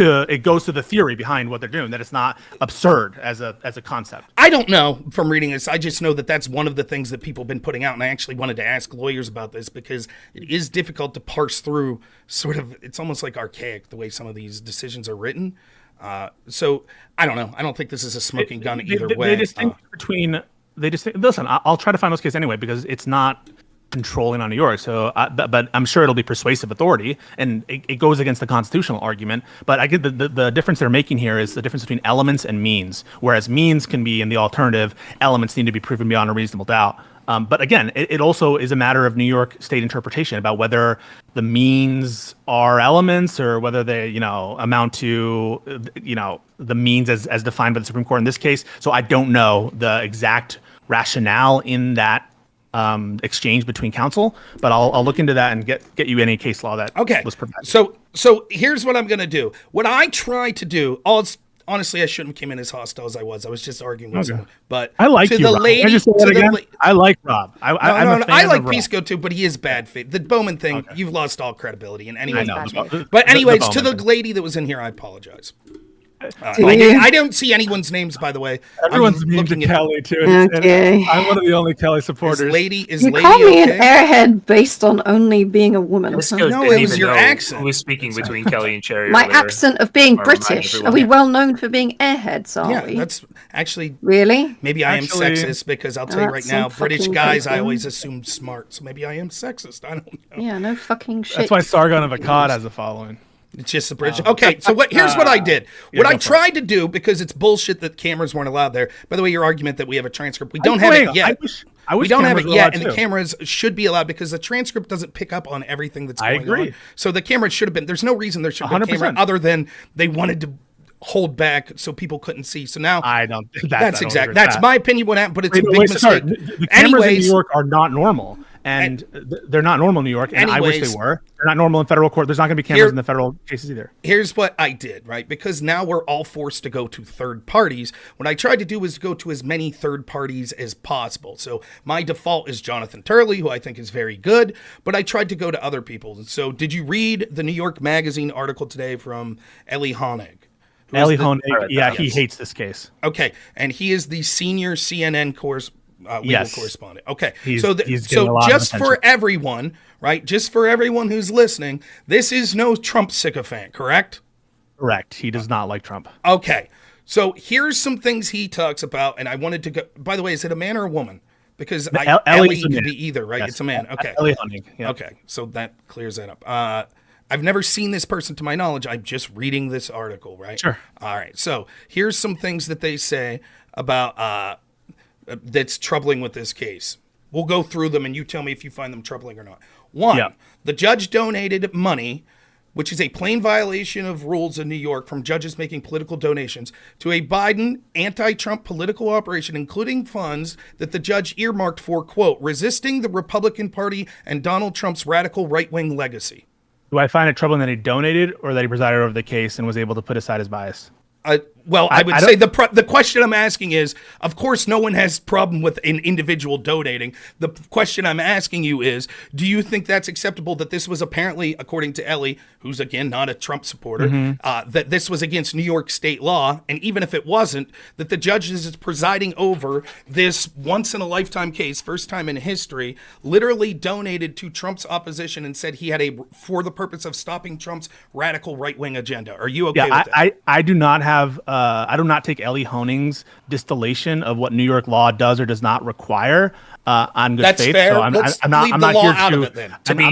to the theory behind what they're doing, that it's not absurd as a concept. I don't know from reading this. I just know that that's one of the things that people have been putting out, and I actually wanted to ask lawyers about this because it is difficult to parse through. Sort of, it's almost like archaic the way some of these decisions are written. So I don't know. I don't think this is a smoking gun either way. They distinguish between. Listen, I'll try to find those cases anyway because it's not controlling on New York. So, but I'm sure it'll be persuasive authority, and it goes against the constitutional argument. But I get the difference they're making here is the difference between elements and means. Whereas means can be in the alternative, elements need to be proven beyond a reasonable doubt. But again, it also is a matter of New York state interpretation about whether the means are elements or whether they, amount to, the means as defined by the Supreme Court in this case. So I don't know the exact rationale in that exchange between counsel, but I'll look into that and get you any case law that was provided. So here's what I'm going to do. What I try to do, honestly, I shouldn't have come in as hostile as I was. I was just arguing with someone. But I like you, Rob. Lady, I just say that again. I like Rob. I like Pisco too, but he is bad faith. The Bowman thing, you've lost all credibility. And anyways, but anyways, to the lady that was in here, I apologize. I don't see anyone's names, by the way. Everyone's looking at Kelly too. Okay. I'm one of the only Kelly supporters. Is lady call me okay? an airhead based on only being a woman. No, it was your accent. Who was speaking between Kelly and Cherry? My accent of being British. Are we well known for being airheads? Are we? That's actually really. Maybe I am sexist because I'll tell you right now, British guys I always assumed smart. So maybe I am sexist. I don't know. Yeah, no fucking shit. That's why Sargon of Akkad has a following. It's just the British. Okay, so here's what I did. What I tried to do, because it's bullshit that cameras weren't allowed there. By the way, your argument that we have a transcript, we don't have it yet. I wish we don't have it yet, and too. the cameras should be allowed because the transcript doesn't pick up on everything that's going on. So the camera should have been. There's no reason there should have been a camera other than they wanted to hold back so people couldn't see. So now I don't. That's exactly. That's my opinion. What happened, but it's a big mistake. The cameras in New York are not normal. And they're not normal in New York, and I wish they were. They're not normal in federal court. There's not going to be cameras in the federal cases either. Here's what I did, right? Because now we're all forced to go to third parties. What I tried to do was go to as many third parties as possible. So my default is Jonathan Turley, who I think is very good, but I tried to go to other people. So did you read the New York Magazine article today from Elie Honig? Elie Honig, he hates this case. Okay, and he is the senior CNN legal correspondent. Okay, he's so just for everyone, right? Just for everyone who's listening, this is no Trump sycophant, correct? Correct. He does not like Trump. Okay, So here's some things he talks about, and I wanted to go. By the way, is it a man or a woman? Because Elie could be either, right? Yes. It's a man. Okay. Elie Honig. Yeah. Okay, so that clears that up. I've never seen this person to my knowledge. I'm just reading this article, right? Sure. All right. So here's some things that they say about that's troubling with this case. We'll go through them, and you tell me if you find them troubling or not. One, the judge donated money, which is a plain violation of rules in New York from judges making political donations, to a Biden anti-Trump political operation, including funds that the judge earmarked for, quote, resisting the Republican Party and Donald Trump's radical right-wing legacy. Do I find it troubling that he donated or that he presided over the case and was able to put aside his bias? Well, I would say the question I'm asking is, of course, no one has problem with an individual donating. The question I'm asking you is, do you think that's acceptable that this was apparently, according to Elie, who's, again, not a Trump supporter, that this was against New York state law, and even if it wasn't, that the judge is presiding over this once-in-a-lifetime case, first time in history, literally donated to Trump's opposition and said he had for the purpose of stopping Trump's radical right-wing agenda. Are you okay with that? I do not have... I do not take Elie Honig's distillation of what New York law does or does not require on good faith. Fair. So I'm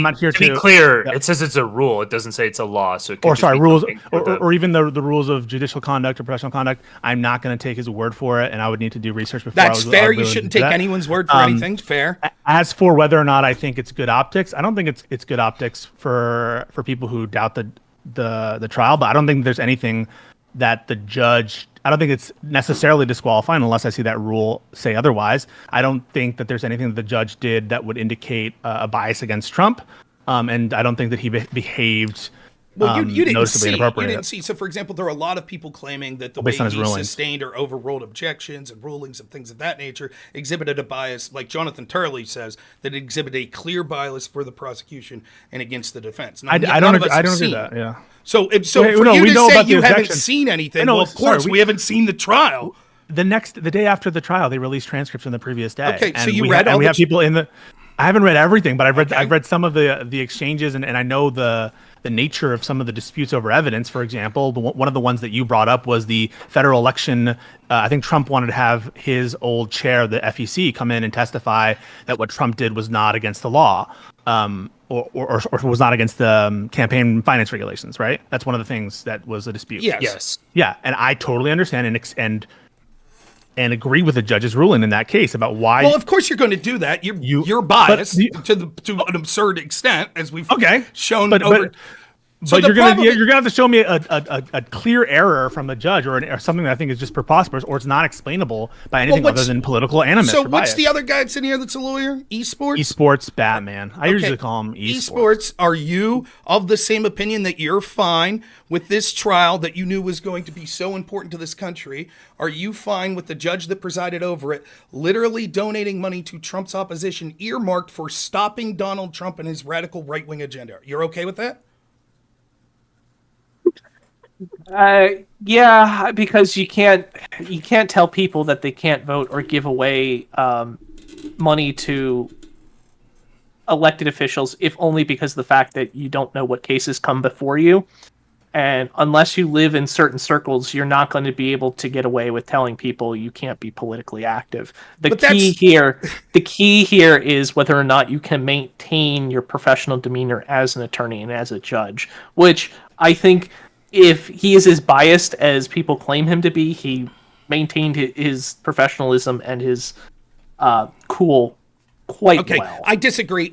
not here to be clear. It says it's a rule. It doesn't say it's a law. So it rules or even the rules of judicial conduct or professional conduct. I'm not going to take his word for it, and I would need to do research before. That's fair. You shouldn't take anyone's word for anything. Fair. As for whether or not I think it's good optics, I don't think it's good optics for people who doubt the trial. But I don't think there's anything that the judge, I don't think it's necessarily disqualifying unless I see that rule say otherwise. I don't think that there's anything that the judge did that would indicate a bias against Trump. And I don't think that he behaved you didn't noticeably inappropriate. You didn't see. So, for example, there are a lot of people claiming that the way he sustained or overruled objections and rulings and things of that nature exhibited a bias, like Jonathan Turley says, that it exhibited a clear bias for the prosecution and against the defense. Now, I don't agree with that, yeah. So you to say you haven't seen anything, well, of course, we haven't seen the trial. The day after the trial, they released transcripts from the previous day. Okay, and so you read all we have people in the... I haven't read everything, but I've read some of the exchanges, and I know the nature of some of the disputes over evidence. For example, one of the ones that you brought up was the federal election. I think Trump wanted to have his old chair of the FEC come in and testify that what Trump did was not against the law, or was not against the campaign finance regulations. Right? That's one of the things that was a dispute. Yes. Yeah, and I totally understand and agree with the judge's ruling in that case about why. Well, of course you're going to do that. You're biased to an absurd extent, as we've shown. But you're gonna have to show me a clear error from the judge or something that I think is just preposterous or it's not explainable by anything other than political animus. So what's the other guy that's in here that's a lawyer? Esports? Esports Batman. I usually call him Esports. Esports, are you of the same opinion that you're fine with this trial that you knew was going to be so important to this country? Are you fine with the judge that presided over it literally donating money to Trump's opposition earmarked for stopping Donald Trump and his radical right-wing agenda? You're okay with that? Yeah, because you can't tell people that they can't vote or give away money to elected officials, if only because of the fact that you don't know what cases come before you. And unless you live in certain circles, you're not going to be able to get away with telling people you can't be politically active. The key here is whether or not you can maintain your professional demeanor as an attorney and as a judge, which I think if he is as biased as people claim him to be, he maintained his professionalism and his cool quite well. I disagree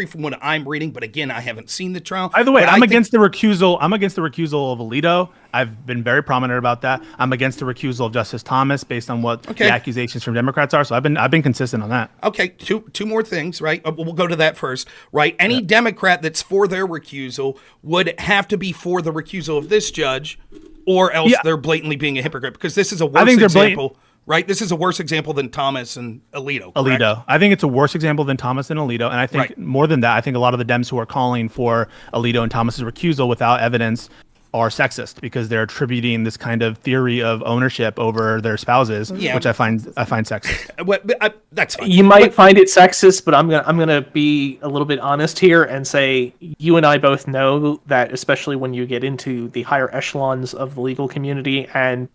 from what I'm reading, but again, I haven't seen the trial. By the way, I'm against the recusal of Alito. I've been very prominent about that. I'm against the recusal of Justice Thomas based on what the accusations from Democrats are. So I've been consistent on that. Okay, two more things, right? We'll go to that first, right? Any Democrat that's for their recusal would have to be for the recusal of this judge, or else they're blatantly being a hypocrite, because this is a worse example. Right, this is a worse example than Thomas and Alito. Correct? Alito, I think it's a worse example than Thomas and Alito, and I think more than that, I think a lot of the Dems who are calling for Alito and Thomas's recusal without evidence are sexist, because they're attributing this kind of theory of ownership over their spouses, which I find sexist. That's fine. You might find it sexist, but I'm gonna be a little bit honest here and say you and I both know that, especially when you get into the higher echelons of the legal community and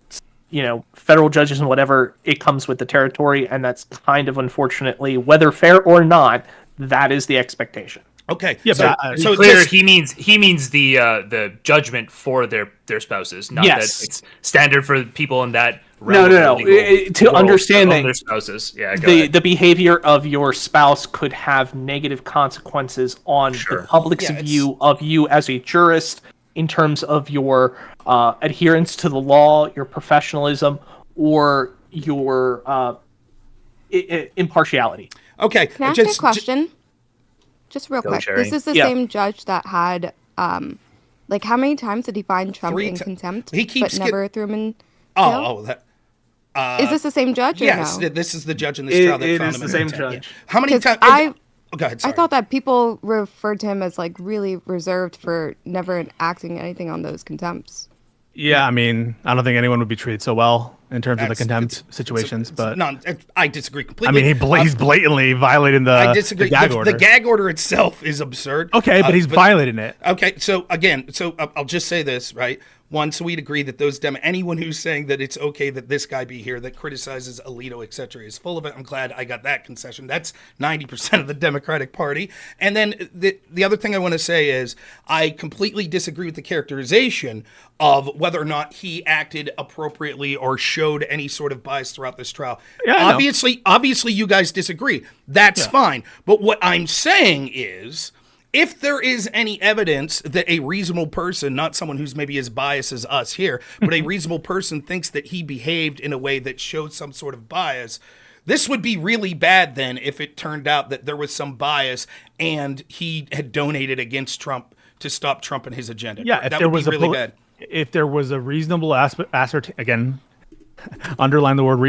federal judges and whatever, it comes with the territory, and that's kind of, unfortunately, whether fair or not, that is the expectation. Okay. Yeah, so clear. He means the judgment for their spouses, not that it's standard for people in that realm. No. To understand that their spouses. Yeah. The behavior of your spouse could have negative consequences on the public's view of you as a jurist in terms of your adherence to the law, your professionalism, or your impartiality. Okay. Can I ask a question? Just real quick. Sherry. This is the same judge that had, how many times did he find Trump in contempt? He keeps never threw him in jail? Is this the same judge? Yes, or no? this is the judge in this trial that found him the same contempt. judge. Yeah. How many times? Go ahead. Sorry. I thought that people referred to him as really reserved for never acting anything on those contempts. Yeah, I mean, I don't think anyone would be treated so well in terms of the contempt situations, but I disagree completely. I mean, he's blatantly violating the the gag order. The gag order itself is absurd. Okay, but he's violating it. Okay, so I'll just say this, right? One, so we'd agree that anyone who's saying that it's okay that this guy be here, that criticizes Alito, etc., is full of it. I'm glad I got that concession. That's 90% of the Democratic Party. And then the other thing I want to say is I completely disagree with the characterization of whether or not he acted appropriately or showed any sort of bias throughout this trial. Yeah, obviously, you guys disagree. That's fine. But what I'm saying is, if there is any evidence that a reasonable person, not someone who's maybe as biased as us here, but a reasonable person thinks that he behaved in a way that showed some sort of bias, this would be really bad then if it turned out that there was some bias and he had donated against Trump to stop Trump and his agenda. Yeah, that would be really bad. If there was a reasonable again, underline the word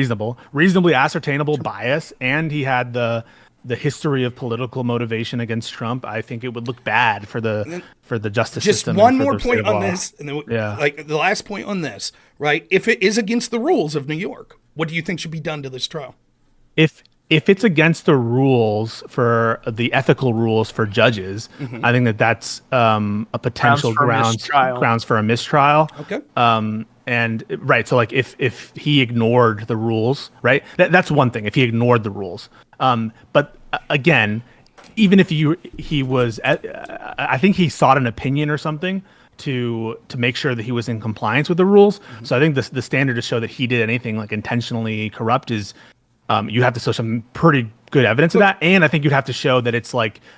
reasonably ascertainable bias, and he had the history of political motivation against Trump, I think it would look bad for the justice system. Just one more point on this, and then the last point on this, right? If it is against the rules of New York, what do you think should be done to this trial? If it's against the rules for the ethical rules for judges, I think that's a potential grounds for a mistrial. Okay. And right, so if he ignored the rules, right, that's one thing. If he ignored the rules, but again, even if he was, I think he sought an opinion or something to make sure that he was in compliance with the rules. So I think the standard to show that he did anything intentionally corrupt is you have to show some pretty good evidence of that, and I think you'd have to show that it's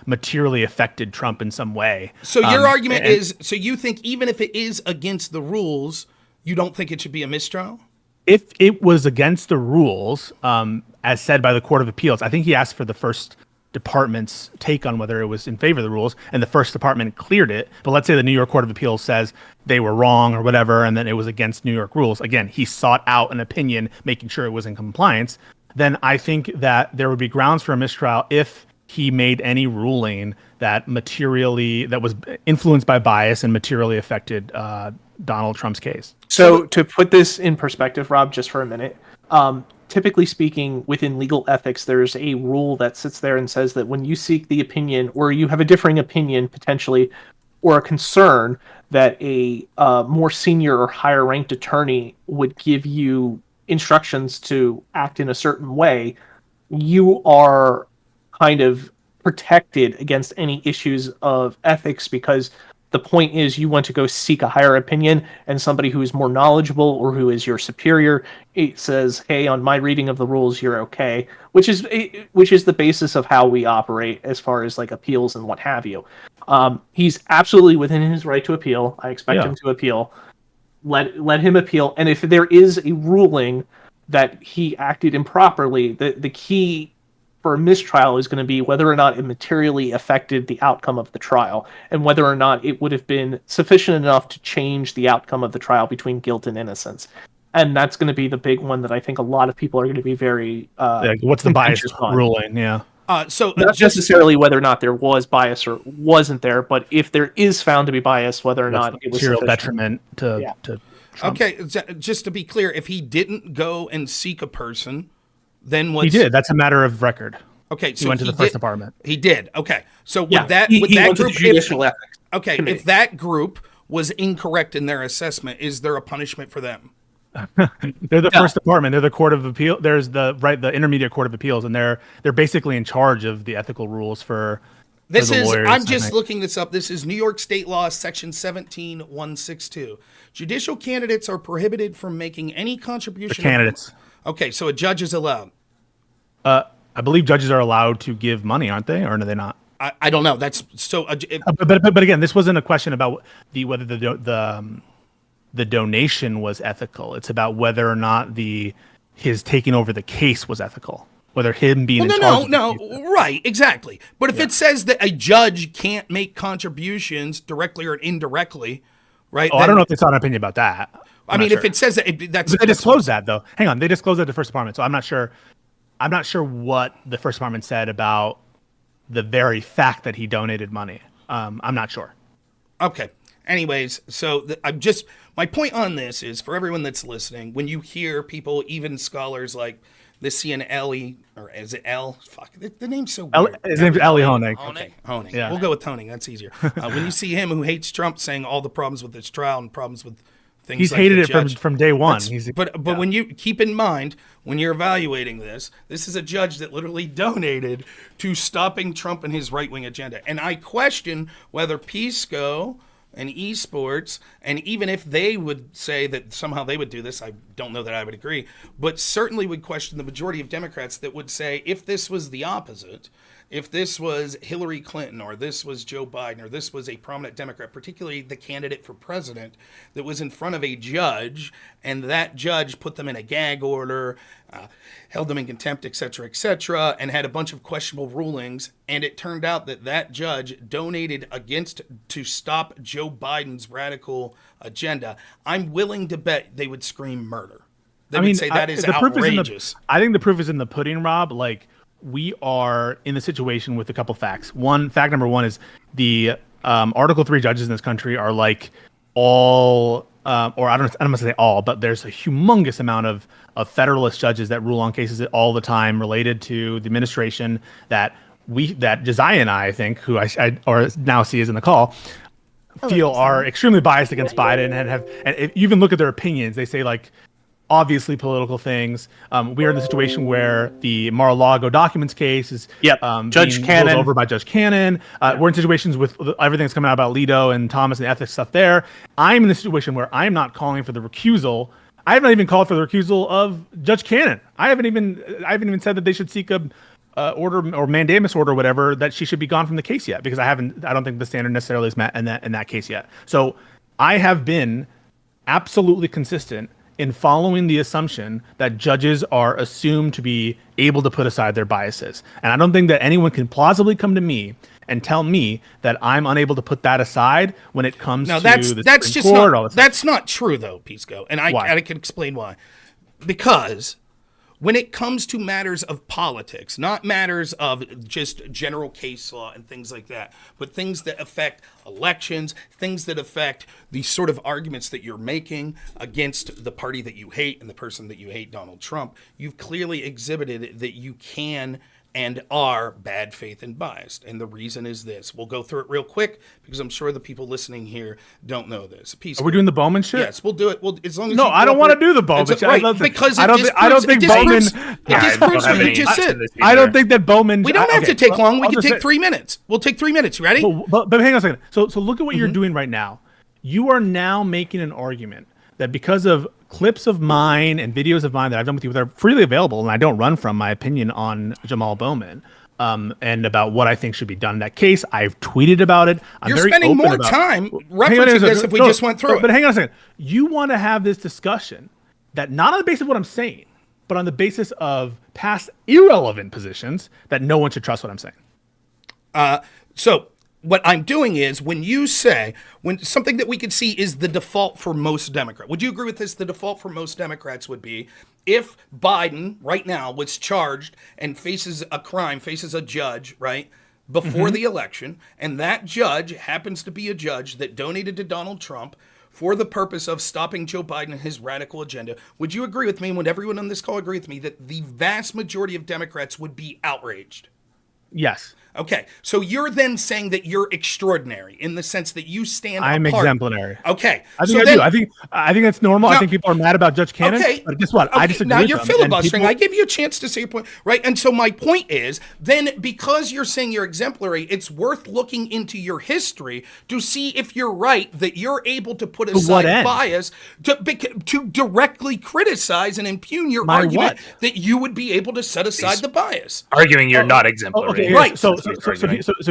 materially affected Trump in some way. So your argument is, so you think even if it is against the rules, you don't think it should be a mistrial? If it was against the rules, as said by the Court of Appeals, I think he asked for the first department's take on whether it was in favor of the rules, and the first department cleared it. But let's say the New York Court of Appeals says they were wrong or whatever, and then it was against New York rules. Again, he sought out an opinion, making sure it was in compliance. Then I think that there would be grounds for a mistrial if he made any ruling that was influenced by bias and materially affected Donald Trump's case. So to put this in perspective, Rob, just for a minute, typically speaking, within legal ethics, there's a rule that sits there and says that when you seek the opinion, or you have a differing opinion potentially, or a concern that a more senior or higher ranked attorney would give you instructions to act in a certain way, you are kind of protected against any issues of ethics, because the point is you want to go seek a higher opinion, and somebody who is more knowledgeable or who is your superior, it says, hey, on my reading of the rules, you're okay, which is the basis of how we operate as far as appeals and what have you. He's absolutely within his right to appeal. I expect him to appeal. Let him appeal. And if there is a ruling that he acted improperly, the key for a mistrial is going to be whether or not it materially affected the outcome of the trial, and whether or not it would have been sufficient enough to change the outcome of the trial between guilt and innocence. And that's going to be the big one that I think a lot of people are going to be very what's the bias ruling? Yeah. So not necessarily whether or not there was bias or wasn't there, but if there is found to be bias, whether or not it was material detriment to Trump. Okay, just to be clear, if he didn't go and seek a person, then what? He did. That's a matter of record. Okay, so he went to the first department. He did. Okay, so he went group, to judicial ethics if that group was incorrect in their assessment, is there a punishment for them? They're the first department. They're the court of appeal. There's the intermediate court of appeals, and they're basically in charge of the ethical rules for. This is, lawyers, I'm just looking this up. This is New York State Law, Section 17162. Judicial candidates are prohibited from making any contribution. Candidates. Okay, so a judge is allowed. I believe judges are allowed to give money, aren't they? Or are they not? I don't know. That's so. But again, this wasn't a question about whether the donation was ethical. It's about whether or not his taking over the case was ethical. Whether him being right, exactly. But if it says that a judge can't make contributions directly or indirectly, right? I don't know if they saw an opinion about that. If it says that, that's. But they disclosed that though. Hang on, they disclosed that to the First Department, so I'm not sure. I'm not sure what the First Department said about the very fact that he donated money. I'm not sure. Okay. Anyways, so my point on this is for everyone that's listening, when you hear people, even scholars like this, Elie, or is it L? Fuck, the name's so weird. His name's Elie Honig. Okay, Honig. Yeah. We'll go with Honig. That's easier. When you see him who hates Trump saying all the problems with this trial and problems with things he's like hated the it judge, from day one. But when you keep in mind, when you're evaluating this is a judge that literally donated to stopping Trump and his right-wing agenda. And I question whether Pisco and Esports, and even if they would say that somehow they would do this, I don't know that I would agree, but certainly would question the majority of Democrats that would say if this was the opposite, if this was Hillary Clinton or this was Joe Biden or this was a prominent Democrat, particularly the candidate for president that was in front of a judge and that judge put them in a gag order, held them in contempt, et cetera, and had a bunch of questionable rulings, and it turned out that that judge donated to stop Joe Biden's radical agenda, I'm willing to bet they would scream murder. They would say that is outrageous. I think the proof is in the pudding, Rob. Like, we are in the situation with a couple facts. Fact number one is the Article 3 judges in this country are like all, or I don't want to say all, but there's a humongous amount of Federalist judges that rule on cases all the time related to the administration that Josiah and I think, who I or now see is in the call, feel are extremely biased against Biden and if you even look at their opinions, they say like, obviously political things. We are in the situation where the Mar-a-Lago documents case is Judge being Cannon ruled over by Judge Cannon. We're in situations with everything that's coming out about Alito and Thomas and the ethics stuff there. I'm in the situation where I'm not calling for the recusal. I have not even called for the recusal of Judge Cannon. I haven't even said that they should seek a order or mandamus order or whatever, that she should be gone from the case yet, because I don't think the standard necessarily is met in that case yet. So I have been absolutely consistent in following the assumption that judges are assumed to be able to put aside their biases. And I don't think that anyone can plausibly come to me and tell me that I'm unable to put that aside when it comes to the Supreme Court. That's not true, though, Pisco. And I can explain why. Because when it comes to matters of politics, not matters of just general case law and things like that, but things that affect elections, things that affect the sort of arguments that you're making against the party that you hate and the person that you hate, Donald Trump, you've clearly exhibited that you can and are bad faith and biased. And the reason is this. We'll go through it real quick because I'm sure the people listening here don't know this. Are we doing the Bowman shit? Yes, we'll do it. Well, as long as I don't want to do the Bowman shit. Right, because I don't think Bowman. It disproves what you just said. I don't think that Bowman. We don't have to take long. We can take 3 minutes. We'll take 3 minutes. You ready? But hang on a second. So look at what you're doing right now. You are now making an argument that because of clips of mine and videos of mine that I've done with you that are freely available, and I don't run from my opinion on Jamal Bowman, and about what I think should be done in that case. I've tweeted about it. You're spending more time referencing this if we just went through it. But hang on a second. You want to have this discussion that not on the basis of what I'm saying, but on the basis of past irrelevant positions that no one should trust what I'm saying. So what I'm doing is when something that we could see is the default for most Democrats. Would you agree with this? The default for most Democrats would be if Biden right now was charged and faces a crime, faces a judge, right, before the election, and that judge happens to be a judge that donated to Donald Trump for the purpose of stopping Joe Biden and his radical agenda. Would you agree with me, and would everyone on this call agree with me, that the vast majority of Democrats would be outraged? Yes. Okay, so you're then saying that you're extraordinary in the sense that you stand I'm apart. exemplary. Okay. I think I do. I think that's normal. Now, I think people are mad about Judge Cannon. Okay. But guess what? Okay, I disagree now with you're them. filibustering. People... I give you a chance to say your point, right? And so my point is, then because you're saying you're exemplary, it's worth looking into your history to see if you're right that you're able to put aside bias to directly criticize and impugn your argument that you would be able to set aside the bias. Arguing you're not exemplary. Okay, right. So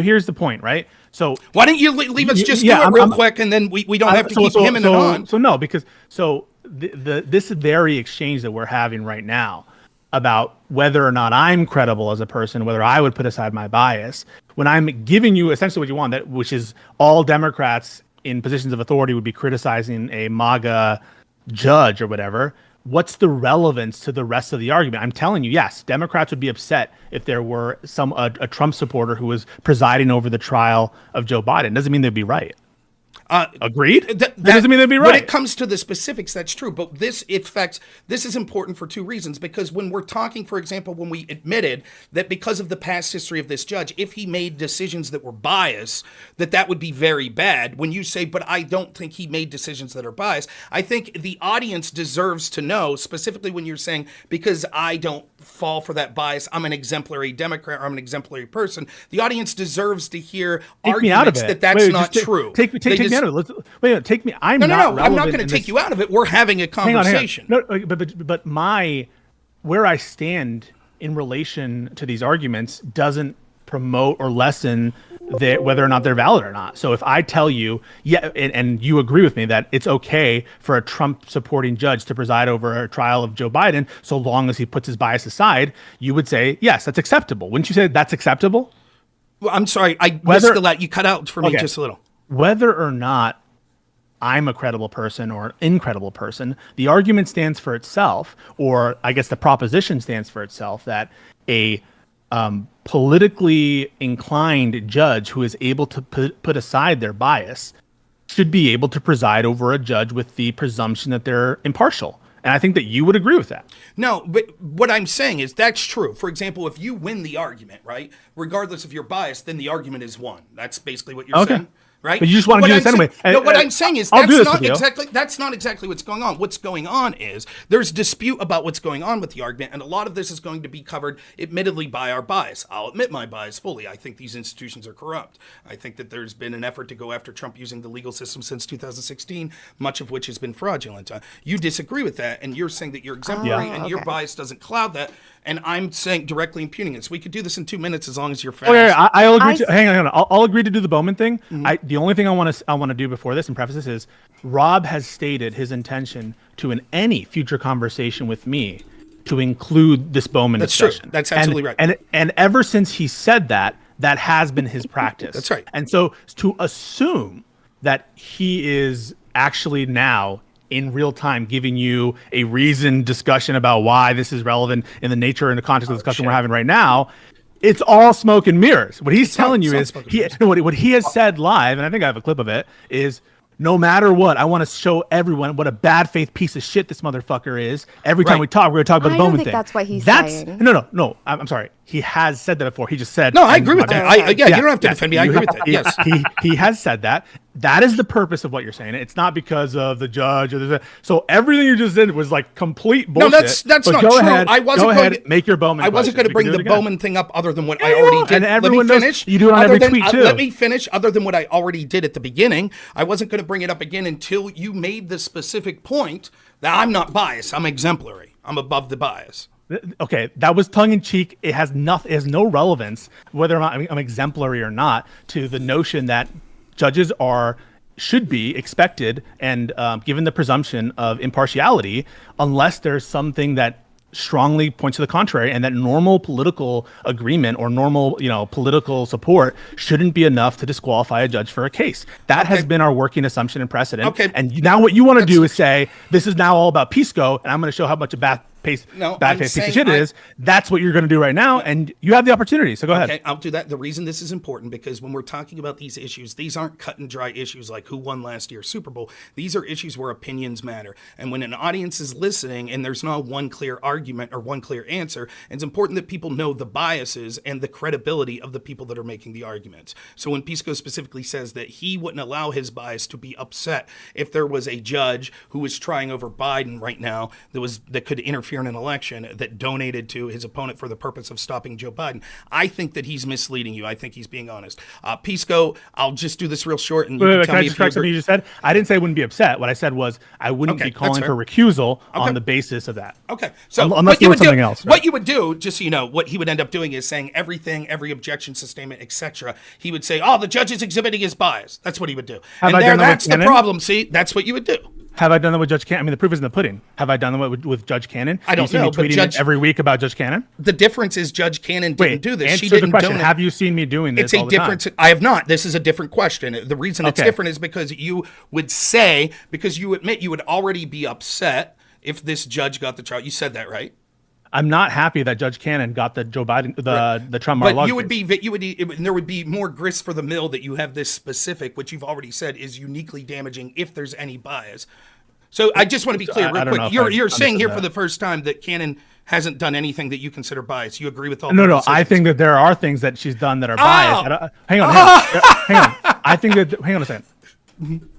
here's the point, right? So why don't you leave us just do it real quick, and then we don't have to keep him and on. So no, because this very exchange that we're having right now about whether or not I'm credible as a person, whether I would put aside my bias, when I'm giving you essentially what you want, which is all Democrats in positions of authority would be criticizing a MAGA judge or whatever. What's the relevance to the rest of the argument? I'm telling you, yes, Democrats would be upset if there were a Trump supporter who was presiding over the trial of Joe Biden. Doesn't mean they'd be right. Agreed? That doesn't mean they'd be right. When it comes to the specifics, that's true. But this is important for two reasons. Because when we're talking, for example, when we admitted that because of the past history of this judge, if he made decisions that were biased, that would be very bad. When you say, but I don't think he made decisions that are biased, I think the audience deserves to know, specifically when you're saying, because I don't fall for that bias, I'm an exemplary Democrat, or I'm an exemplary person, the audience deserves to hear arguments that's not true. Take me out of it. Take me. I'm not I'm not going to take you out of it. We're having a conversation. Hang on. No, but where I stand in relation to these arguments doesn't promote or lessen whether or not they're valid or not. So if I tell you, and you agree with me that it's okay for a Trump supporting judge to preside over a trial of Joe Biden, so long as he puts his bias aside, you would say, yes, that's acceptable. Wouldn't you say that's acceptable? Well, I'm sorry. I missed a lot. You cut out for me just a little. Whether or not I'm a credible person or an incredible person, the argument stands for itself, or I guess the proposition stands for itself, that a politically inclined judge who is able to put aside their bias should be able to preside over a judge with the presumption that they're impartial. And I think that you would agree with that. No, but what I'm saying is that's true. For example, if you win the argument, right, regardless of your bias, then the argument is won. That's basically what you're saying. Right? But you just want to do this anyway. No, what I'm saying is that's not exactly what's going on. What's going on is there's dispute about what's going on with the argument, and a lot of this is going to be covered, admittedly, by our bias. I'll admit my bias fully. I think these institutions are corrupt. I think that there's been an effort to go after Trump using the legal system since 2016, much of which has been fraudulent. You disagree with that, and you're saying that you're exemplary, and your bias doesn't cloud that. And I'm saying directly impugning it. So we could do this in 2 minutes as long as you're fast. I'll agree. Hang on. I'll agree to do the Bowman thing. Mm-hmm. The only thing I want to do before this and preface this is Rob has stated his intention to, in any future conversation with me, to include this Bowman discussion. True. That's absolutely right. And ever since he said that has been his practice. That's right. And so to assume that he is actually now in real time giving you a reasoned discussion about why this is relevant in the nature and the context of the discussion we're having right now, it's all smoke and mirrors. What he's telling you is what he has said live, and I think I have a clip of it, is no matter what, I want to show everyone what a bad faith piece of shit this motherfucker is. Every time we talk, we're going to talk about the Bowman thing. That's what he's saying. No. I'm sorry. He has said that before. He just said. No, I agree with that. You don't have to defend me. I agree with that. Yes. He has said that. That is the purpose of what you're saying. It's not because of the judge or so everything you just did was like complete bullshit. No, that's not true. I wasn't going to make your Bowman. I wasn't going to bring the Bowman thing up other than what I already did. And everyone let me finish. You do it on every tweet too. Let me finish. Other than what I already did at the beginning, I wasn't going to bring it up again until you made the specific point that I'm not biased. I'm exemplary. I'm above the bias. Okay, that was tongue in cheek. It has no relevance whether or not I'm exemplary or not to the notion that judges should be expected and given the presumption of impartiality, unless there's something that strongly points to the contrary, and that normal political agreement or normal, political support shouldn't be enough to disqualify a judge for a case. That has been our working assumption and precedent. Okay. And now what you want to do is say, this is now all about Pisco, and I'm going to show how much a bad piece I'm of saying shit it is, that's what you're going to do right now, and you have the opportunity. So go ahead. Okay, I'll do that. The reason this is important, because when we're talking about these issues, these aren't cut and dry issues like who won last year's Super Bowl. These are issues where opinions matter. And when an audience is listening and there's not one clear argument or one clear answer, it's important that people know the biases and the credibility of the people that are making the arguments. So when Pisco specifically says that he wouldn't allow his bias to be upset if there was a judge who was trying over Biden right now that could interfere in an election that donated to his opponent for the purpose of stopping Joe Biden, I think that he's misleading you. I think he's being honest. Pisco, I'll just do this real short, and you can tell me if you agree. You just said I didn't say I wouldn't be upset. What I said was I wouldn't be calling for recusal on the basis of that. Okay, so unless there was something else. Right? What you would do, just so you know, what he would end up doing is saying everything, every objection, sustainment, etc. He would say, "Oh, the judge is exhibiting his bias." That's what he would do. That's the problem. See, that's what you would do. Have I done that with Judge Cannon? I mean, the proof is in the pudding. Have I done that with Judge Cannon? I don't know. You see me tweeting every week about Judge Cannon? The difference is Judge Cannon didn't do this. She didn't donate. Have you seen me doing this? It's a difference. I have not. This is a different question. The reason it's different is because you would say, because you admit you would already be upset if this judge got the trial. You said that, right? I'm not happy that Judge Cannon got the Joe Biden, the Trump Mar-a-Lago. But there would be more grist for the mill that you have this specific, which you've already said is uniquely damaging if there's any bias. So I just want to be clear, real quick. You're saying here for the first time that Cannon hasn't done anything that you consider biased. You agree with all? No. I think that there are things that she's done that are biased. Hang on. I think that. Hang on a second.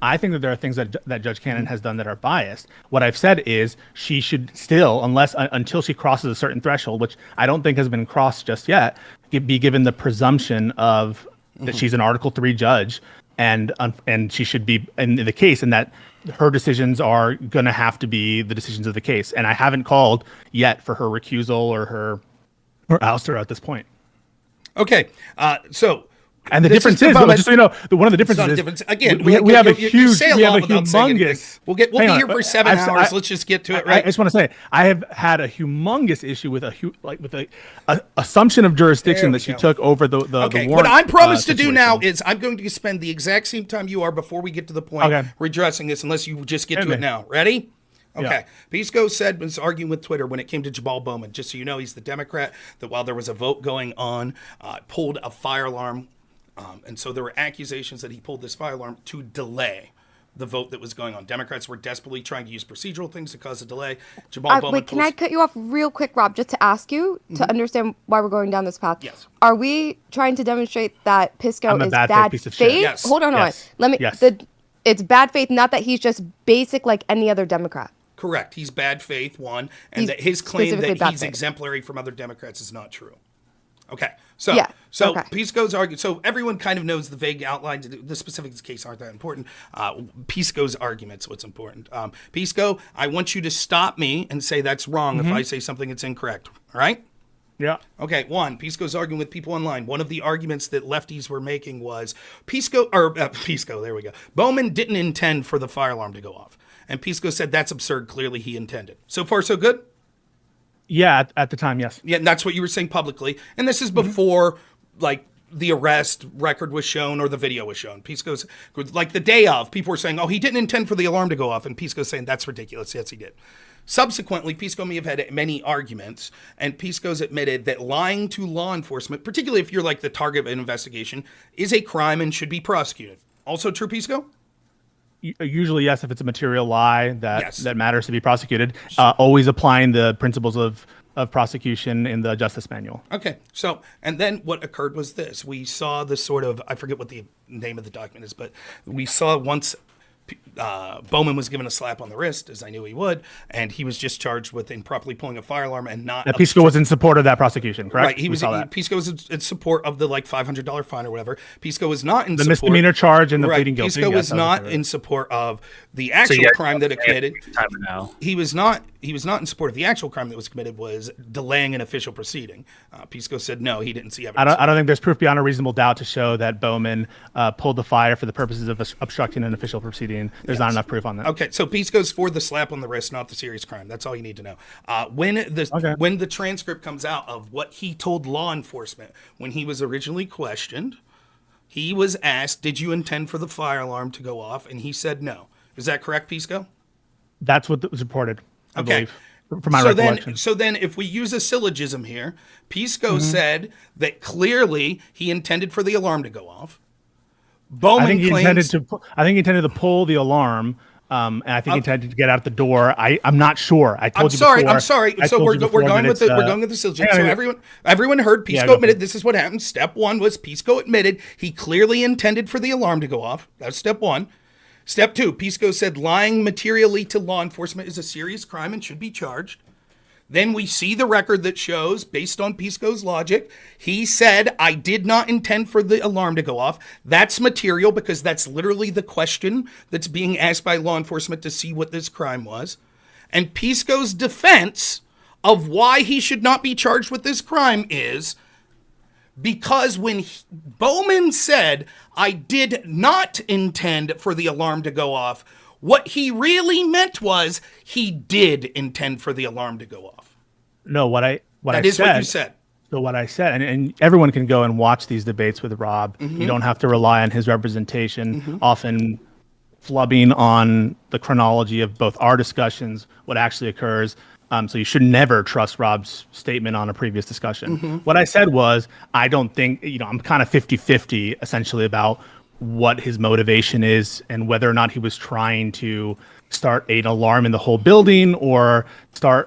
I think that there are things that Judge Cannon has done that are biased. What I've said is she should still, until she crosses a certain threshold, which I don't think has been crossed just yet, be given the presumption of that she's an Article III judge, and she should be in the case, and that her decisions are going to have to be the decisions of the case. And I haven't called yet for her recusal or her ouster at this point. Okay, so. And the difference is, just so you know, one of the differences is, again, we have a humongous. We'll be here for 7 hours. Let's just get to it, right? I just want to say, I have had a humongous issue with a assumption of jurisdiction that she took over the warrant. What I promise to do now is I'm going to spend the exact same time you are before we get to the point redressing this, unless you just get to it now. Ready? Okay. Yeah. Pisco was arguing with Twitter when it came to Jamal Bowman. Just so you know, he's the Democrat that while there was a vote going on, pulled a fire alarm. And so there were accusations that he pulled this fire alarm to delay the vote that was going on. Democrats were desperately trying to use procedural things to cause a delay. Jamal Bowman. Wait, can I cut you off real quick, Rob, just to ask you to understand why we're going down this path? Yes. Are we trying to demonstrate that Pisco is bad faith? Yes. Hold on. Let me. Yes. It's bad faith, not that he's just basic like any other Democrat. Correct. He's bad faith, one, and that his claim that he's exemplary from other Democrats is not true. Okay. So Pisco's argument. So everyone kind of knows the vague outlines. The specifics of the case aren't that important. Pisco's argument's what's important. Pisco, I want you to stop me and say that's wrong if I say something that's incorrect. All right? Yeah. Okay. One, Pisco's arguing with people online. One of the arguments that lefties were making was Pisco. There we go. Bowman didn't intend for the fire alarm to go off, and Pisco said that's absurd. Clearly, he intended. So far, so good. Yeah, at the time, yes. Yeah, and that's what you were saying publicly. And this is before, the arrest record was shown or the video was shown. Pisco's, the day of, people were saying, oh, he didn't intend for the alarm to go off. And Pisco's saying, that's ridiculous. Yes, he did. Subsequently, Pisco may have had many arguments, and Pisco's admitted that lying to law enforcement, particularly if you're the target of an investigation, is a crime and should be prosecuted. Also true, Pisco? Usually, yes, if it's a material lie that matters to be prosecuted, always applying the principles of prosecution in the Justice Manual. Okay, so, and then what occurred was this. We saw the sort of, I forget what the name of the document is, but we saw once Bowman was given a slap on the wrist, as I knew he would, and he was just charged with improperly pulling a fire alarm and not. Pisco was in support of that prosecution, correct? Right. Pisco was in support of the $500 fine or whatever. Pisco was not in the support. Misdemeanor charge and the pleading guilty. Pisco was not in support of the actual crime that it committed. He was not in support of the actual crime that was committed, was delaying an official proceeding. Pisco said no, he didn't see evidence. I don't think there's proof beyond a reasonable doubt to show that Bowman pulled the fire for the purposes of obstructing an official proceeding. There's not enough proof on that. Okay, so Pisco's for the slap on the wrist, not the serious crime. That's all you need to know. When the transcript comes out of what he told law enforcement when he was originally questioned, he was asked, did you intend for the fire alarm to go off? And he said no. Is that correct, Pisco? That's what was reported, I believe. from my recollection. So then if we use a syllogism here, Pisco said that clearly he intended for the alarm to go off. Bowman I think he claims, intended to pull the alarm. And I think he intended to get out the door. I'm not sure. I'm sorry. So we're going with the syllogism. So everyone heard Pisco admitted this is what happened. Step one was Pisco admitted he clearly intended for the alarm to go off. That's step one. Step two, Pisco said lying materially to law enforcement is a serious crime and should be charged. Then we see the record that shows, based on Pisco's logic, he said, I did not intend for the alarm to go off. That's material because that's literally the question that's being asked by law enforcement to see what this crime was. And Pisco's defense of why he should not be charged with this crime is because when Bowman said, I did not intend for the alarm to go off, what he really meant was he did intend for the alarm to go off. No, what I That is what you said. So what I said, and everyone can go and watch these debates with Rob. Mm-hmm. You don't have to rely on his representation, often flubbing on the chronology of both our discussions, what actually occurs. So you should never trust Rob's statement on a previous discussion. What I said was, I don't think, I'm kind of 50-50 essentially about what his motivation is and whether or not he was trying to start an alarm in the whole building or start,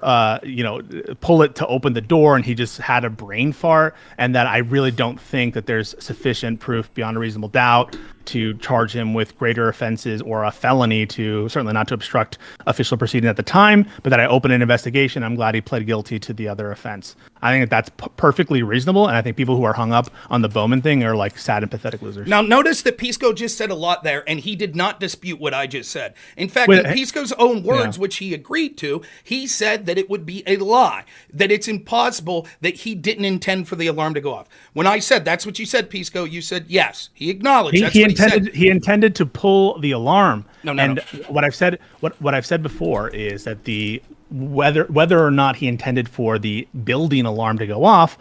pull it to open the door and he just had a brain fart, and that I really don't think that there's sufficient proof beyond a reasonable doubt to charge him with greater offenses or a felony to certainly not to obstruct official proceeding at the time, but that I opened an investigation. I'm glad he pled guilty to the other offense. I think that's perfectly reasonable. And I think people who are hung up on the Bowman thing are like sad and pathetic losers. Now, notice that Pisco just said a lot there, and he did not dispute what I just said. In fact, in Pisco's own words, which he agreed to, he said that it would be a lie, that it's impossible that he didn't intend for the alarm to go off. When I said, that's what you said, Pisco, you said, yes, he acknowledged. He intended to pull the alarm. No. What I've said before is that the whether or not he intended for the building alarm to go off,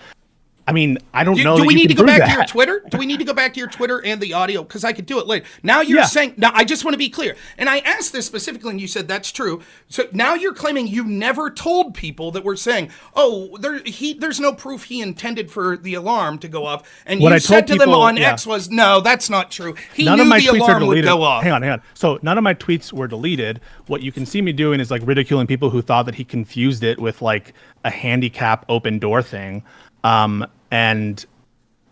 I mean, I don't know. Do we need to go back to your Twitter? Do we need to go back to your Twitter and the audio? Because I could do it later. Now you're saying, now I just want to be clear. And I asked this specifically and you said that's true. So now you're claiming you never told people that were saying, oh, there's no proof he intended for the alarm to go off. And what you said to them on X was, no, that's not true. He knew the alarm would go off. Hang on. So none of my tweets were deleted. What you can see me doing is like ridiculing people who thought that he confused it with like a handicap open door thing. And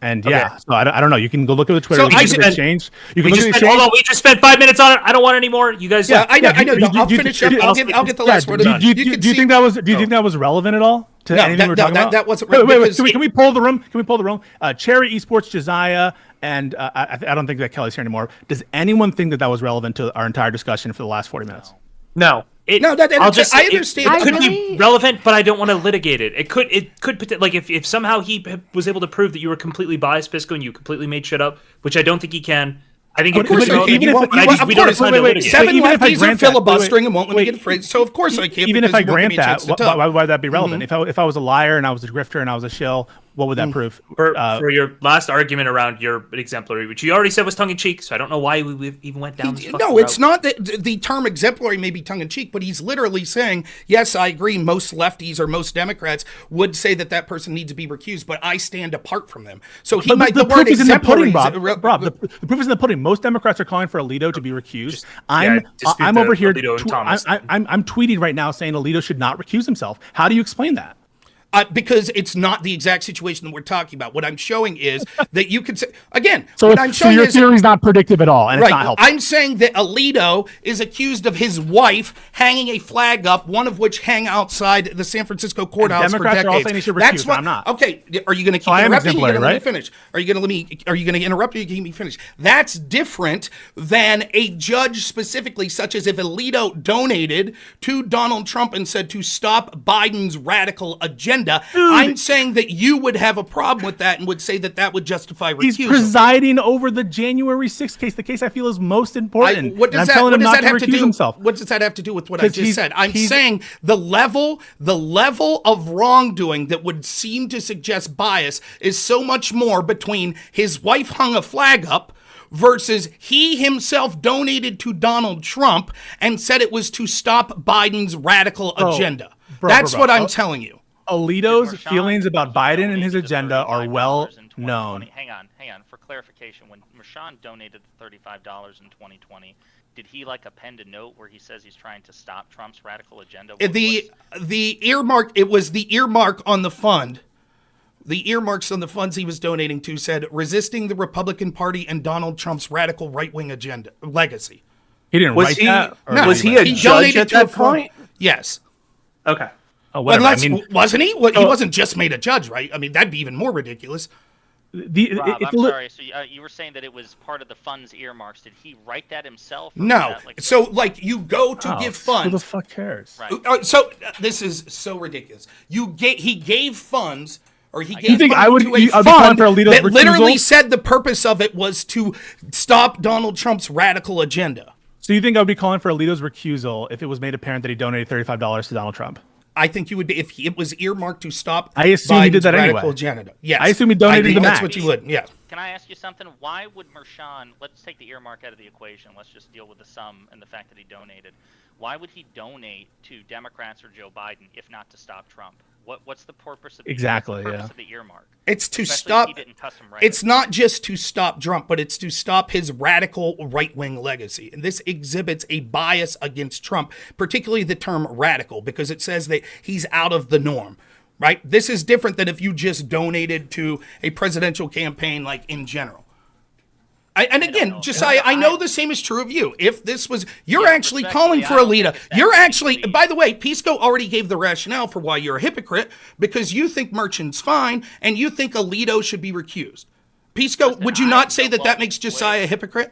yeah, so I don't know. You can go look at the Twitter. So I just changed. We just spent 5 minutes on it. I don't want any more. You guys. Yeah, I know. I'll finish up. I'll get the last word. Do you think that was relevant at all to anything we're talking about? That wasn't relevant. Wait. Can we pull the room? Cherry, Esports, Josiah, and I don't think that Kelly's here anymore. Does anyone think that was relevant to our entire discussion for the last 40 minutes? No. I understand. It could be relevant, but I don't want to litigate it. It could like if somehow he was able to prove that you were completely biased, Pisco, and you completely made shit up, which I don't think he can. I think it could be relevant. We don't have time to litigate. Seven lefties are filibustering and won't let me get a phrase. So of course I can't. Even if I grant that, why would that be relevant? If I was a liar and I was a grifter and I was a shill, what would that prove? For your last argument around your exemplary, which you already said was tongue-in-cheek, so I don't know why we even went down this No, it's not that the term exemplary may be tongue-in-cheek, but he's literally saying, yes, I agree, most lefties or most Democrats would say that person needs to be recused, but I stand apart from them. So the proof is in the pudding, Rob. The proof is in the pudding. Most Democrats are calling for Alito to be recused. I'm over here. I'm tweeting right now saying Alito should not recuse himself. How do you explain that? Because it's not the exact situation that we're talking about. What I'm showing is that you could say, again, so your theory is not predictive at all, and it's not helpful. I'm saying that Alito is accused of his wife hanging a flag up, one of which hang outside the San Francisco courthouse for decades. Are all saying he should recuse, I'm not. Okay, are you going to keep interrupting? You're going to let me finish. Are you going to interrupt or you keep me finish? That's different than a judge specifically, such as if Alito donated to Donald Trump and said to stop Biden's radical agenda. I'm saying that you would have a problem with that and would say that would justify recusal. He's presiding over the January 6th case, the case I feel is most important. What does that have to do with what I just said? I'm saying the level of wrongdoing that would seem to suggest bias is so much more between his wife hung a flag up versus he himself donated to Donald Trump and said it was to stop Biden's radical agenda. That's what I'm telling you. Alito's feelings about Biden and his agenda are well known. Hang on. For clarification, when Mershon donated the $35 in 2020, did he append a note where he says he's trying to stop Trump's radical agenda? The earmark, it was the earmark on the fund. The earmarks on the funds he was donating to said resisting the Republican Party and Donald Trump's radical right-wing agenda legacy. He didn't write that? No, was he a judge at that point? Yes. Okay. Oh, whatever. Wasn't he? He wasn't just made a judge, right? I mean, that'd be even more ridiculous. Rob, I'm sorry. So you were saying that it was part of the funds earmarks. Did he write that himself? No. So, you go to give funds. Who the fuck cares? Right. So this is so ridiculous. He gave funds, or he gave you think money I would to a fund that literally said the purpose of it was to stop Donald Trump's radical agenda. So you think I would be calling for Alito's recusal if it was made apparent that he donated $35 to Donald Trump? I think you would be if it was earmarked to stop. I assume Biden's he did that radical anyway. agenda. Yes, I assume he donated the that's match. what you would. Yeah. Can I ask you something? Why would Mershon? Let's take the earmark out of the equation. Let's just deal with the sum and the fact that he donated. Why would he donate to Democrats or Joe Biden if not to stop Trump? What's the purpose of the earmark? It's to Especially stop. if he didn't custom write It's it. not just to stop Trump, but it's to stop his radical right-wing legacy. And this exhibits a bias against Trump, particularly the term radical, because it says that he's out of the norm. Right? This is different than if you just donated to a presidential campaign, in general. And again, Josiah, I know the same is true of you. If this was, you're actually calling for Alito. You're actually, by the way, Pisco already gave the rationale for why you're a hypocrite, because you think Merchant's fine and you think Alito should be recused. Pisco, would you not say that makes Josiah a hypocryte?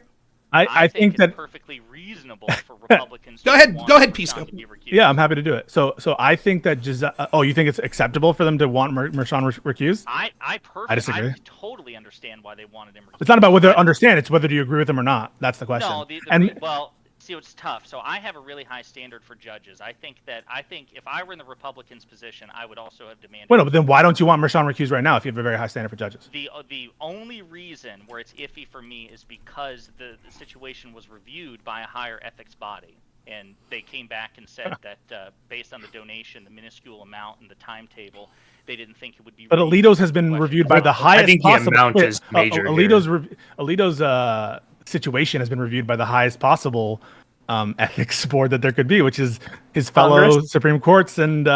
I think that it's perfectly reasonable for Republicans. Go ahead, Pisco. Yeah, I'm happy to do it. So I think that you think it's acceptable for them to want Mershon recused? I disagree. I totally understand why they wanted him recused. It's not about whether understand; it's whether do you agree with him or not. That's the question. No, well, see, it's tough. So I have a really high standard for judges. I think if I were in the Republicans' position, I would also have demanded. Well, no, but then why don't you want Mershon recused right now if you have a very high standard for judges? The only reason where it's iffy for me is because the situation was reviewed by a higher ethics body, and they came back and said that based on the donation, the minuscule amount, and the timetable, they didn't think it would be. But Alito's has been reviewed by the highest. I think possible. the amount is major. Alito's situation has been reviewed by the highest possible ethics board that there could be, which is his fellow Congress? Supreme Courts and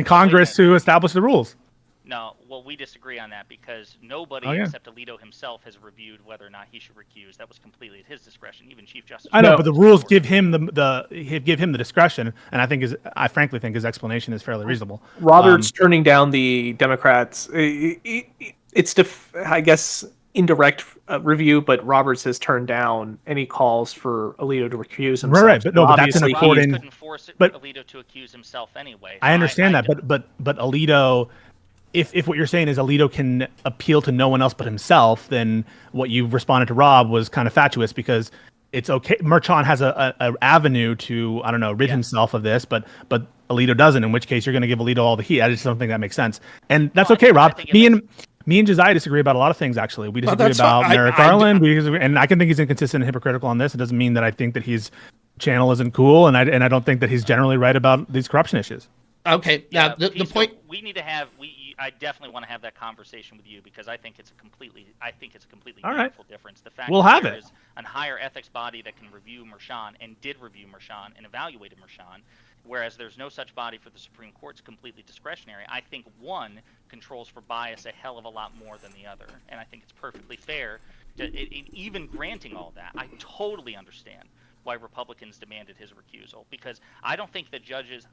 Congress who established the rules. No, well, we disagree on that because nobody except Alito himself has reviewed whether or not he should recuse. That was completely at his discretion. Even Chief Justice. I know, but the rules give him the discretion, and I frankly think his explanation is fairly reasonable. Robert's turning down the Democrats. It's I guess indirect review, but Roberts has turned down any calls for Alito to recuse himself. Right, but no, but that's an important. Couldn't force Alito to accuse himself anyway. I understand that, but Alito. If what you're saying is Alito can appeal to no one else but himself, then what you've responded to Rob was kind of fatuous because it's okay. Merchant has a avenue to rid himself of this, but Alito doesn't. In which case, you're going to give Alito all the heat. I just don't think that makes sense, and that's okay, Rob. Me and Josiah disagree about a lot of things. Actually, we disagree about Merrick Garland, and I can think he's inconsistent and hypocritical on this. It doesn't mean that I think that his channel isn't cool, and I don't think that he's generally right about these corruption issues. Okay, now the point we need to have I definitely want to have that conversation with you because I think it's a completely meaningful difference. The fact that there is a higher ethics body that can review Mershon and did review Mershon and evaluated Mershon, whereas there's no such body for the Supreme Court. It's completely discretionary. I think one controls for bias a hell of a lot more than the other, and I think it's perfectly fair even granting all that. I totally understand why Republicans demanded his recusal because I don't think that judges.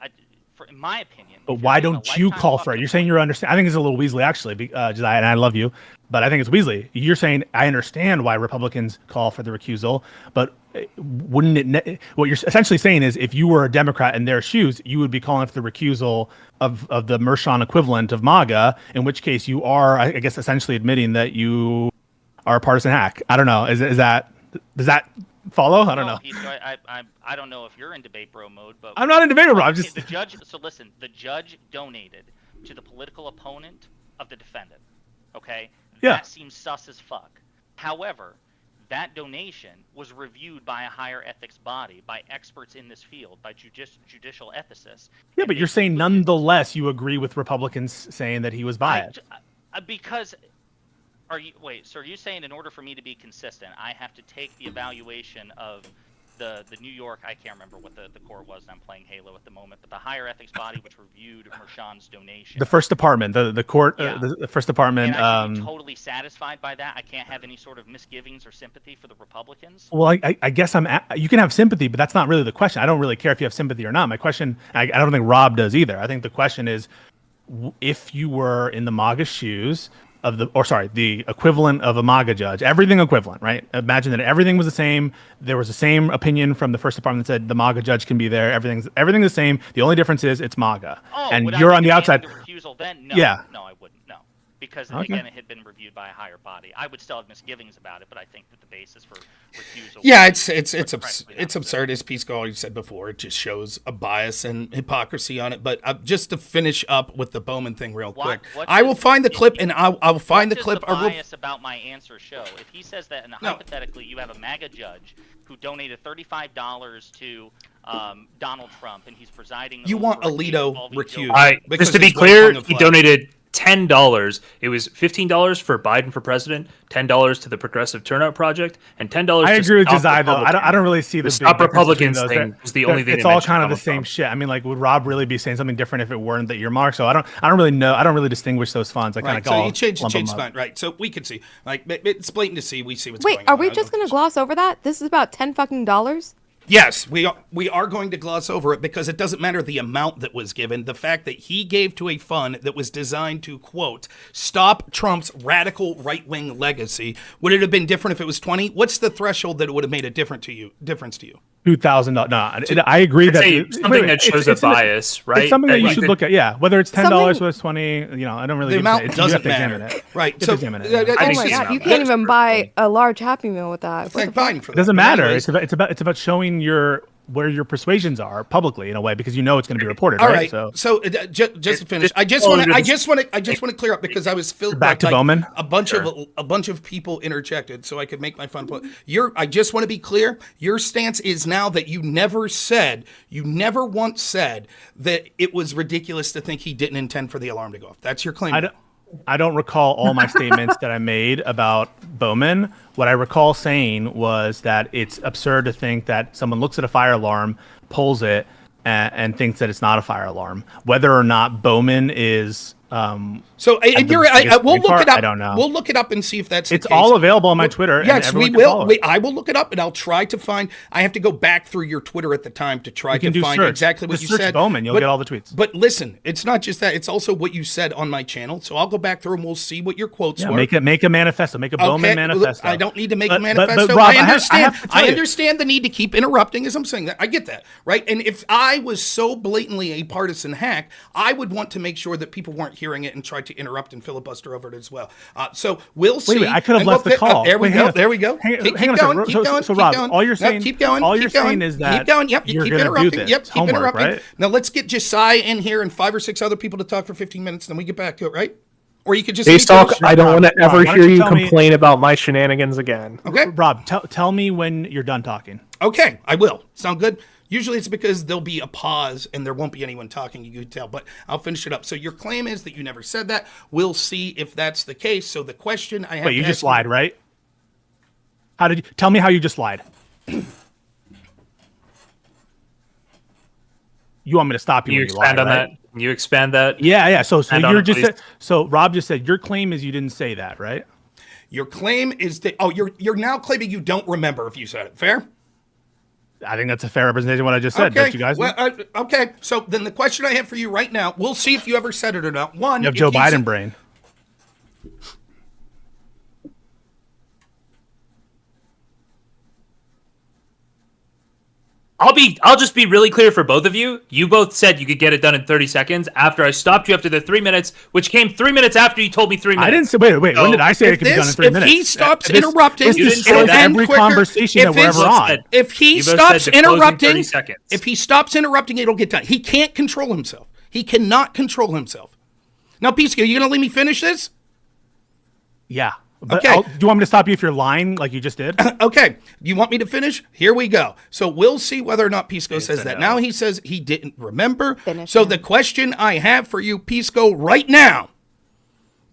In my opinion. But why don't you call for it? You're saying you're understand. I think it's a little Weasley, actually, Josiah, and I love you, but I think it's Weasley. You're saying I understand why Republicans call for the recusal, but wouldn't it? What you're essentially saying is, if you were a Democrat in their shoes, you would be calling for the recusal of the Mershon equivalent of MAGA. In which case, you are, I guess, essentially admitting that you are a partisan hack. I don't know. Does that follow? I don't know. I don't know if you're in debate bro mode, but I'm not in debate bro. I'm just the judge. So listen, the judge donated to the political opponent of the defendant. Okay. Yeah. That seems sus as fuck. However, that donation was reviewed by a higher ethics body, by experts in this field, by judicial ethicists. Yeah, but you're saying nonetheless you agree with Republicans saying that he was biased. Because are you saying in order for me to be consistent, I have to take the evaluation of the New York, I can't remember what the court was, and I'm playing Halo at the moment, but the higher ethics body which reviewed Mershon's donation. The first department, the court, the first department. And I should be totally satisfied by that. I can't have any sort of misgivings or sympathy for the Republicans. Well, I guess you can have sympathy, but that's not really the question. I don't really care if you have sympathy or not. My question, I don't think Rob does either. I think the question is, if you were in the MAGA shoes of the equivalent of a MAGA judge, everything equivalent, right? Imagine that everything was the same. There was the same opinion from the first department that said the MAGA judge can be there. Everything's the same. The only difference is it's MAGA, and you're on the outside. The recusal then? No, yeah. No, I wouldn't. No, because again, it had been reviewed by a higher body. I would still have misgivings about it, but I think that the basis for recusal. Yeah, it's absurd, as Pisco already said before. It just shows a bias and hypocrisy on it. But just to finish up with the Bowman thing real quick, I will find the clip, and I will find the clip. What does the bias about my answer show? If he says that, and hypothetically, you have a MAGA judge who donated $35 to Donald Trump, and he's presiding. You want Alito recused? Just to be clear, he donated $10. It was $15 for Biden for president, $10 to the Progressive Turnout Project, and $10. I agree with Josiah though. I don't really see the Stop Republicans thing. Was the only thing. It's all kind of the same shit. I mean, like, would Rob really be saying something different if it weren't the earmark? So I don't really know. I don't really distinguish those funds. I kind of so you change fund, right? So we can see, like, it's blatant to see. We see what's going on. Wait, are we just gonna gloss over that? This is about $10. Yes, we are going to gloss over it because it doesn't matter the amount that was given. The fact that he gave to a fund that was designed to, quote, stop Trump's radical right-wing legacy. Would it have been different if it was 20? What's the threshold that it would have made a difference to you? $2,000. No, I agree that something that shows a bias, right? It's something that you should look at. Yeah, whether it's $10, whether it's 20. I don't really. The amount doesn't matter, right? So, oh my God, you can't even buy a large Happy Meal with that. Thank Biden for that. It doesn't matter. It's about showing where your persuasions are publicly in a way because it's going to be reported. All right. So just to finish, I just want to clear up because I was filled back to Bowman. A bunch of people interjected, so I could make my fun point. I just want to be clear. Your stance is now that you never once said that it was ridiculous to think he didn't intend for the alarm to go off. That's your claim. I don't recall all my statements that I made about Bowman. What I recall saying was that it's absurd to think that someone looks at a fire alarm, pulls it, and thinks that it's not a fire alarm. Whether or not Bowman is we'll look it up. I don't know. We'll look it up and see if that's it's all available on my Twitter. Yes, we will. I will look it up and I'll try to find. I have to go back through your Twitter at the time to try to find exactly what you said. Bowman, you'll get all the tweets. But listen, it's not just that; it's also what you said on my channel. So I'll go back through and we'll see what your quotes were. Make a manifesto. Make a Bowman manifesto. I don't need to make a manifesto. But Rob, I understand the need to keep interrupting as I'm saying that. I get that, right? And if I was so blatantly a partisan hack, I would want to make sure that people weren't hearing it and try to interrupt and filibuster over it as well. So we'll see. Wait, I could have left the call. There we go. Keep going. So Rob, all you're saying is that keep going. Yep, you keep interrupting. Yep, keep interrupting. Right? Now let's get Josiah in here and 5 or 6 other people to talk for 15 minutes, then we get back to it, right? Or you could just I don't want to ever hear you complain about my shenanigans again. Okay, Rob, tell me when you're done talking. Okay, I will. Sound good? Usually it's because there'll be a pause and there won't be anyone talking, you could tell, but I'll finish it up. So your claim is that you never said that. We'll see if that's the case. So the question I have Wait, you just lied, right? Tell me how you just lied. You want me to stop you? Can you expand on that? Can you expand that? Yeah. So you're just so Rob just said your claim is you didn't say that, right? Your claim is that you're now claiming you don't remember if you said it. Fair? I think that's a fair representation of what I just said. Don't you guys? Well, okay. So then the question I have for you right now, we'll see if you ever said it or not. One, you have Joe Biden brain. I'll just be really clear for both of you. You both said you could get it done in 30 seconds after I stopped you after the 3 minutes, which came 3 minutes after you told me 3 minutes. I didn't say, wait, when did I say it could be done in 3 minutes? If he stops interrupting, this destroys every conversation that we're ever on. If he stops interrupting, it'll get done. He can't control himself. He cannot control himself. Now, Pisco, you going to let me finish this? Yeah. But Okay. do you want me to stop you if you're lying like you just did? Okay. You want me to finish? Here we go. So we'll see whether or not Pisco says that. Now he says he didn't remember. So the question I have for you, Pisco, right now,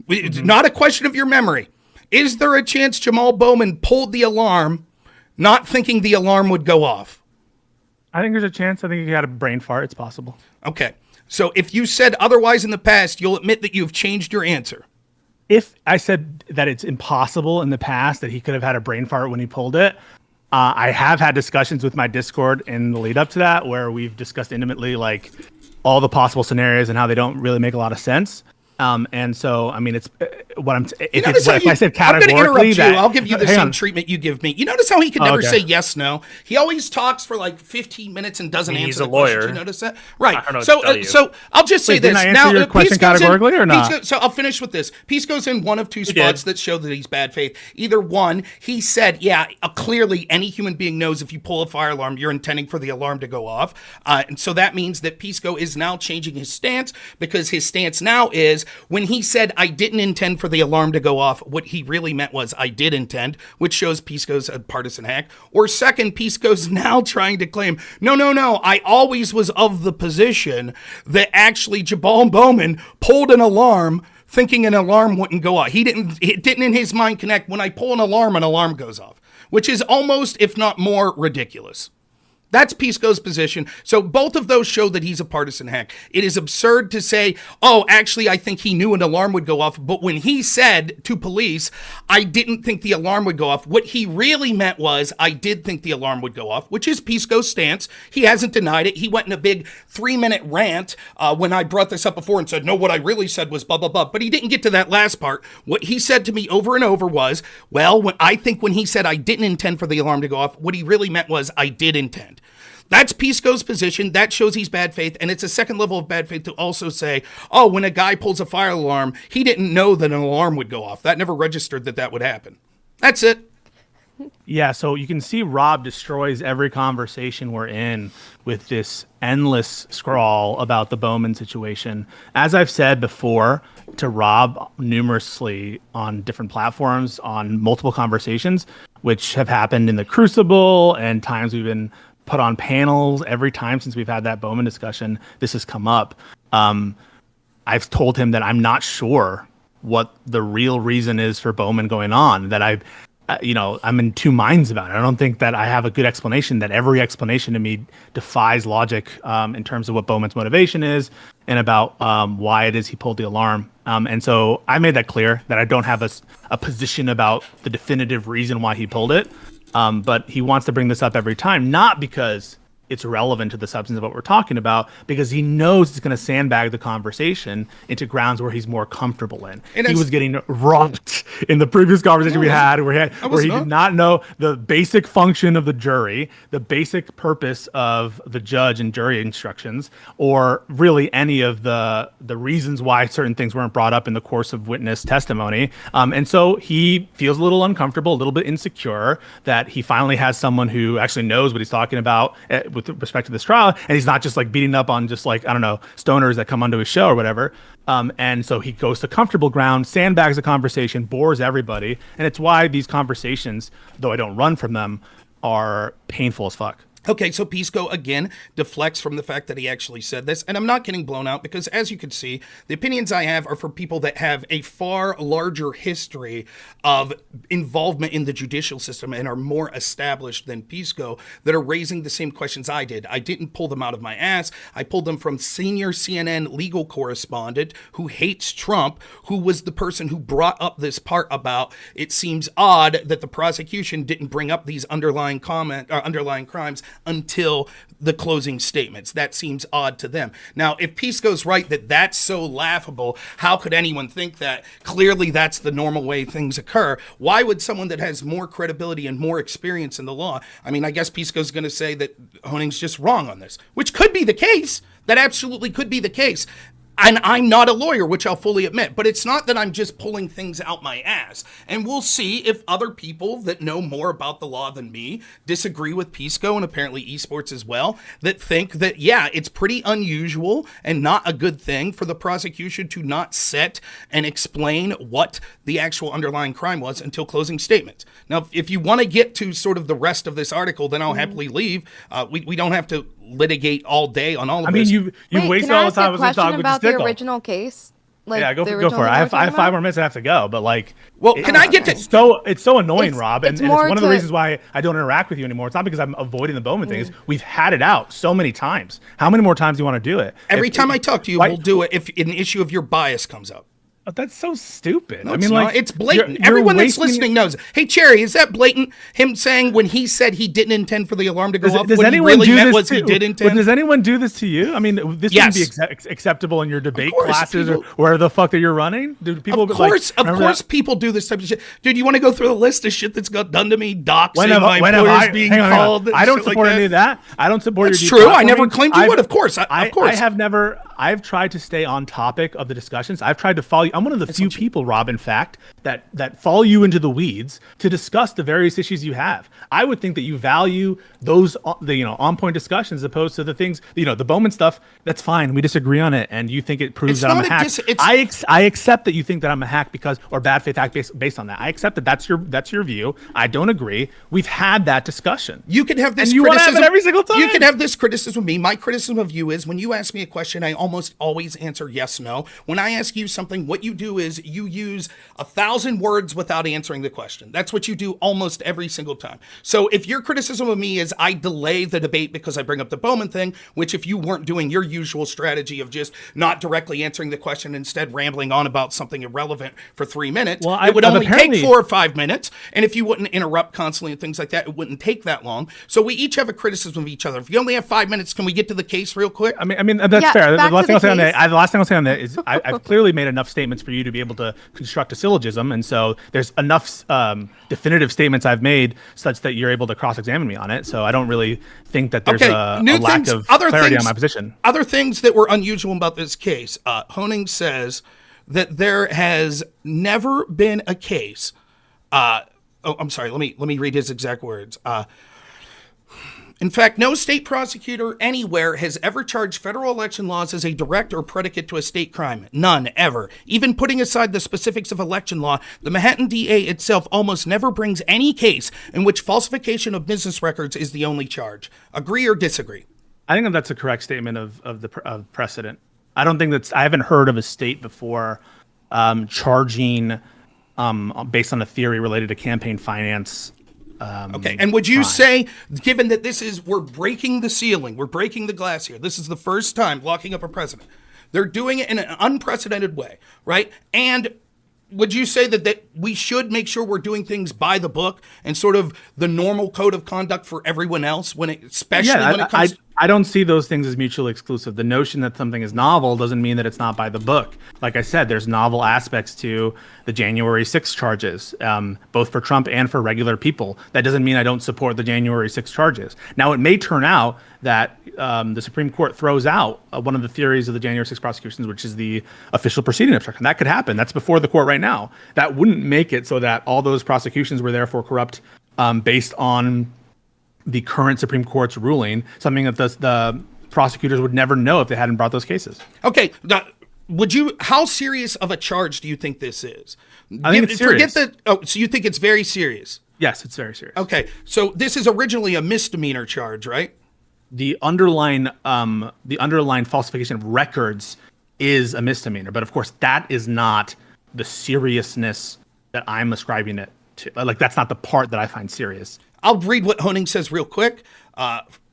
it's not a question of your memory. Is there a chance Jamal Bowman pulled the alarm not thinking the alarm would go off? I think there's a chance. I think he had a brain fart. It's possible. Okay. So if you said otherwise in the past, you'll admit that you've changed your answer. If I said that it's impossible in the past that he could have had a brain fart when he pulled it, I have had discussions with my Discord in the lead up to that where we've discussed intimately like all the possible scenarios and how they don't really make a lot of sense. And so, I mean, it's what I'm. If I said categorically, I'll give you the same treatment you give me. You notice how he can never say yes, no. He always talks for like 15 minutes and doesn't answer the question. You notice that, right? So I'll just say this. Didn't I answer your question categorically or not? So I'll finish with this. Pisco's in one of two spots that show that he's bad faith. Either one, he said, clearly any human being knows if you pull a fire alarm, you're intending for the alarm to go off, and so that means that Pisco is now changing his stance because his stance now is. When he said, I didn't intend for the alarm to go off, what he really meant was, I did intend, which shows Pisco's a partisan hack. Or second, Pisco's now trying to claim, no, I always was of the position that actually Jamal Bowman pulled an alarm thinking an alarm wouldn't go off. It didn't in his mind connect, when I pull an alarm goes off, which is almost, if not more, ridiculous. That's Pisco's position. So both of those show that he's a partisan hack. It is absurd to say, actually, I think he knew an alarm would go off. But when he said to police, I didn't think the alarm would go off, what he really meant was, I did think the alarm would go off, which is Pisco's stance. He hasn't denied it. He went in a big 3-minute rant when I brought this up before and said, no, what I really said was blah, blah, blah. But he didn't get to that last part. What he said to me over and over was, I think when he said I didn't intend for the alarm to go off, what he really meant was, I did intend. That's Pisco's position. That shows he's bad faith. And it's a second level of bad faith to also say, when a guy pulls a fire alarm, he didn't know that an alarm would go off. That never registered that would happen. That's it. Yeah, so you can see Rob destroys every conversation we're in with this endless scrawl about the Bowman situation. As I've said before to Rob numerously on different platforms, on multiple conversations, which have happened in the Crucible and times we've been put on panels, every time since we've had that Bowman discussion, this has come up. I've told him that I'm not sure what the real reason is for Bowman going on, that I'm in two minds about it. I don't think that I have a good explanation, that every explanation to me defies logic in terms of what Bowman's motivation is and about why it is he pulled the alarm. And so I made that clear that I don't have a position about the definitive reason why he pulled it. But he wants to bring this up every time, not because it's relevant to the substance of what we're talking about, because he knows it's going to sandbag the conversation into grounds where he's more comfortable in. He was getting rocked in the previous conversation we had, where he did not know the basic function of the jury, the basic purpose of the judge and jury instructions, or really any of the reasons why certain things weren't brought up in the course of witness testimony. And so he feels a little uncomfortable, a little bit insecure that he finally has someone who actually knows what he's talking about with respect to this trial, and he's not just like beating up on just like, I don't know, stoners that come onto his show or whatever. And so he goes to comfortable ground, sandbags the conversation, bores everybody. And it's why these conversations, though I don't run from them, are painful as fuck. Okay, so Pisco, again, deflects from the fact that he actually said this, and I'm not getting blown out because, as you can see, the opinions I have are for people that have a far larger history of involvement in the judicial system and are more established than Pisco, that are raising the same questions I did. I didn't pull them out of my ass. I pulled them from senior CNN legal correspondent who hates Trump, who was the person who brought up this part about it seems odd that the prosecution didn't bring up these underlying crimes until the closing statements. That seems odd to them. Now, if Pisco's right that that's so laughable, how could anyone think that? Clearly, that's the normal way things occur. Why would someone that has more credibility and more experience in the law, I mean, I guess Pisco's going to say that Honig's just wrong on this, which could be the case. That absolutely could be the case. And I'm not a lawyer, which I'll fully admit, but it's not that I'm just pulling things out my ass. And we'll see if other people that know more about the law than me disagree with Pisco and apparently Esports as well, that think that, yeah, it's pretty unusual and not a good thing for the prosecution to not set and explain what the actual underlying crime was until closing statements. Now, if you want to get to sort of the rest of this article, then I'll happily leave. We don't have to litigate all day on all of this. I mean, you wasted all the time with this dog with about the the stickle. original case? Like, yeah, go the for it. original I have thing 5 more minutes. I have to go, but like, well, can I get to? It's so annoying, Rob, and it's more one of the to- reasons why I don't interact with you anymore. It's not because I'm avoiding the Bowman thing. Is we've had it out so many times. How many more times do you want to do it? Every time I talk to you, we'll do it if an issue of your bias comes up. But that's so stupid. No, I mean, like, it's blatant. you're Everyone that's wasting- listening knows. Hey, Cherry, is that blatant? Him saying when he said he didn't intend for the alarm to go off, Does what he anyone really do meant this was he did intend? Does anyone do this to you? I mean, this Yes. wouldn't be acceptable in your debate course, classes people- or where the fuck that you're running. Do people? Of course, remember that? people do this type of shit. Dude, you want to go through the list of shit that's got done to me? Doxing, When have my I- employers being hang on. called. I don't shit like support that. any of that. I don't support That's your true. I deplatforming. never claimed you would. Of course. Of course. I have never. I've tried to stay on topic of the discussions. I've tried to follow you. I'm one of the few people, Rob, in fact, that follow you into the weeds to discuss the various issues you have. I would think that you value those on point discussions as opposed to the things, the Bowman stuff. That's fine. We disagree on it, and you think it proves It's that I'm not a a hack. dis- I accept that you think that I'm a hack or bad faith hack based on that. I accept that that's your view. I don't agree. We've had that discussion. You can have this And you wanna have criticism it every single time. You can have this criticism of me. My criticism of you is when you ask me a question, I almost always answer yes, no. When I ask you something, what you do is you use 1,000 words without answering the question. That's what you do almost every single time. So if your criticism of me is I delay the debate because I bring up the Bowman thing, which if you weren't doing your usual strategy of just not directly answering the question, instead rambling on about something irrelevant for 3 minutes, it would only take 4 or 5 minutes. And if you wouldn't interrupt constantly and things like that, it wouldn't take that long. So we each have a criticism of each other. If you only have 5 minutes, can we get to the case real quick? I mean that's Yeah, fair. The back last to thing I'll the say on case. that. The last thing I'll say on that is I've clearly made enough statements for you to be able to construct a syllogism, and so there's enough definitive statements I've made such that you're able to cross-examine me on it. So I don't really think that there's a lack of clarity on my position. Other things that were unusual about this case. Honig says that there has never been a case. I'm sorry. Let me read his exact words. In fact, no state prosecutor anywhere has ever charged federal election laws as a direct or predicate to a state crime. None, ever. Even putting aside the specifics of election law, the Manhattan DA itself almost never brings any case in which falsification of business records is the only charge. Agree or disagree? I think that's a correct statement of precedent. I don't think I haven't heard of a state before charging based on a theory related to campaign finance. Okay, and would you say, given that we're breaking the ceiling, we're breaking the glass here, this is the first time locking up a president, they're doing it in an unprecedented way, right? And would you say that we should make sure we're doing things by the book and sort of the normal code of conduct for everyone else, especially when it comes I don't see those things as mutually exclusive. The notion that something is novel doesn't mean that it's not by the book. Like I said, there's novel aspects to the January 6th charges, both for Trump and for regular people. That doesn't mean I don't support the January 6th charges. Now, it may turn out that the Supreme Court throws out one of the theories of the January 6th prosecutions, which is the official proceeding obstruction. That could happen. That's before the court right now. That wouldn't make it so that all those prosecutions were therefore corrupt based on the current Supreme Court's ruling, something that the prosecutors would never know if they hadn't brought those cases. Okay, how serious of a charge do you think this is? I think it's serious. So you think it's very serious? Yes, it's very serious. Okay, so this is originally a misdemeanor charge, right? The underlying falsification of records is a misdemeanor, but of course that is not the seriousness that I'm ascribing it to. Like, that's not the part that I find serious. I'll read what Honig says real quick.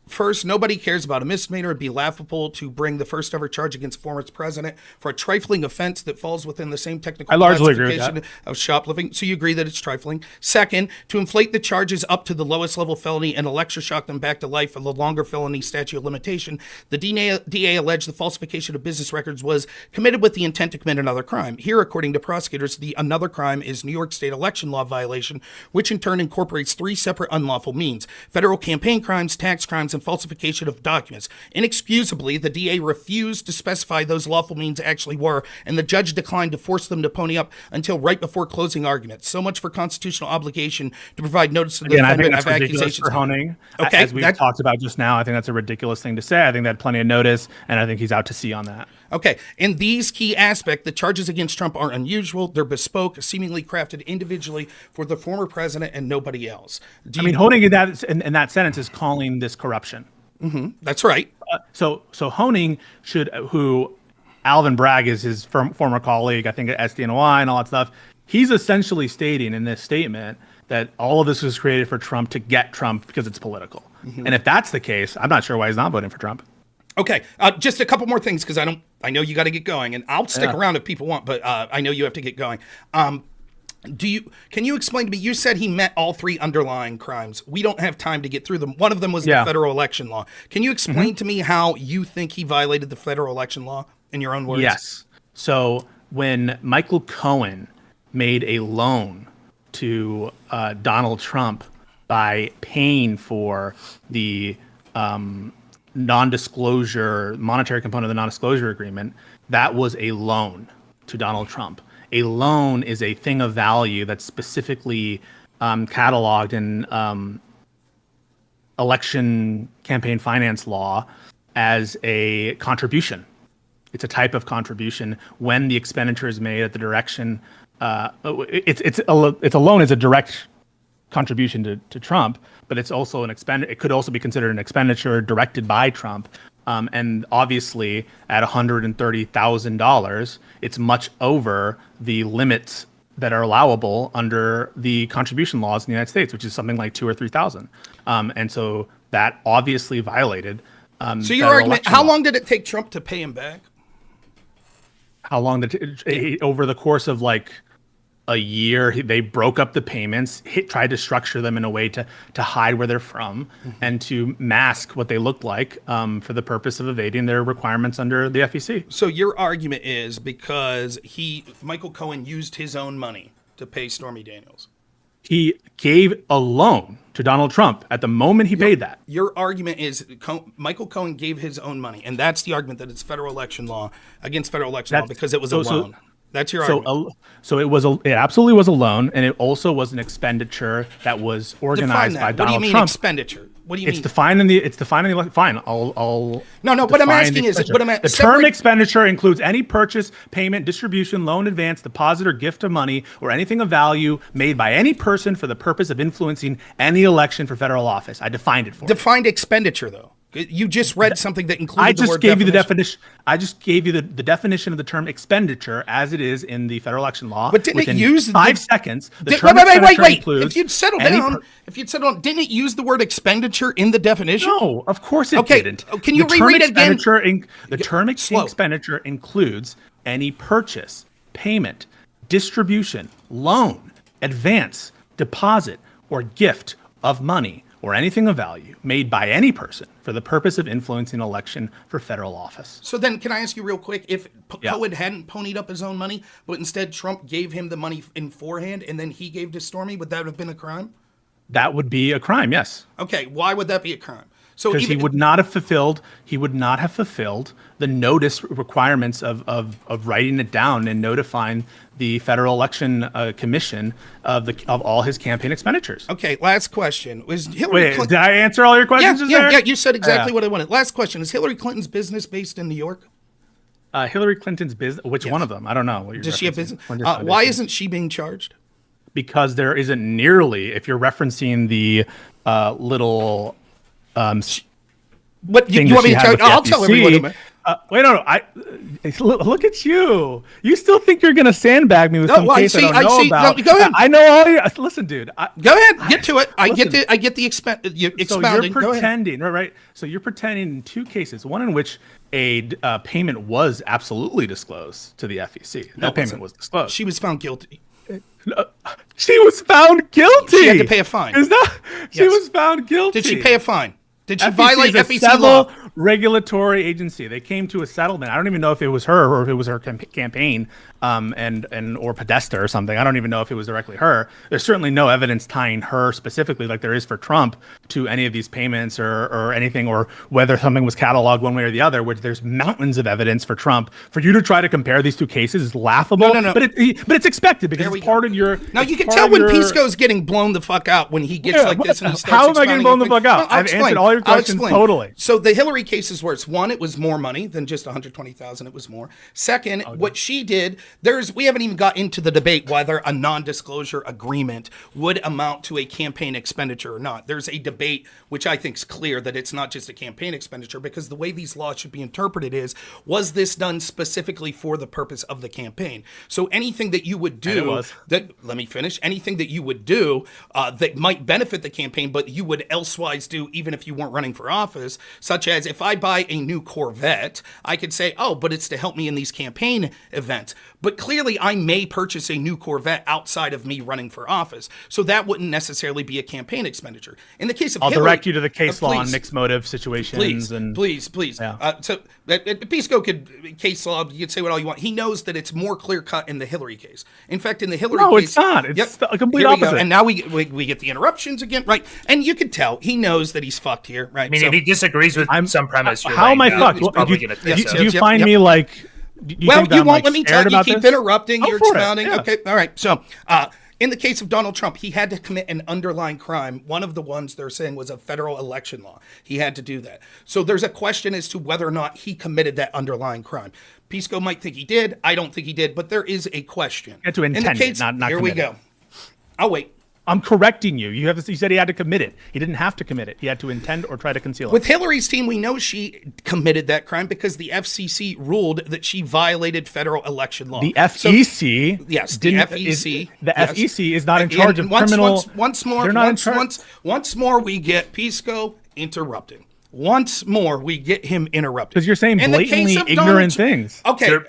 First, nobody cares about a misdemeanor. It'd be laughable to bring the first ever charge against former president for a trifling offense that falls within the same technical I largely agree with that. of shoplifting. So you agree that it's trifling. Second, to inflate the charges up to the lowest level felony and electroshock them back to life for the longer felony statute of limitation, the DA alleged the falsification of business records was committed with the intent to commit another crime. Here, according to prosecutors, the another crime is New York State election law violation, which in turn incorporates 3 separate unlawful means: federal campaign crimes, tax crimes, and falsification of documents. Inexcusably, the DA refused to specify those lawful means actually were, and the judge declined to force them to pony up until right before closing arguments. So much for constitutional obligation to provide notice to the defendant of accusations. For Honig. Okay, as we've talked about just now, I think that's a ridiculous thing to say. I think they had plenty of notice, and I think he's out to sea on that. Okay, in these key aspects, the charges against Trump are unusual. They're bespoke, seemingly crafted individually for the former president and nobody else. Honig in that sentence is calling this corruption. Mm-hmm. That's right. So Honig who Alvin Bragg is his former colleague, I think at SDNY and all that stuff. He's essentially stating in this statement that all of this was created for Trump to get Trump because it's political. Mm-hmm. And if that's the case, I'm not sure why he's not voting for Trump. Okay, just a couple more things because I know you got to get going, and I'll stick around if people want, but I know you have to get going. Can you explain to me? You said he met all three underlying crimes. We don't have time to get through them. One of them was the federal election law. Can you explain to me how you think he violated the federal election law in your own words? Yes. So when Michael Cohen made a loan to Donald Trump by paying for the non-disclosure monetary component of the non-disclosure agreement, that was a loan to Donald Trump. A loan is a thing of value that's specifically cataloged in election campaign finance law as a contribution. It's a type of contribution when the expenditure is made at the direction. It's a loan is a direct contribution to Trump, but it's also it could also be considered an expenditure directed by Trump. And obviously at $130,000, it's much over the limits that are allowable under the contribution laws in the United States, which is something like $2,000 or $3,000. And so that obviously violated. So your argument, how long did it take Trump to pay him back? How long did it over the course of like a year? They broke up the payments, tried to structure them in a way to hide where they're from and to mask what they looked like for the purpose of evading their requirements under the FEC. So your argument is because Michael Cohen used his own money to pay Stormy Daniels. He gave a loan to Donald Trump at the moment he paid that. Your argument is Michael Cohen gave his own money, and that's the argument that it's federal election law against federal election law because it was a loan. That's your argument. So it absolutely was a loan, and it also was an expenditure that was organized by Donald Trump. What do you mean expenditure? What do you mean? It's defined in the fine. I'll No. What I'm asking is, the term expenditure includes any purchase, payment, distribution, loan, advance, deposit, or gift of money, or anything of value made by any person for the purpose of influencing any election for federal office. I defined it for you. Defined expenditure, though. You just read something that included the word gave you the definition. I just gave you the definition of the term expenditure as it is in the federal election law. But didn't it use 5 seconds? Wait! If you'd settled down, didn't it use the word expenditure in the definition? No, of course it didn't. Can you reread it again? The term expenditure includes any purchase, payment, distribution, loan, advance, deposit, or gift of money or anything of value made by any person for the purpose of influencing an election for federal office. So then, can I ask you real quick, if Cohen hadn't ponied up his own money, but instead Trump gave him the money in forehand and then he gave to Stormy, would that have been a crime? That would be a crime, yes. Okay, why would that be a crime? So because he would not have fulfilled the notice requirements of writing it down and notifying the Federal Election Commission of all his campaign expenditures. Okay, last question. Was Hillary Clinton... Did I answer all your questions? Yeah, you said exactly what I wanted. Last question. Is Hillary Clinton's business based in New York? Hillary Clinton's business... Which one of them? I don't know. Does she have business? Why isn't she being charged? Because there isn't nearly... If you're referencing the little... what you want me to tell? I'll tell everyone. Wait, no. Look at you. You still think you're gonna sandbag me with some case I don't know about? No, go ahead. I know all your. Listen, dude. Go ahead. Get to it. I get the expounding. So you're pretending, right? So you're pretending in 2 cases. One in which a payment was absolutely disclosed to the FEC. That payment was disclosed. She was found guilty. She was found guilty. She had to pay a fine. She was found guilty. Did she pay a fine? Did she violate FEC law? Regulatory agency. They came to a settlement. I don't even know if it was her or if it was her campaign. and or Podesta or something. I don't even know if it was directly her. There's certainly no evidence tying her specifically, like there is for Trump, to any of these payments or anything, or whether something was cataloged one way or the other. Which there's mountains of evidence for Trump. For you to try to compare these two cases is laughable. No. But it's expected because it's part of your. Now you can tell when Pisco's getting blown the fuck out when he gets like this. And he starts how am I getting blown the fuck out? No, I've answered all your questions totally. So the Hillary case is worse. One, it was more money than just 120,000. It was more. Second, what she did, we haven't even got into the debate whether a non-disclosure agreement would amount to a campaign expenditure or not. There's a debate which I think is clear that it's not just a campaign expenditure, because the way these laws should be interpreted was this done specifically for the purpose of the campaign? So anything that you would do anything that you would do that might benefit the campaign, but you would elsewise do even if you weren't running for office, such as if I buy a new Corvette, I could say, oh, but it's to help me in these campaign events. But clearly I may purchase a new Corvette outside of me running for office. So that wouldn't necessarily be a campaign expenditure. In the case of I'll Hillary, direct you to the case law on mixed motive situations. Please. Yeah. So Pisco could case law, you could say what all you want. He knows that it's more clear cut in the Hillary case. In fact, in the Hillary case. No, it's not. It's a complete opposite. And now we get the interruptions again, right? And you can tell he knows that he's fucked here, right? I mean, if he disagrees with some premise, how am I fucked? Do you find me like? You won't like let me tell you. Keep interrupting. You're expounding. Yeah. Okay, all right. So, in the case of Donald Trump, he had to commit an underlying crime. One of the ones they're saying was a federal election law. He had to do that. So there's a question as to whether or not he committed that underlying crime. Pisco might think he did. I don't think he did, but there is a question. You had to intend it, not here commit we it. go. I'll wait. I'm correcting you. You said he had to commit it. He didn't have to commit it. He had to intend or try to conceal it. With Hillary's team, we know she committed that crime because the FCC ruled that she violated federal election law. The FEC, yes, the FEC. The FEC is not in charge of criminal. Once more, we get Pisco interrupting. Once more, we get him interrupted. Because you're saying blatantly ignorant things. Okay. You're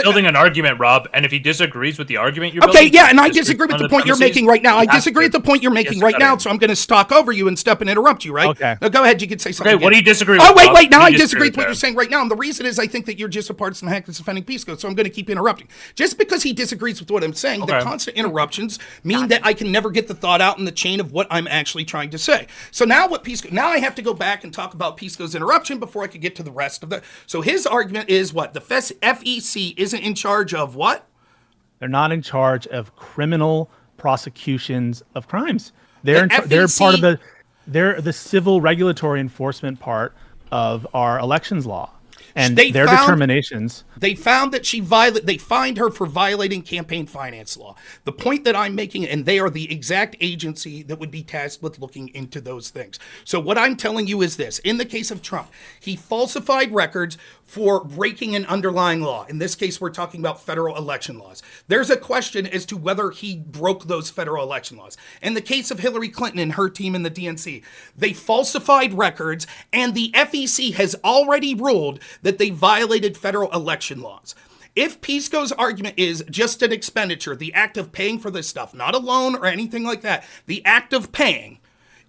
building an argument, Rob, and if he disagrees with the argument you're building... Okay, yeah, and I disagree with the point you're making right now. I disagree with the point you're making right now, so I'm going to stalk over you and step and interrupt you, right? Okay. Now, go ahead, you can say something. Okay, what do you disagree with, Oh, wait, Rob? now I disagree with what you're saying right now, and the reason is I think that you're just a partisan hack that's defending Pisco, so I'm going to keep interrupting. Just because he disagrees with what I'm saying, the constant interruptions mean that I can never get the thought out in the chain of what I'm actually trying to say. So now I have to go back and talk about Pisco's interruption before I could get to the rest of that. So his argument is what? The FEC isn't in charge of what? They're not in charge of criminal prosecutions of crimes. They're part of the civil regulatory enforcement part of our elections law. And their determinations. They found that they fined her for violating campaign finance law. The point that I'm making, and they are the exact agency that would be tasked with looking into those things. So what I'm telling you is this. In the case of Trump, he falsified records for breaking an underlying law. In this case, we're talking about federal election laws. There's a question as to whether he broke those federal election laws. In the case of Hillary Clinton and her team in the DNC, they falsified records, and the FEC has already ruled that they violated federal election laws. If Pisco's argument is just an expenditure, the act of paying for this stuff, not a loan or anything like that, the act of paying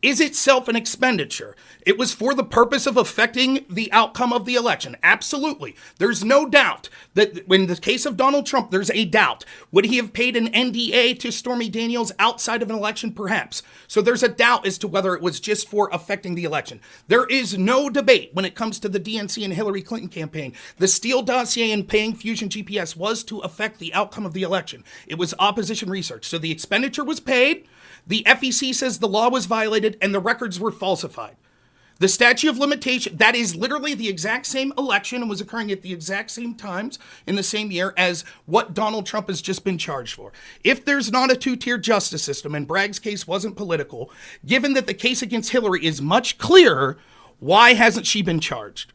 is itself an expenditure. It was for the purpose of affecting the outcome of the election. Absolutely. There's no doubt that in the case of Donald Trump, there's a doubt. Would he have paid an NDA to Stormy Daniels outside of an election? Perhaps. So there's a doubt as to whether it was just for affecting the election. There is no debate when it comes to the DNC and Hillary Clinton campaign. The Steele dossier and paying Fusion GPS was to affect the outcome of the election. It was opposition research. So the expenditure was paid. The FEC says the law was violated and the records were falsified. The statute of limitation, that is literally the exact same election and was occurring at the exact same times in the same year as what Donald Trump has just been charged for. If there's not a two-tier justice system and Bragg's case wasn't political, given that the case against Hillary is much clearer, why hasn't she been charged?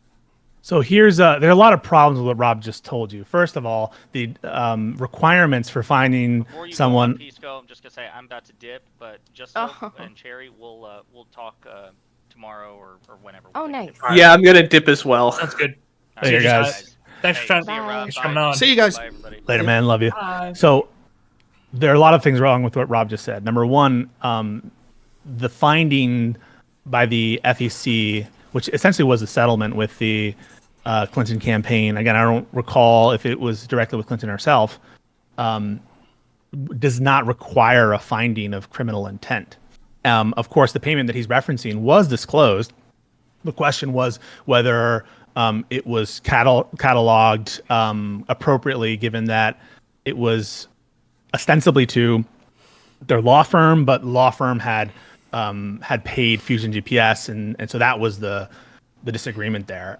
So there are a lot of problems with what Rob just told you. First of all, the requirements for finding someone. Before you go on Pisco, I'm just gonna say I'm about to dip, but just and Cherry, we'll talk tomorrow or whenever. Oh, nice. Yeah, I'm gonna dip as well. That's good. See you guys. Thanks for coming on. See you guys. Bye, everybody. Later, man. Love you. Bye. So there are a lot of things wrong with what Rob just said. Number one, the finding by the FEC, which essentially was a settlement with the Clinton campaign. Again, I don't recall if it was directly with Clinton herself, does not require a finding of criminal intent. Of course, the payment that he's referencing was disclosed. The question was whether it was cataloged appropriately, given that it was ostensibly to their law firm, but law firm had paid Fusion GPS, and so that was the disagreement there.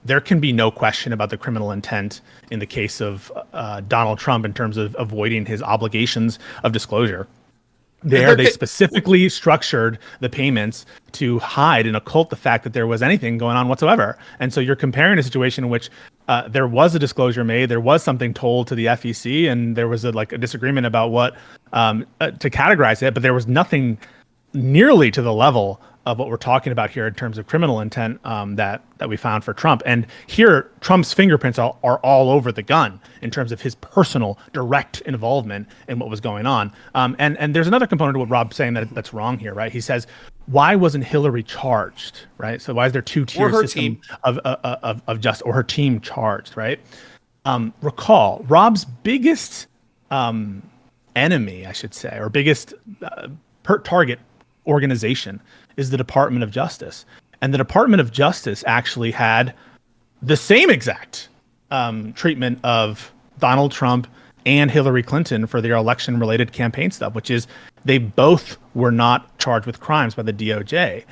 There can be no question about the criminal intent in the case of Donald Trump in terms of avoiding his obligations of disclosure. They specifically structured the payments to hide and occult the fact that there was anything going on whatsoever. And so you're comparing a situation in which there was a disclosure made, there was something told to the FEC, and there was a disagreement about what to categorize it, but there was nothing nearly to the level of what we're talking about here in terms of criminal intent that we found for Trump. And here, Trump's fingerprints are all over the gun in terms of his personal direct involvement in what was going on. And there's another component to what Rob's saying that's wrong here, right? He says, why wasn't Hillary charged, right? So why is there two-tier system of justice, or her team charged, right? Recall, Rob's biggest enemy, I should say, or biggest target organization is the Department of Justice. And the Department of Justice actually had the same exact treatment of Donald Trump and Hillary Clinton for their election-related campaign stuff, which is they both were not charged with crimes by the DOJ.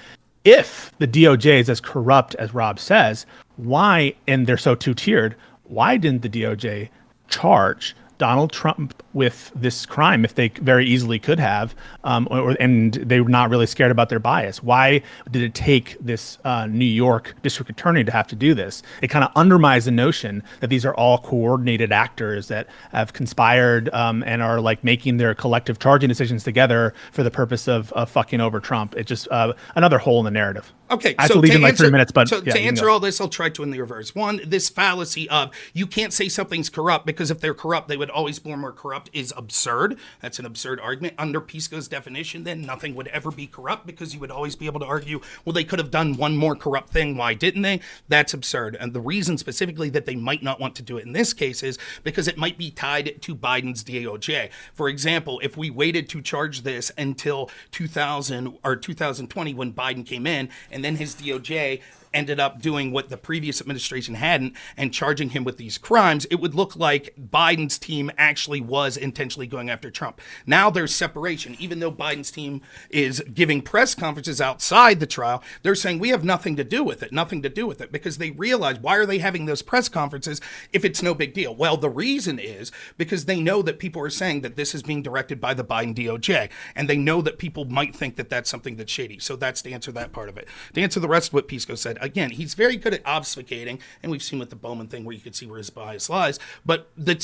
If the DOJ is as corrupt as Rob says, why, and they're so two-tiered, why didn't the DOJ charge Donald Trump with this crime if they very easily could have, and they were not really scared about their bias? Why did it take this New York district attorney to have to do this? It kind of undermines the notion that these are all coordinated actors that have conspired and are making their collective charging decisions together for the purpose of fucking over Trump. It's just another hole in the narrative. Okay, I have to leave in 3 minutes, but to answer all this, I'll try to in the reverse. One, this fallacy of you can't say something's corrupt because if they're corrupt, they would always be more corrupt is absurd. That's an absurd argument. Under Pisco's definition, then nothing would ever be corrupt because you would always be able to argue, well, they could have done one more corrupt thing. Why didn't they? That's absurd. And the reason specifically that they might not want to do it in this case is because it might be tied to Biden's DOJ. For example, if we waited to charge this until 2000 or 2020 when Biden came in, and then his DOJ ended up doing what the previous administration hadn't and charging him with these crimes, it would look like Biden's team actually was intentionally going after Trump. Now there's separation. Even though Biden's team is giving press conferences outside the trial, they're saying we have nothing to do with it, because they realize, why are they having those press conferences if it's no big deal? Well, the reason is because they know that people are saying that this is being directed by the Biden DOJ, and they know that people might think that that's something that's shady. So that's to answer that part of it. To answer the rest of what Pisco said, again, he's very good at obfuscating, and we've seen with the Bowman thing where you could see where his bias lies. But the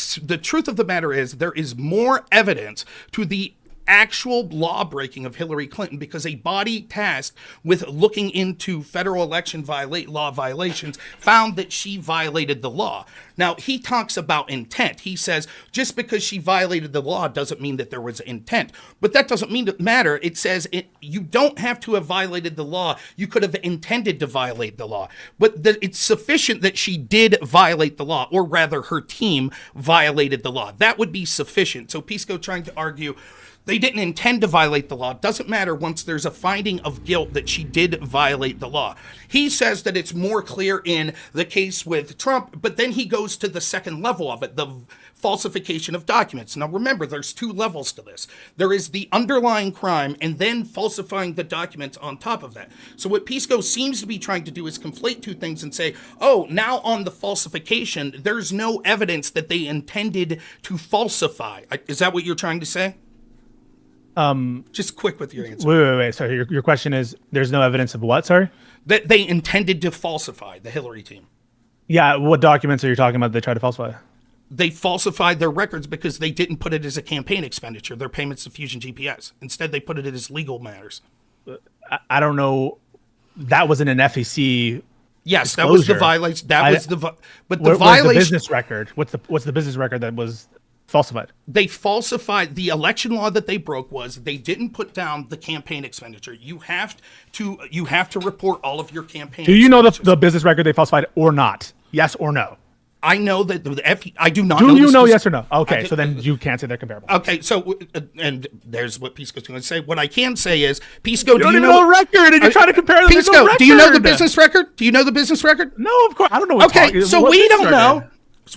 truth of the matter is there is more evidence to the actual law breaking of Hillary Clinton, because a body tasked with looking into federal election law violations found that she violated the law. Now, he talks about intent. He says just because she violated the law doesn't mean that there was intent. But that doesn't mean it matter. It says you don't have to have violated the law. You could have intended to violate the law. But it's sufficient that she did violate the law, or rather her team violated the law. That would be sufficient. So Pisco trying to argue they didn't intend to violate the law doesn't matter once there's a finding of guilt that she did violate the law. He says that it's more clear in the case with Trump, but then he goes to the second level of it, the falsification of documents. Now remember, there's two levels to this. There is the underlying crime and then falsifying the documents on top of that. So what Pisco seems to be trying to do is conflate two things and say, oh, now on the falsification, there's no evidence that they intended to falsify. Is that what you're trying to say? Just quick with your answer. Wait. Sorry, your question is there's no evidence of what? Sorry, that they intended to falsify the Hillary team. Yeah, what documents are you talking about? They tried to falsify. They falsified their records because they didn't put it as a campaign expenditure. Their payments to Fusion GPS. Instead, they put it as legal matters. I don't know. That wasn't an FEC. Yes, disclosure. That was the violation. But the violation. The business record. What's the business record that was falsified? They falsified the election law. That they broke was they didn't put down the campaign expenditure. You have to report all of your campaign. Do you know the business record they falsified or not? Yes or no? I know that I do not know. know. Do you know yes or no? Okay, so then you can't say they're comparable. Okay, so and there's what Pisco's going to say. What I can say is, Pisco, do you know the record? And you're trying to compare them. Pisco, do you know the business record? Do you know the business record? No, of course. I don't know. Okay, so we don't know.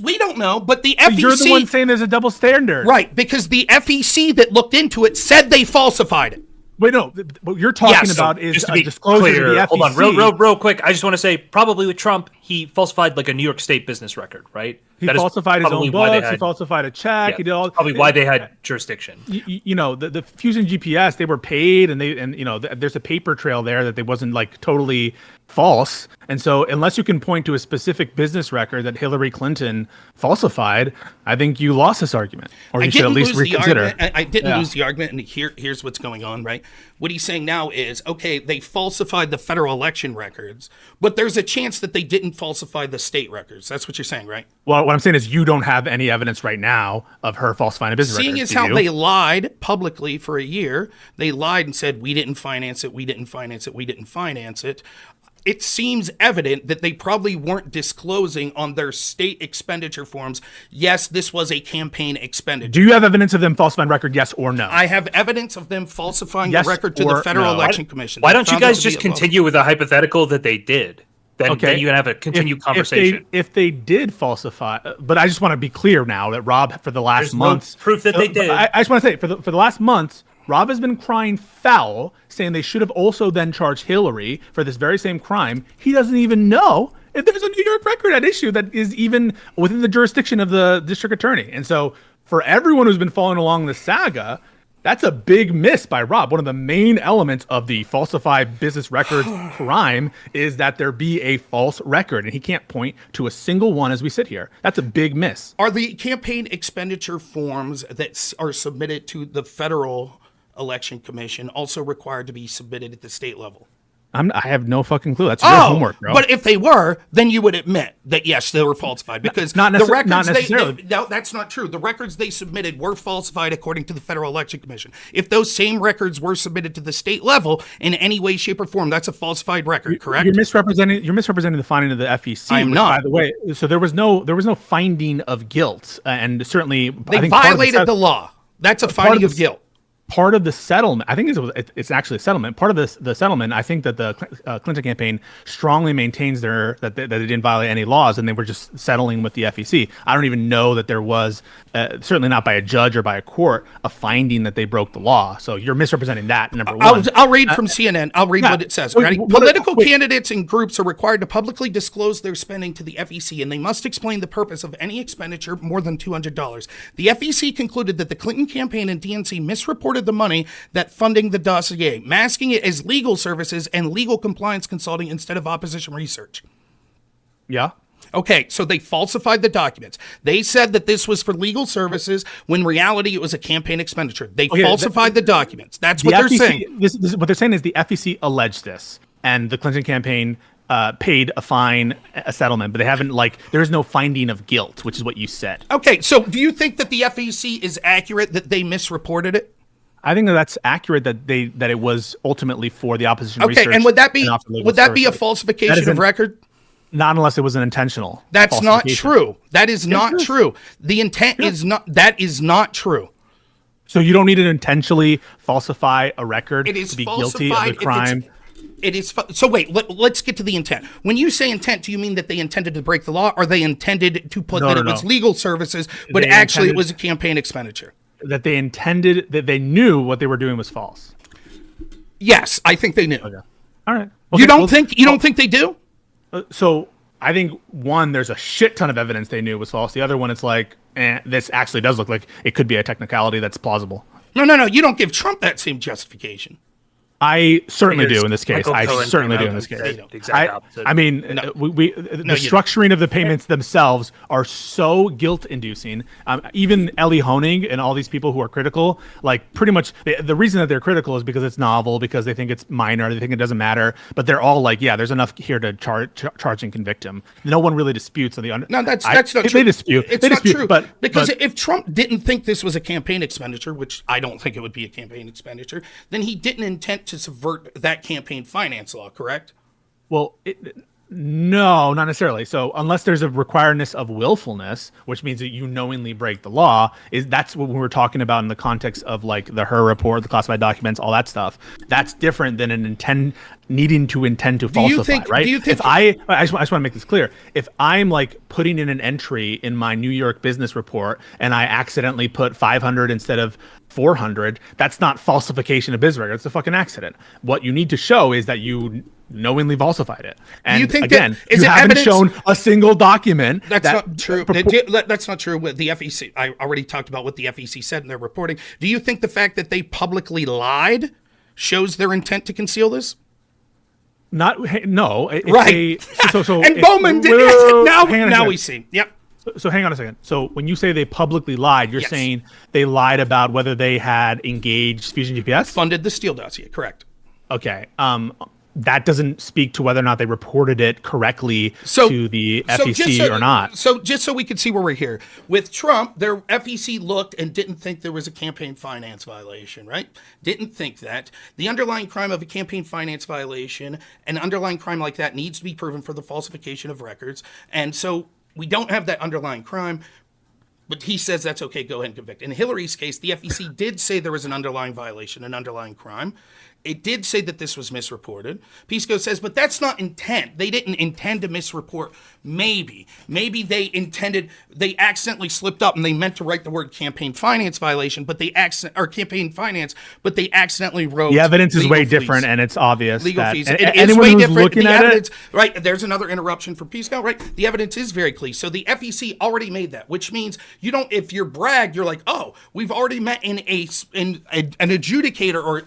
We don't know, but the FEC... You're the one saying there's a double standard. Right, because the FEC that looked into it said they falsified it. Wait, no. What you're talking about is just to be disclosure clear, to the FEC. Hold on, real quick. I just want to say, probably with Trump, he falsified like a New York State business record, right? He falsified his own books. He falsified a check. Yeah, he did all. Probably why they had jurisdiction. You know, the Fusion GPS, they were paid, and you know, there's a paper trail there that they wasn't like totally false. And so, unless you can point to a specific business record that Hillary Clinton falsified, I think you lost this argument, or you should at least reconsider. I didn't lose the argument, and here's what's going on, right? What he's saying now is, okay, they falsified the federal election records, but there's a chance that they didn't falsify the state records. That's what you're saying, right? Well, what I'm saying is you don't have any evidence right now of her falsifying a business record. Seeing as how they lied publicly for a year, they lied and said, we didn't finance it, we didn't finance it, we didn't finance it. It seems evident that they probably weren't disclosing on their state expenditure forms, yes, this was a campaign expenditure. Do you have evidence of them falsifying record, yes or no? I have evidence of them falsifying the record to the Federal Election Commission. Why don't you guys just continue with a hypothetical that they did? Then you can have a continued conversation. If they did falsify, but I just want to be clear now that Rob, for the last month, proof that they did. I just want to say, for the last month, Rob has been crying foul, saying they should have also then charged Hillary for this very same crime. He doesn't even know if there's a New York record at issue that is even within the jurisdiction of the district attorney. And so for everyone who's been following along the saga, that's a big miss by Rob. One of the main elements of the falsified business records crime is that there be a false record, and he can't point to a single one as we sit here. That's a big miss. Are the campaign expenditure forms that are submitted to the Federal Election Commission also required to be submitted at the state level? I have no fucking clue. That's your homework, bro. But if they were, then you would admit that yes, they were falsified because not necessarily. No, that's not true. The records they submitted were falsified according to the Federal Election Commission. If those same records were submitted to the state level in any way, shape, or form, that's a falsified record. Correct? You're misrepresenting the finding of the FEC. I'm not. By the way, so there was no finding of guilt, and certainly they violated the law. That's a finding of guilt. Part of the settlement, I think it's actually a settlement. Part of the settlement, I think that the Clinton campaign strongly maintains that they didn't violate any laws and they were just settling with the FEC. I don't even know that there was, certainly not by a judge or by a court, a finding that they broke the law. So you're misrepresenting that, number one. I'll read from CNN. I'll read what it says. Political candidates and groups are required to publicly disclose their spending to the FEC, and they must explain the purpose of any expenditure more than $200. The FEC concluded that the Clinton campaign and DNC misreported the money that funding the dossier, masking it as legal services and legal compliance consulting instead of opposition research. Yeah. Okay, so they falsified the documents. They said that this was for legal services when in reality it was a campaign expenditure. They falsified the documents. That's what they're saying. This what they're saying is the FEC alleged this, and the Clinton campaign paid a fine, a settlement, but they haven't, there is no finding of guilt, which is what you said. Okay, so do you think that the FEC is accurate that they misreported it? I think that's accurate that it was ultimately for the opposition research. Okay, and would that be a falsification of record? Not unless it was an intentional. That's not true. That is not true. The intent is not. That is not true. So you don't need to intentionally falsify a record to be guilty of a crime. It is. So wait, let's get to the intent. When you say intent, do you mean that they intended to break the law, or they intended to put it was legal services, but actually it was a campaign expenditure? That they knew what they were doing was false. Yes, I think they knew. Okay. All right. Okay, you don't think they do? So I think one, there's a shit ton of evidence they knew was false. The other one, it's this actually does look like it could be a technicality that's plausible. No. You don't give Trump that same justification. I certainly do in this case. The structuring of the payments themselves are so guilt-inducing. Even Elie Honig and all these people who are critical, pretty much the reason that they're critical is because it's novel, because they think it's minor, they think it doesn't matter. But they're all there's enough here to charge and convict him. No one really disputes on the No, that's not true. They dispute. It's not true. But if Trump didn't think this was a campaign expenditure, which I don't think it would be a campaign expenditure, then he didn't intend to subvert that campaign finance law, correct? Well, No, not necessarily. So unless there's a requiredness of willfulness, which means that you knowingly break the law, that's what we were talking about in the context of like the Her report, the classified documents, all that stuff. That's different than an needing to intend to falsify, right? If I just want to make this clear. If I'm like putting in an entry in my New York business report and I accidentally put 500 instead of 400, that's not falsification of business record. It's a fucking accident. What you need to show is that you knowingly falsified it. And you think again, that, you haven't shown a single document. That's not true. That's not true with the FEC. I already talked about what the FEC said in their reporting. Do you think the fact that they publicly lied shows their intent to conceal this? No. Right. And Bowman did it. Now we see. Yep. So hang on a second. So when you say they publicly lied, you're saying they lied about whether they had engaged Fusion GPS? Funded the Steele dossier, correct. Okay. That doesn't speak to whether or not they reported it correctly to the FEC or not. So just so we can see where we're here. With Trump, their FEC looked and didn't think there was a campaign finance violation, right? Didn't think that. The underlying crime of a campaign finance violation, an underlying crime like that needs to be proven for the falsification of records. And so we don't have that underlying crime. But he says that's okay, go ahead and convict. In Hillary's case, the FEC did say there was an underlying violation, an underlying crime. It did say that this was misreported. Pisco says, but that's not intent. They didn't intend to misreport. Maybe they accidentally slipped up and they meant to write the word campaign finance violation, but campaign finance, but they accidentally wrote. The evidence is way different, and it's obvious. Legal that fees. It is way different. Looking at it, right? There's another interruption for Pisco, right? The evidence is very clear. So the FEC already made that, which means you don't. If you're bragged, you're like, oh, we've already met in an adjudicator or